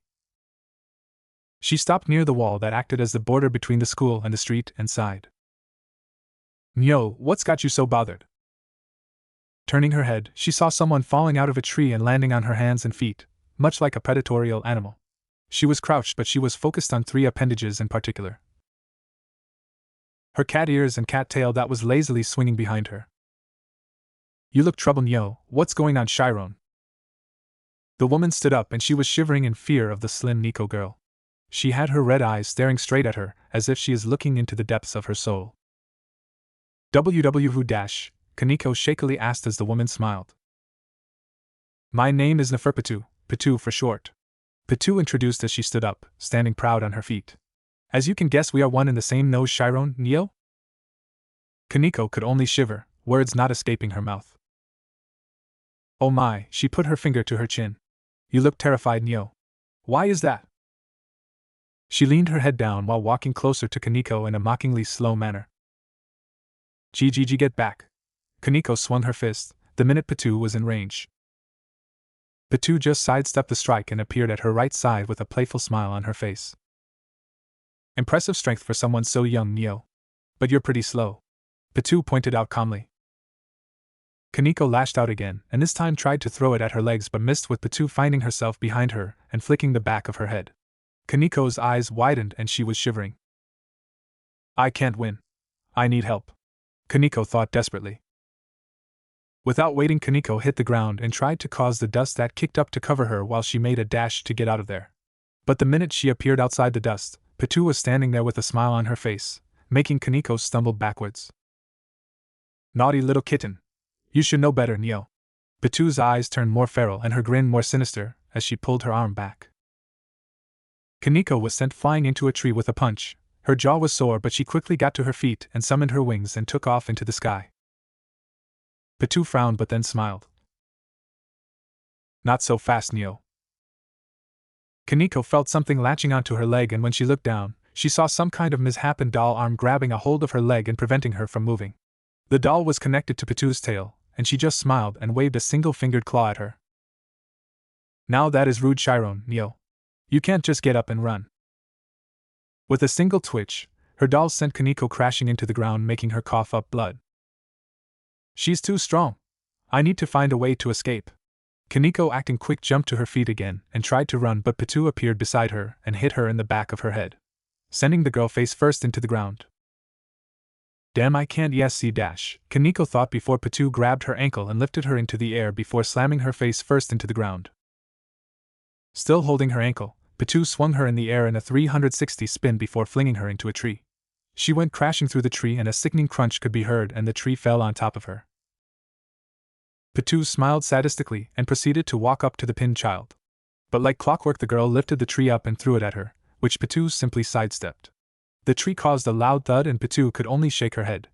She stopped near the wall that acted as the border between the school and the street and sighed. "Nyo, what's got you so bothered?" Turning her head, she saw someone falling out of a tree and landing on her hands and feet, much like a predatory animal. She was crouched, but she was focused on 3 appendages in particular. Her cat ears and cat tail that was lazily swinging behind her. "You look troubled, Nyo. What's going on, Chiron?" The woman stood up and she was shivering in fear of the slim Nico girl. She had her red eyes staring straight at her, as if she is looking into the depths of her soul. "Who dash?" Kaneko shakily asked as the woman smiled. "My name is Neferpitu, Pitu for short," Pitu introduced as she stood up, standing proud on her feet. "As you can guess, we are one in the same nose, Chiron, Neo?" Kaneko could only shiver, words not escaping her mouth. "Oh my," she put her finger to her chin. "You look terrified, Neo. Why is that?" She leaned her head down while walking closer to Kaneko in a mockingly slow manner. "GGG, get back." Kaneko swung her fist, the minute Pitu was in range. Pitu just sidestepped the strike and appeared at her right side with a playful smile on her face. "Impressive strength for someone so young, Neo. But you're pretty slow," Pitu pointed out calmly. Kaneko lashed out again, and this time tried to throw it at her legs but missed, with Pitu finding herself behind her and flicking the back of her head. Kaneko's eyes widened and she was shivering. "I can't win. I need help," Kaneko thought desperately. Without waiting, Kaneko hit the ground and tried to cause the dust that kicked up to cover her while she made a dash to get out of there. But the minute she appeared outside the dust, Pitu was standing there with a smile on her face, making Kaneko stumble backwards. "Naughty little kitten. You should know better, Neo." Pitu's eyes turned more feral and her grin more sinister as she pulled her arm back. Kaneko was sent flying into a tree with a punch. Her jaw was sore, but she quickly got to her feet and summoned her wings and took off into the sky. Pitu frowned but then smiled. "Not so fast, Neo." Kaneko felt something latching onto her leg, and when she looked down, she saw some kind of misshapen doll arm grabbing a hold of her leg and preventing her from moving. The doll was connected to Pitu's tail, and she just smiled and waved a single-fingered claw at her. "Now that is rude, Chiron, Neo. You can't just get up and run." With a single twitch, her doll sent Kaneko crashing into the ground, making her cough up blood. "She's too strong. I need to find a way to escape." Kaneko, acting quick, jumped to her feet again and tried to run, but Pitu appeared beside her and hit her in the back of her head, sending the girl face first into the ground. "Damn, I can't see dash," Kaneko thought before Pitu grabbed her ankle and lifted her into the air before slamming her face first into the ground. Still holding her ankle, Pitu swung her in the air in a 360 spin before flinging her into a tree. She went crashing through the tree and a sickening crunch could be heard, and the tree fell on top of her. Pitu smiled sadistically and proceeded to walk up to the pinned child. But like clockwork, the girl lifted the tree up and threw it at her, which Pitu simply sidestepped. The tree caused a loud thud and Pitu could only shake her head.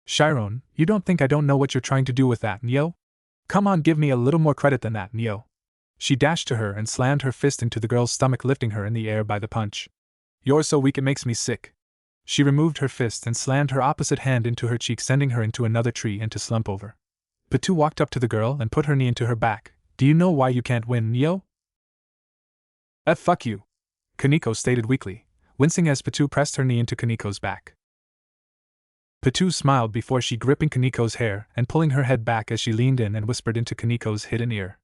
"Chiron, you don't think I don't know what you're trying to do with that, Neo? Come on, give me a little more credit than that, Neo." She dashed to her and slammed her fist into the girl's stomach, lifting her in the air by the punch. "You're so weak it makes me sick." She removed her fist and slammed her opposite hand into her cheek, sending her into another tree and to slump over. Pitu walked up to the girl and put her knee into her back. "Do you know why you can't win, Neo?" Fuck you," Kaneko stated weakly, wincing as Pitu pressed her knee into Kaneko's back. Pitu smiled before she gripping Kaneko's hair and pulling her head back as she leaned in and whispered into Kaneko's hidden ear.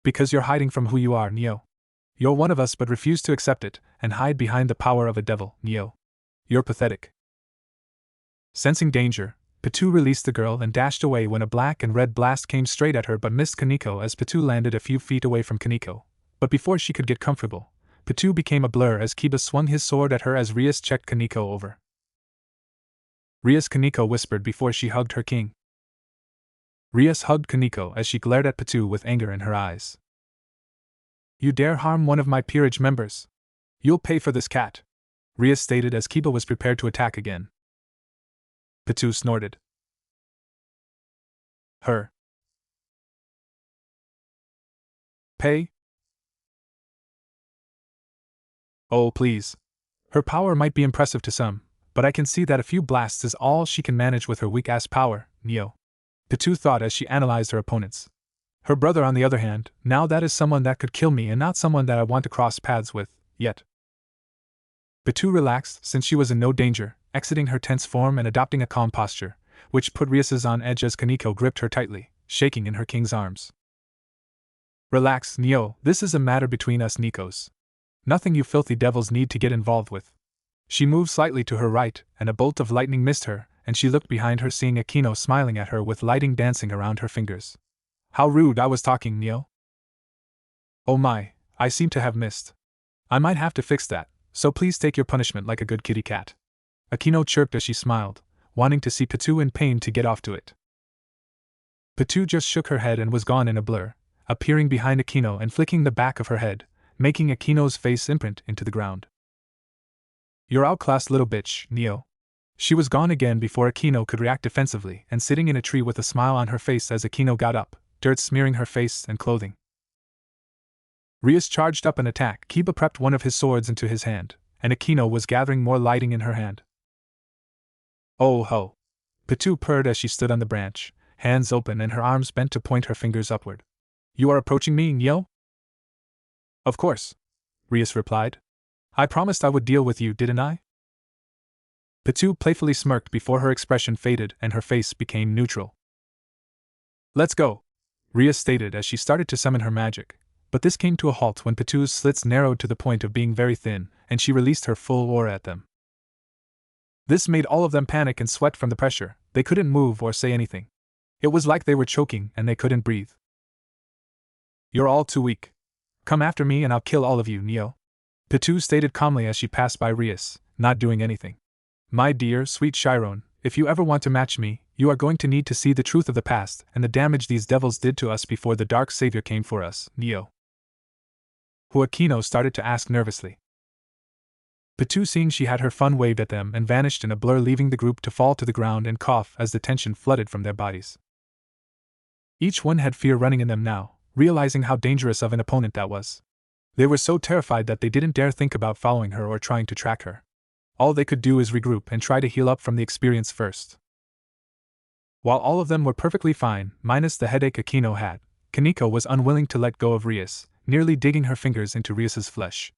"Because you're hiding from who you are, Neo. You're one of us but refuse to accept it, and hide behind the power of a devil, Neo. You're pathetic." Sensing danger, Pitou released the girl and dashed away when a black and red blast came straight at her but missed Kaneko as Pitou landed a few feet away from Kaneko. But before she could get comfortable, Pitou became a blur as Kiba swung his sword at her as Rias checked Kaneko over. Rias, Kaneko whispered before she hugged her king. Rias hugged Kaneko as she glared at Pitou with anger in her eyes. You dare harm one of my peerage members? You'll pay for this, cat, Rias stated as Kiba was prepared to attack again. Pitou snorted. Her. Pay? Oh, please. Her power might be impressive to some, but I can see that a few blasts is all she can manage with her weak-ass power, Neo. Pitou thought as she analyzed her opponents. Her brother, on the other hand, now that is someone that could kill me and not someone that I want to cross paths with, yet. Pitou relaxed since she was in no danger, exiting her tense form and adopting a calm posture, which put Rias on edge as Kaneko gripped her tightly, shaking in her king's arms. Relax, Neo, this is a matter between us Nikos. Nothing you filthy devils need to get involved with. She moved slightly to her right, and a bolt of lightning missed her, and she looked behind her seeing Akino smiling at her with lighting dancing around her fingers. How rude I was talking, Neo. Oh my, I seem to have missed. I might have to fix that, so please take your punishment like a good kitty cat. Akino chirped as she smiled, wanting to see Pitou in pain to get off to it. Pitou just shook her head and was gone in a blur, appearing behind Akino and flicking the back of her head, making Akino's face imprint into the ground. You're outclassed, little bitch, Neo. She was gone again before Akino could react defensively and sitting in a tree with a smile on her face as Akino got up, dirt smearing her face and clothing. Rias charged up an attack. Kiba prepped one of his swords into his hand, and Akino was gathering more lighting in her hand. Oh ho! Pitou purred as she stood on the branch, hands open and her arms bent to point her fingers upward. You are approaching me, Neo? Of course, Rias replied. I promised I would deal with you, didn't I? Pitou playfully smirked before her expression faded and her face became neutral. Let's go, Rias stated as she started to summon her magic, but this came to a halt when Pitou's slits narrowed to the point of being very thin, and she released her full aura at them. This made all of them panic and sweat from the pressure. They couldn't move or say anything. It was like they were choking and they couldn't breathe. You're all too weak. Come after me and I'll kill all of you, Neo. Pitou stated calmly as she passed by Rias, not doing anything. My dear, sweet Chiron, if you ever want to match me, you are going to need to see the truth of the past and the damage these devils did to us before the Dark Savior came for us, Neo. Akino started to ask nervously. Pitou, seeing she had her fun, waved at them and vanished in a blur, leaving the group to fall to the ground and cough as the tension flooded from their bodies. Each one had fear running in them now, realizing how dangerous of an opponent that was. They were so terrified that they didn't dare think about following her or trying to track her. All they could do is regroup and try to heal up from the experience first. While all of them were perfectly fine, minus the headache Akino had, Kaneko was unwilling to let go of Rias, nearly digging her fingers into Rias's flesh.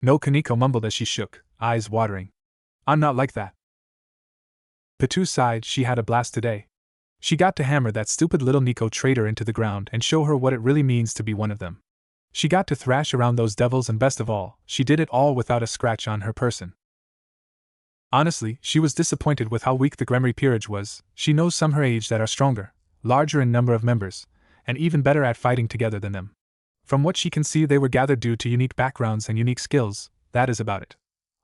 No, Kaneko mumbled as she shook, eyes watering. I'm not like that. Pitou sighed. She had a blast today. She got to hammer that stupid little Nico traitor into the ground and show her what it really means to be one of them. She got to thrash around those devils, and best of all, she did it all without a scratch on her person. Honestly, she was disappointed with how weak the Gremory peerage was. She knows some her age that are stronger, larger in number of members, and even better at fighting together than them. From what she can see, they were gathered due to unique backgrounds and unique skills. That is about it.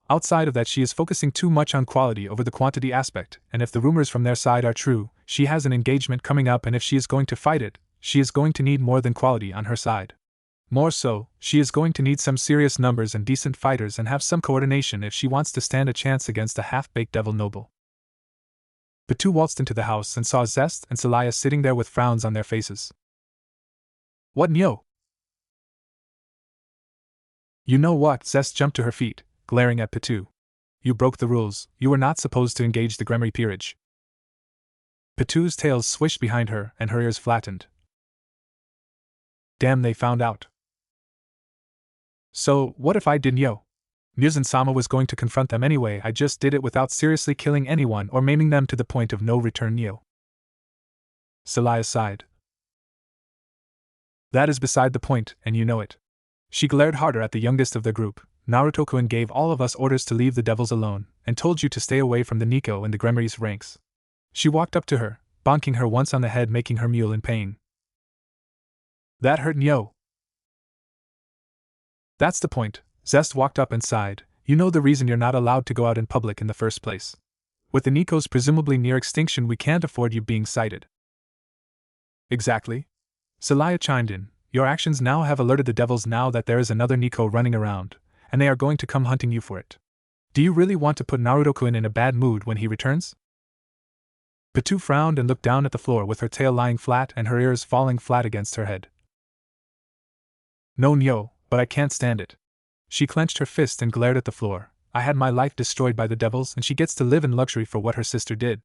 Outside of that, she is focusing too much on quality over the quantity aspect, and if the rumors from their side are true, she has an engagement coming up, and if she is going to fight it, she is going to need more than quality on her side. More so, she is going to need some serious numbers and decent fighters and have some coordination if she wants to stand a chance against a half-baked devil noble. Pitou waltzed into the house and saw Zest and Celaya sitting there with frowns on their faces. What, Neo? You know what? Zest jumped to her feet, glaring at Pitou. You broke the rules. You were not supposed to engage the Gremory peerage. Pitou's tails swished behind her and her ears flattened. Damn, they found out. So, what if I did, Neo? Muzan-sama was going to confront them anyway. I just did it without seriously killing anyone or maiming them to the point of no return, Neo. Celaya sighed. That is beside the point, and you know it. She glared harder at the youngest of the group. Naruto-kun gave all of us orders to leave the devils alone, and told you to stay away from the Nico in the Gremmery's ranks. She walked up to her, bonking her once on the head, making her mule in pain. That hurt, Nyo. That's the point. Zest walked up and sighed. You know the reason you're not allowed to go out in public in the first place. With the Nikos presumably near extinction, we can't afford you being sighted. Exactly. Celaya chimed in. Your actions now have alerted the devils now that there is another Nico running around, and they are going to come hunting you for it. Do you really want to put Naruto-kun in a bad mood when he returns? Pitu frowned and looked down at the floor with her tail lying flat and her ears falling flat against her head. No, Nyo, but I can't stand it. She clenched her fist and glared at the floor. I had my life destroyed by the devils and she gets to live in luxury for what her sister did.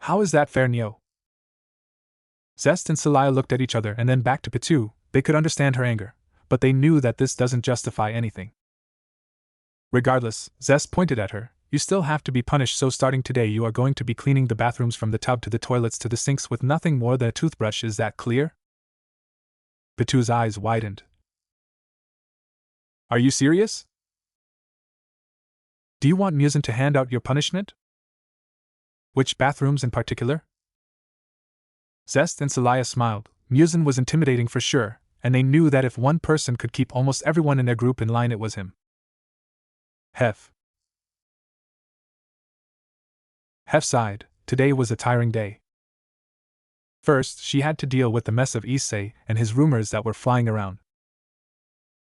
How is that fair, Nyo? Zest and Celaya looked at each other and then back to Pitu. They could understand her anger, but they knew that this doesn't justify anything. Regardless, Zest pointed at her. You still have to be punished, so starting today you are going to be cleaning the bathrooms from the tub to the toilets to the sinks with nothing more than a toothbrush, is that clear? Pitu's eyes widened. Are you serious? Do you want Muzin to hand out your punishment? Which bathrooms in particular? Zest and Celaya smiled. Muzin was intimidating for sure, and they knew that if one person could keep almost everyone in their group in line, it was him. Hef sighed. Today was a tiring day. First, she had to deal with the mess of Issei and his rumors that were flying around.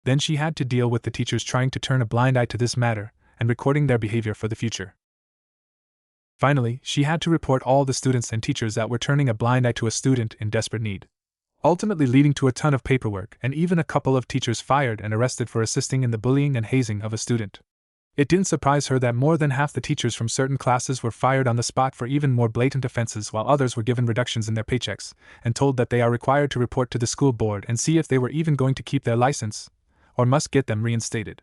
Then she had to deal with the teachers trying to turn a blind eye to this matter and recording their behavior for the future. Finally, she had to report all the students and teachers that were turning a blind eye to a student in desperate need, ultimately leading to a ton of paperwork and even a couple of teachers fired and arrested for assisting in the bullying and hazing of a student. It didn't surprise her that more than half the teachers from certain classes were fired on the spot for even more blatant offenses, while others were given reductions in their paychecks and told that they are required to report to the school board and see if they were even going to keep their license, or must get them reinstated.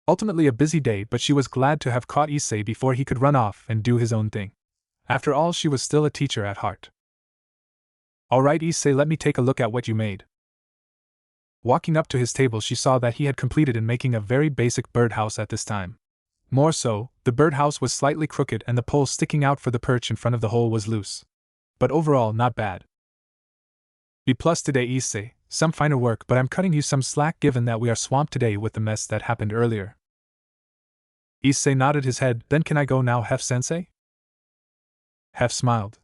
Ultimately a busy day, but she was glad to have caught Issei before he could run off and do his own thing. After all, she was still a teacher at heart. Alright, Issei, let me take a look at what you made. Walking up to his table, she saw that he had completed in making a very basic birdhouse at this time. More so, the birdhouse was slightly crooked and the pole sticking out for the perch in front of the hole was loose. But overall, not bad. B+ today, Issei. Some finer work, but I'm cutting you some slack given that we are swamped today with the mess that happened earlier. Issei nodded his head. Then can I go now, Hef-sensei? Hef smiled.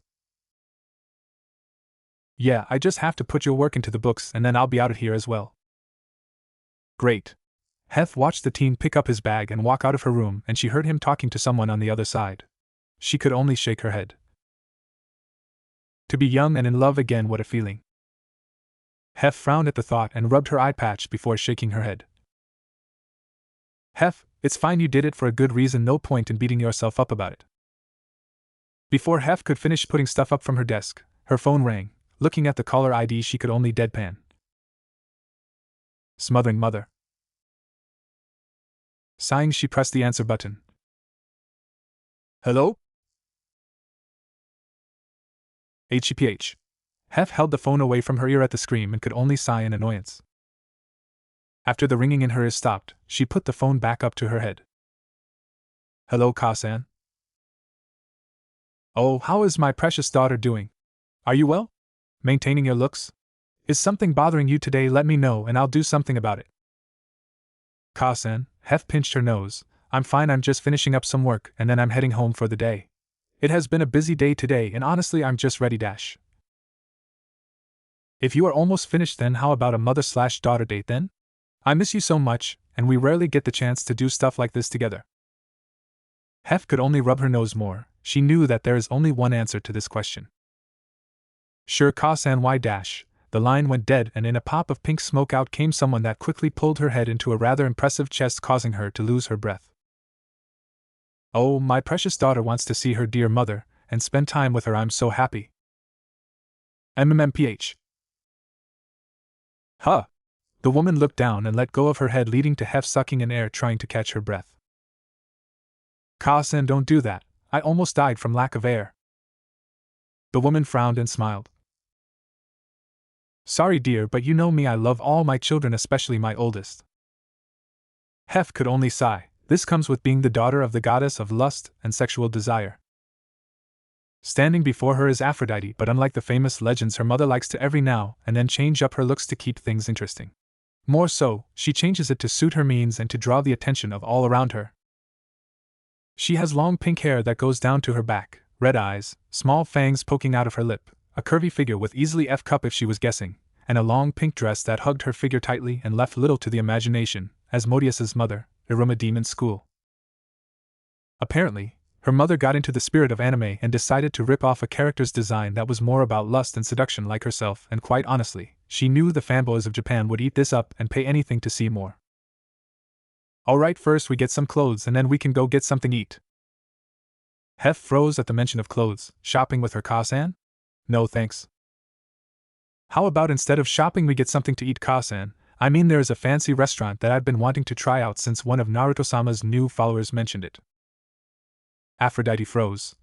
Yeah, I just have to put your work into the books and then I'll be out of here as well. Great. Hef watched the teen pick up his bag and walk out of her room, and she heard him talking to someone on the other side. She could only shake her head. To be young and in love again, what a feeling. Hef frowned at the thought and rubbed her eye patch before shaking her head. Hef, it's fine, you did it for a good reason, no point in beating yourself up about it. Before Hef could finish putting stuff up from her desk, her phone rang. Looking at the caller ID, she could only deadpan. Smothering mother. Sighing, she pressed the answer button. Hello? HEPH. Hef held the phone away from her ear at the scream and could only sigh in annoyance. After the ringing in her ears stopped, she put the phone back up to her head. Hello, Ka-san. Oh, how is my precious daughter doing? Are you well? Maintaining your looks? Is something bothering you today? Let me know and I'll do something about it. Ka-san, Hef pinched her nose. I'm fine, I'm just finishing up some work and then I'm heading home for the day. It has been a busy day today and honestly I'm just ready dash. If you are almost finished, then how about a mother/daughter date then? I miss you so much, and we rarely get the chance to do stuff like this together. Hef could only rub her nose more. She knew that there is only one answer to this question. Sure, Ka-san, why dash? The line went dead and in a pop of pink smoke out came someone that quickly pulled her head into a rather impressive chest, causing her to lose her breath. Oh, my precious daughter wants to see her dear mother and spend time with her. I'm so happy. MMMPH. Huh. The woman looked down and let go of her head, leading to Hef sucking in air trying to catch her breath. Ka-san, don't do that. I almost died from lack of air. The woman frowned and smiled. Sorry dear, but you know me, I love all my children, especially my oldest. Hef could only sigh. This comes with being the daughter of the goddess of lust and sexual desire. Standing before her is Aphrodite, but unlike the famous legends, her mother likes to every now and then change up her looks to keep things interesting. More so, she changes it to suit her means and to draw the attention of all around her. She has long pink hair that goes down to her back, red eyes, small fangs poking out of her lip, a curvy figure with easily F cup if she was guessing, and a long pink dress that hugged her figure tightly and left little to the imagination, as Modius's mother, Iruma in school. Apparently, her mother got into the spirit of anime and decided to rip off a character's design that was more about lust and seduction like herself, and quite honestly, she knew the fanboys of Japan would eat this up and pay anything to see more. Alright, first we get some clothes and then we can go get something eat. Hef froze at the mention of clothes. Shopping with her Ka-san? No thanks. How about instead of shopping we get something to eat, Ka-san? I mean, there is a fancy restaurant that I've been wanting to try out since one of Naruto-sama's new followers mentioned it. Aphrodite froze.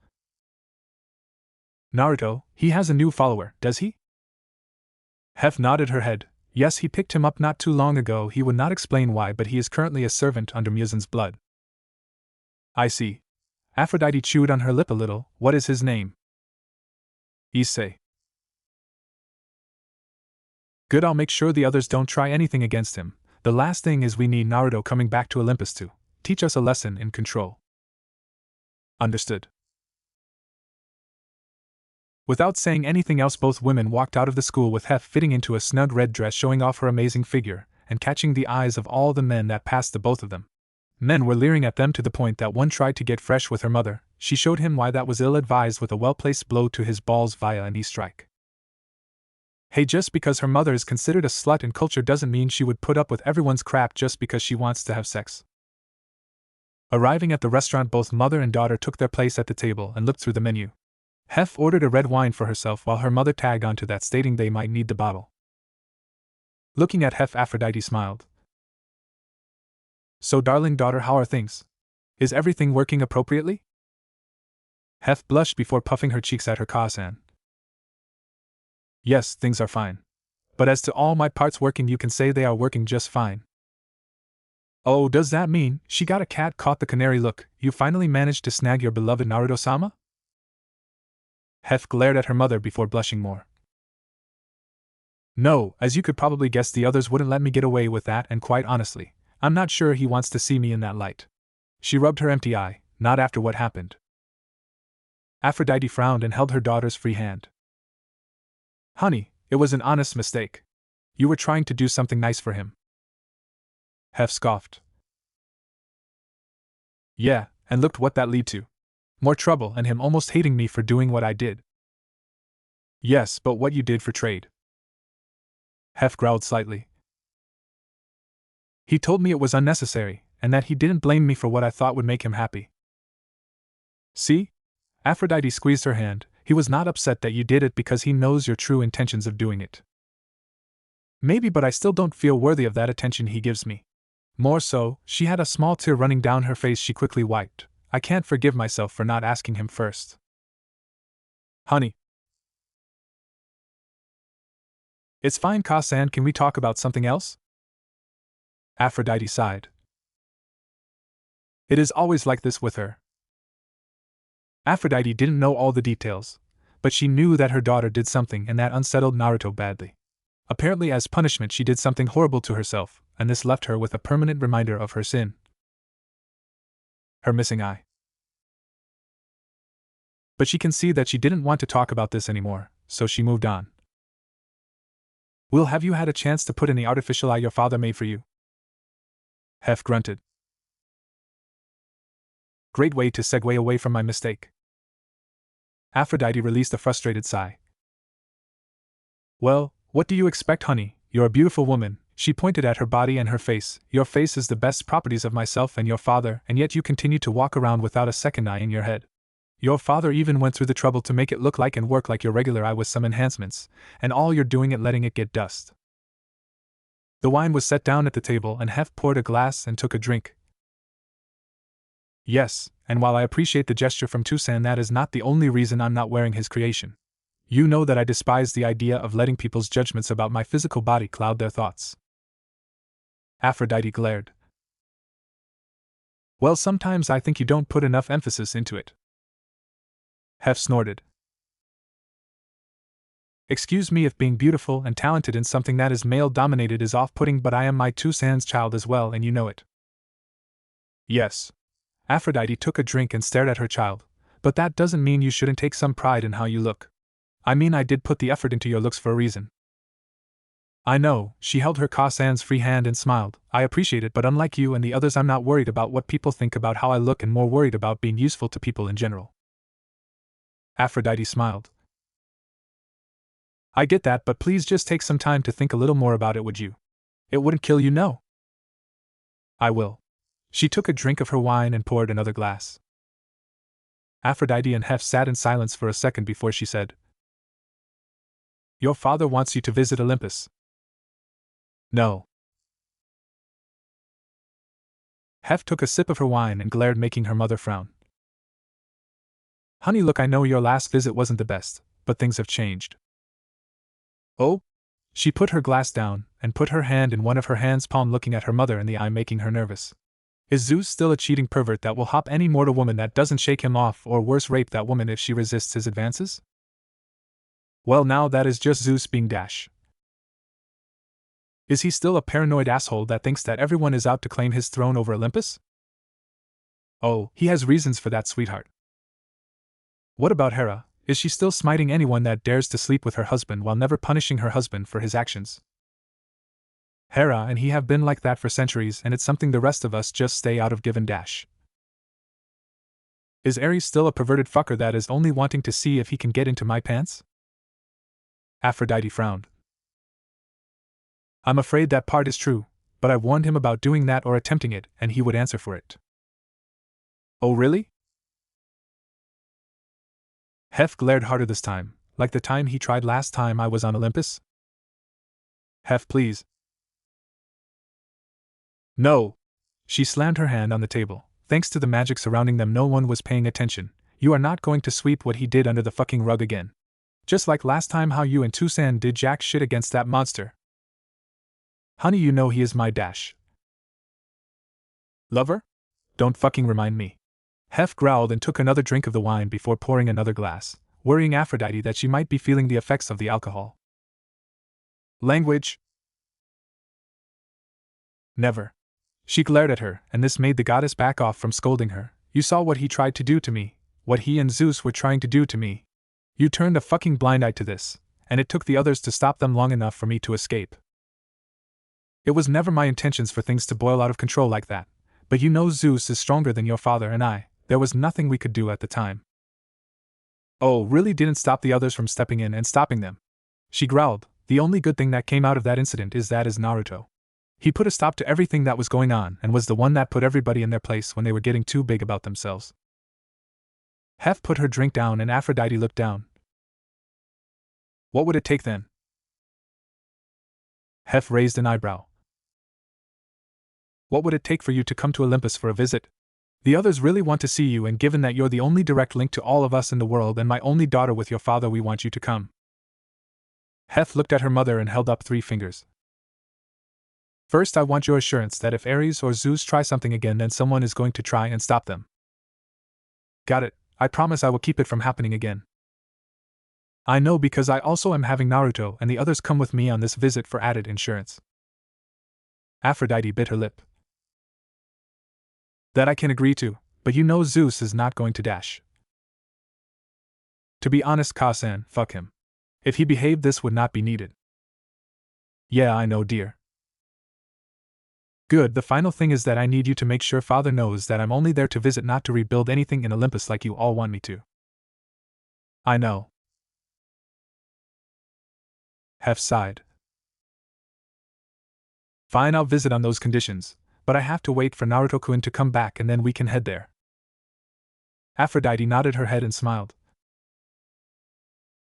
Naruto, he has a new follower, does he? Hef nodded her head. Yes, he picked him up not too long ago. He would not explain why, but he is currently a servant under Muzan's blood. I see. Aphrodite chewed on her lip a little. What is his name? Issei. Good, I'll make sure the others don't try anything against him. The last thing is we need Naruto coming back to Olympus to teach us a lesson in control. Understood. Without saying anything else, both women walked out of the school with Hef fitting into a snug red dress showing off her amazing figure, and catching the eyes of all the men that passed the both of them. Men were leering at them to the point that one tried to get fresh with her mother. She showed him why that was ill-advised with a well-placed blow to his balls via a knee strike. Hey, just because her mother is considered a slut in culture doesn't mean she would put up with everyone's crap just because she wants to have sex. Arriving at the restaurant, both mother and daughter took their place at the table and looked through the menu. Hef ordered a red wine for herself while her mother tagged onto that, stating they might need the bottle. Looking at Hef, Aphrodite smiled. So, darling daughter, how are things? Is everything working appropriately? Hef blushed before puffing her cheeks at her Ka-san. Yes, things are fine. But as to all my parts working, you can say they are working just fine. Oh, does that mean, she got a cat caught the canary look, you finally managed to snag your beloved Naruto-sama? Hef glared at her mother before blushing more. No, as you could probably guess, the others wouldn't let me get away with that, and quite honestly, I'm not sure he wants to see me in that light. She rubbed her empty eye, not after what happened. Aphrodite frowned and held her daughter's free hand. Honey, it was an honest mistake. You were trying to do something nice for him. Hef scoffed. Yeah, and looked what that led to. More trouble and him almost hating me for doing what I did. Yes, but what you did for trade. Hef growled slightly. He told me it was unnecessary, and that he didn't blame me for what I thought would make him happy. See? Aphrodite squeezed her hand. He was not upset that you did it because he knows your true intentions of doing it. Maybe, but I still don't feel worthy of that attention he gives me. More so, she had a small tear running down her face she quickly wiped. I can't forgive myself for not asking him first. Honey. It's fine, Ka-san, can we talk about something else? Aphrodite sighed. It is always like this with her. Aphrodite didn't know all the details, but she knew that her daughter did something and that unsettled Naruto badly. Apparently, as punishment, she did something horrible to herself, and this left her with a permanent reminder of her sin. Her missing eye. But she can see that she didn't want to talk about this anymore, so she moved on. Will, have you had a chance to put in the artificial eye your father made for you? Hef grunted. Great way to segue away from my mistake. Aphrodite released a frustrated sigh. Well, what do you expect, honey? You're a beautiful woman. She pointed at her body and her face. Your face is the best properties of myself and your father, and yet you continue to walk around without a second eye in your head. Your father even went through the trouble to make it look like and work like your regular eye with some enhancements, and all you're doing is letting it get dust. The wine was set down at the table and Hef poured a glass and took a drink. Yes, and while I appreciate the gesture from Tucson, that is not the only reason I'm not wearing his creation. You know that I despise the idea of letting people's judgments about my physical body cloud their thoughts. Aphrodite glared. Well, sometimes I think you don't put enough emphasis into it. Hef snorted. Excuse me if being beautiful and talented in something that is male-dominated is off-putting, but I am my two sans child as well, and you know it. Yes. Aphrodite took a drink and stared at her child, but that doesn't mean you shouldn't take some pride in how you look. I mean, I did put the effort into your looks for a reason. I know, she held her sans free hand and smiled. I appreciate it, but unlike you and the others, I'm not worried about what people think about how I look and more worried about being useful to people in general. Aphrodite smiled. I get that, but please just take some time to think a little more about it, would you? It wouldn't kill you, no? I will. She took a drink of her wine and poured another glass. Aphrodite and Hef sat in silence for a second before she said, Your father wants you to visit Olympus. No. Hef took a sip of her wine and glared, making her mother frown. Honey, look, I know your last visit wasn't the best, but things have changed. Oh? She put her glass down and put her hand in one of her hands' palm, looking at her mother in the eye, making her nervous. Is Zeus still a cheating pervert that will hop any mortal woman that doesn't shake him off, or worse, rape that woman if she resists his advances? Well, now that is just Zeus being dash. Is he still a paranoid asshole that thinks that everyone is out to claim his throne over Olympus? Oh, he has reasons for that, sweetheart. What about Hera? Is she still smiting anyone that dares to sleep with her husband while never punishing her husband for his actions? Hera and he have been like that for centuries, and it's something the rest of us just stay out of, given dash. Is Ares still a perverted fucker that is only wanting to see if he can get into my pants? Aphrodite frowned. I'm afraid that part is true, but I warned him about doing that or attempting it, and he would answer for it. Oh, really? Hef glared harder this time, like the time he tried last time I was on Olympus. Hef, please. No! She slammed her hand on the table. Thanks to the magic surrounding them, no one was paying attention. You are not going to sweep what he did under the fucking rug again. Just like last time how you and Tucson did jack shit against that monster. Honey, you know he is my dash. Lover? Don't fucking remind me. Hef growled and took another drink of the wine before pouring another glass, worrying Aphrodite that she might be feeling the effects of the alcohol. Language? Never. She glared at her, and this made the goddess back off from scolding her. You saw what he tried to do to me, what he and Zeus were trying to do to me. You turned a fucking blind eye to this, and it took the others to stop them long enough for me to escape. It was never my intentions for things to boil out of control like that, but you know Zeus is stronger than your father and I. There was nothing we could do at the time. Oh, really didn't stop the others from stepping in and stopping them. She growled. The only good thing that came out of that incident is Naruto. He put a stop to everything that was going on and was the one that put everybody in their place when they were getting too big about themselves. Hef put her drink down and Aphrodite looked down. What would it take then? Hef raised an eyebrow. What would it take for you to come to Olympus for a visit? The others really want to see you, and given that you're the only direct link to all of us in the world and my only daughter with your father, we want you to come. Hef looked at her mother and held up 3 fingers. First, I want your assurance that if Ares or Zeus try something again, then someone is going to try and stop them. Got it. I promise I will keep it from happening again. I know, because I also am having Naruto and the others come with me on this visit for added insurance. Aphrodite bit her lip. That I can agree to, but you know Zeus is not going to dash. To be honest, Ka-san, fuck him. If he behaved, this would not be needed. Yeah, I know, dear. Good, the final thing is that I need you to make sure father knows that I'm only there to visit, not to rebuild anything in Olympus like you all want me to. I know. Hef sighed. Fine, I'll visit on those conditions, but I have to wait for Naruto-kun to come back and then we can head there. Aphrodite nodded her head and smiled.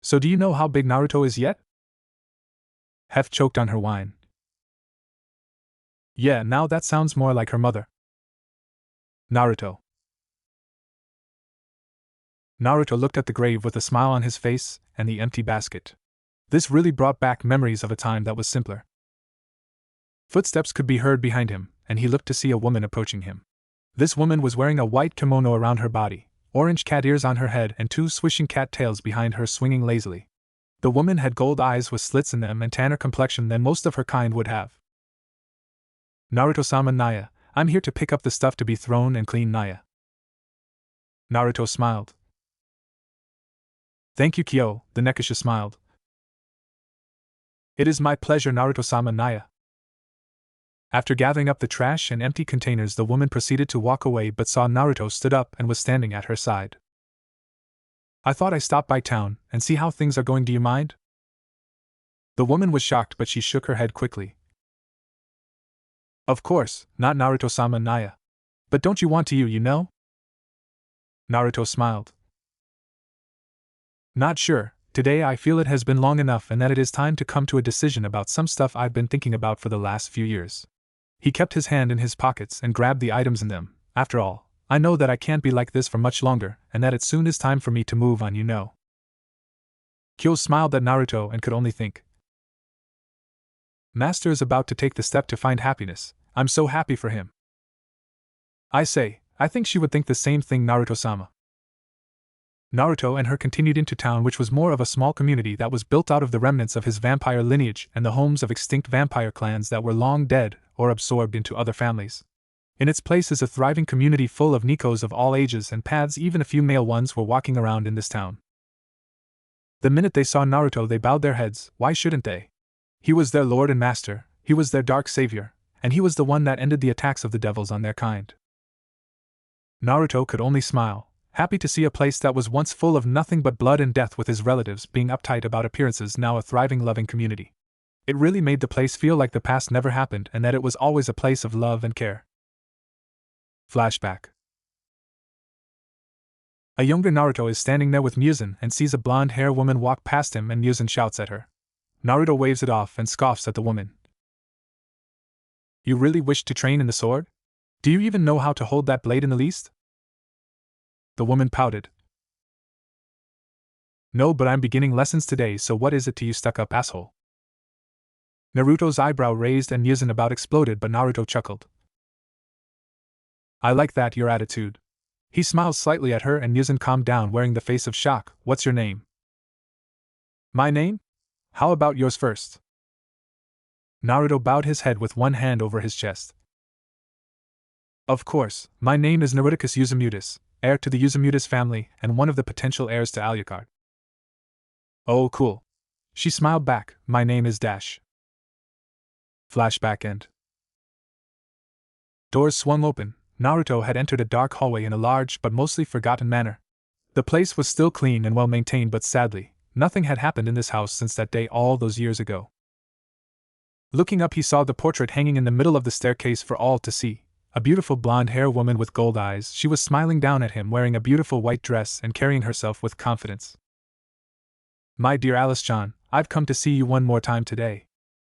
So do you know how big Naruto is yet? Hef choked on her wine. Yeah, now that sounds more like her mother. Naruto. Naruto looked at the grave with a smile on his face and the empty basket. This really brought back memories of a time that was simpler. Footsteps could be heard behind him, and he looked to see a woman approaching him. This woman was wearing a white kimono around her body, orange cat ears on her head, and two swishing cat tails behind her swinging lazily. The woman had gold eyes with slits in them and tanner complexion than most of her kind would have. Naruto-sama Naya, I'm here to pick up the stuff to be thrown and clean Naya. Naruto smiled. Thank you, Kyo, the Nekasha smiled. It is my pleasure, Naruto-sama Naya. After gathering up the trash and empty containers, the woman proceeded to walk away but saw Naruto stood up and was standing at her side. I thought I stopped by town and see how things are going, do you mind? The woman was shocked but she shook her head quickly. Of course, not Naruto-sama Naya. But don't you want to, you know? Naruto smiled. Not sure, today I feel it has been long enough and that it is time to come to a decision about some stuff I've been thinking about for the last few years. He kept his hand in his pockets and grabbed the items in them. After all, I know that I can't be like this for much longer and that it soon is time for me to move on, you know. Kyo smiled at Naruto and could only think. Master is about to take the step to find happiness. I'm so happy for him. I think she would think the same thing, Naruto-sama. Naruto and her continued into town, which was more of a small community that was built out of the remnants of his vampire lineage and the homes of extinct vampire clans that were long dead or absorbed into other families. In its place is a thriving community full of Nikos of all ages and paths. Even a few male ones were walking around in this town. The minute they saw Naruto, they bowed their heads. Why shouldn't they? He was their lord and master, he was their dark savior, and he was the one that ended the attacks of the devils on their kind. Naruto could only smile, happy to see a place that was once full of nothing but blood and death with his relatives being uptight about appearances now a thriving, loving community. It really made the place feel like the past never happened and that it was always a place of love and care. Flashback. A younger Naruto is standing there with Muzan and sees a blonde-haired woman walk past him, and Muzan shouts at her. Naruto waves it off and scoffs at the woman. You really wish to train in the sword? Do you even know how to hold that blade in the least? The woman pouted. No, but I'm beginning lessons today, so what is it to you, stuck-up asshole? Naruto's eyebrow raised and Muzan about exploded, but Naruto chuckled. I like that, your attitude. He smiled slightly at her and Muzan calmed down, wearing the face of shock. What's your name? My name? How about yours first? Naruto bowed his head with one hand over his chest. Of course, my name is Naruticus Uzamutis, heir to the Uzamutis family and one of the potential heirs to Alucard. Oh, cool. She smiled back. My name is Dash. Flashback end. Doors swung open. Naruto had entered a dark hallway in a large but mostly forgotten manor. The place was still clean and well maintained, but sadly, nothing had happened in this house since that day all those years ago. Looking up, he saw the portrait hanging in the middle of the staircase for all to see. A beautiful blonde-haired woman with gold eyes. She was smiling down at him, wearing a beautiful white dress and carrying herself with confidence. My dear Alice-chan, I've come to see you one more time today.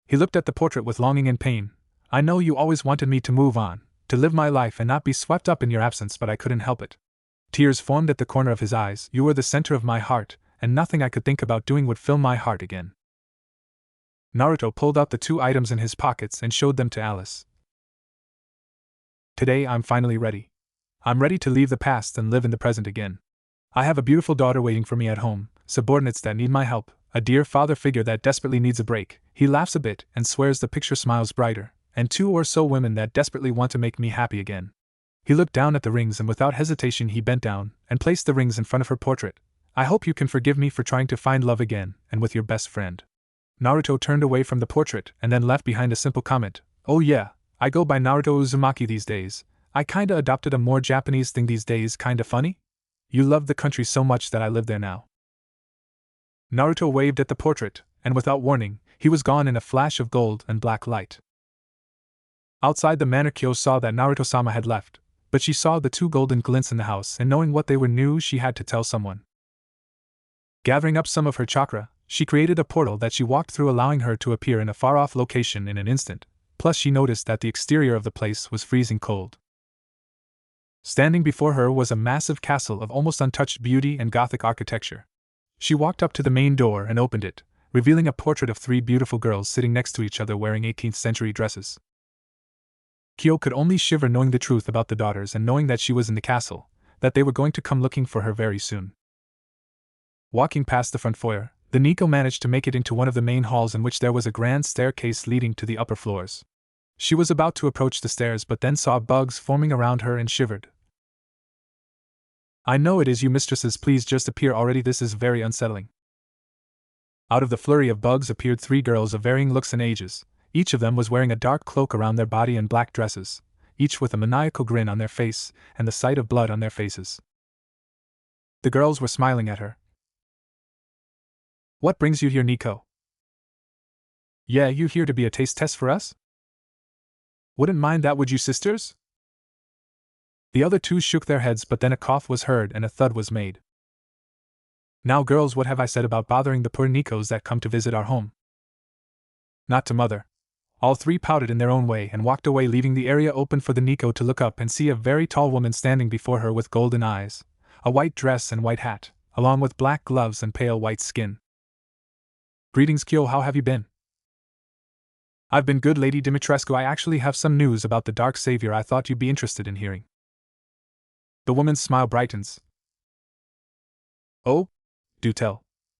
He looked at the portrait with longing and pain. I know you always wanted me to move on, to live my life and not be swept up in your absence, but I couldn't help it. Tears formed at the corner of his eyes. You were the center of my heart, and nothing I could think about doing would fill my heart again. Naruto pulled out the two items in his pockets and showed them to Alice. Today I'm finally ready. I'm ready to leave the past and live in the present again. I have a beautiful daughter waiting for me at home, subordinates that need my help, a dear father figure that desperately needs a break. He laughs a bit and swears the picture smiles brighter, and 2 or so women that desperately want to make me happy again. He looked down at the rings and without hesitation he bent down and placed the rings in front of her portrait. I hope you can forgive me for trying to find love again, and with your best friend. Naruto turned away from the portrait and then left behind a simple comment. Oh yeah, I go by Naruto Uzumaki these days. I kinda adopted a more Japanese thing these days, kinda funny? You love the country so much that I live there now. Naruto waved at the portrait, and without warning, he was gone in a flash of gold and black light. Outside the manor, Kyo saw that Naruto-sama had left, but she saw the 2 golden glints in the house, and knowing what they were knew she had to tell someone. Gathering up some of her chakra, she created a portal that she walked through, allowing her to appear in a far-off location in an instant. Plus she noticed that the exterior of the place was freezing cold. Standing before her was a massive castle of almost untouched beauty and Gothic architecture. She walked up to the main door and opened it, revealing a portrait of 3 beautiful girls sitting next to each other wearing 18th century dresses. Kyo could only shiver knowing the truth about the daughters and knowing that she was in the castle, that they were going to come looking for her very soon. Walking past the front foyer, the Nico managed to make it into one of the main halls in which there was a grand staircase leading to the upper floors. She was about to approach the stairs but then saw bugs forming around her and shivered. "I know it is you mistresses, please just appear already, this is very unsettling." Out of the flurry of bugs appeared 3 girls of varying looks and ages. Each of them was wearing a dark cloak around their body and black dresses, each with a maniacal grin on their face and the sight of blood on their faces. The girls were smiling at her. "What brings you here, Nico?" "Yeah, you here to be a taste test for us?" "Wouldn't mind that, would you, sisters?" The other 2 shook their heads, but then a cough was heard and a thud was made. "Now girls, what have I said about bothering the poor Nicos that come to visit our home?" "Not to mother." All 3 pouted in their own way and walked away, leaving the area open for the Nico to look up and see a very tall woman standing before her with golden eyes, a white dress and white hat, along with black gloves and pale white skin. "Greetings, Kyo, how have you been?" "I've been good, Lady Dimitrescu. I actually have some news about the Dark Savior I thought you'd be interested in hearing." The woman's smile brightens. "Oh? Do tell."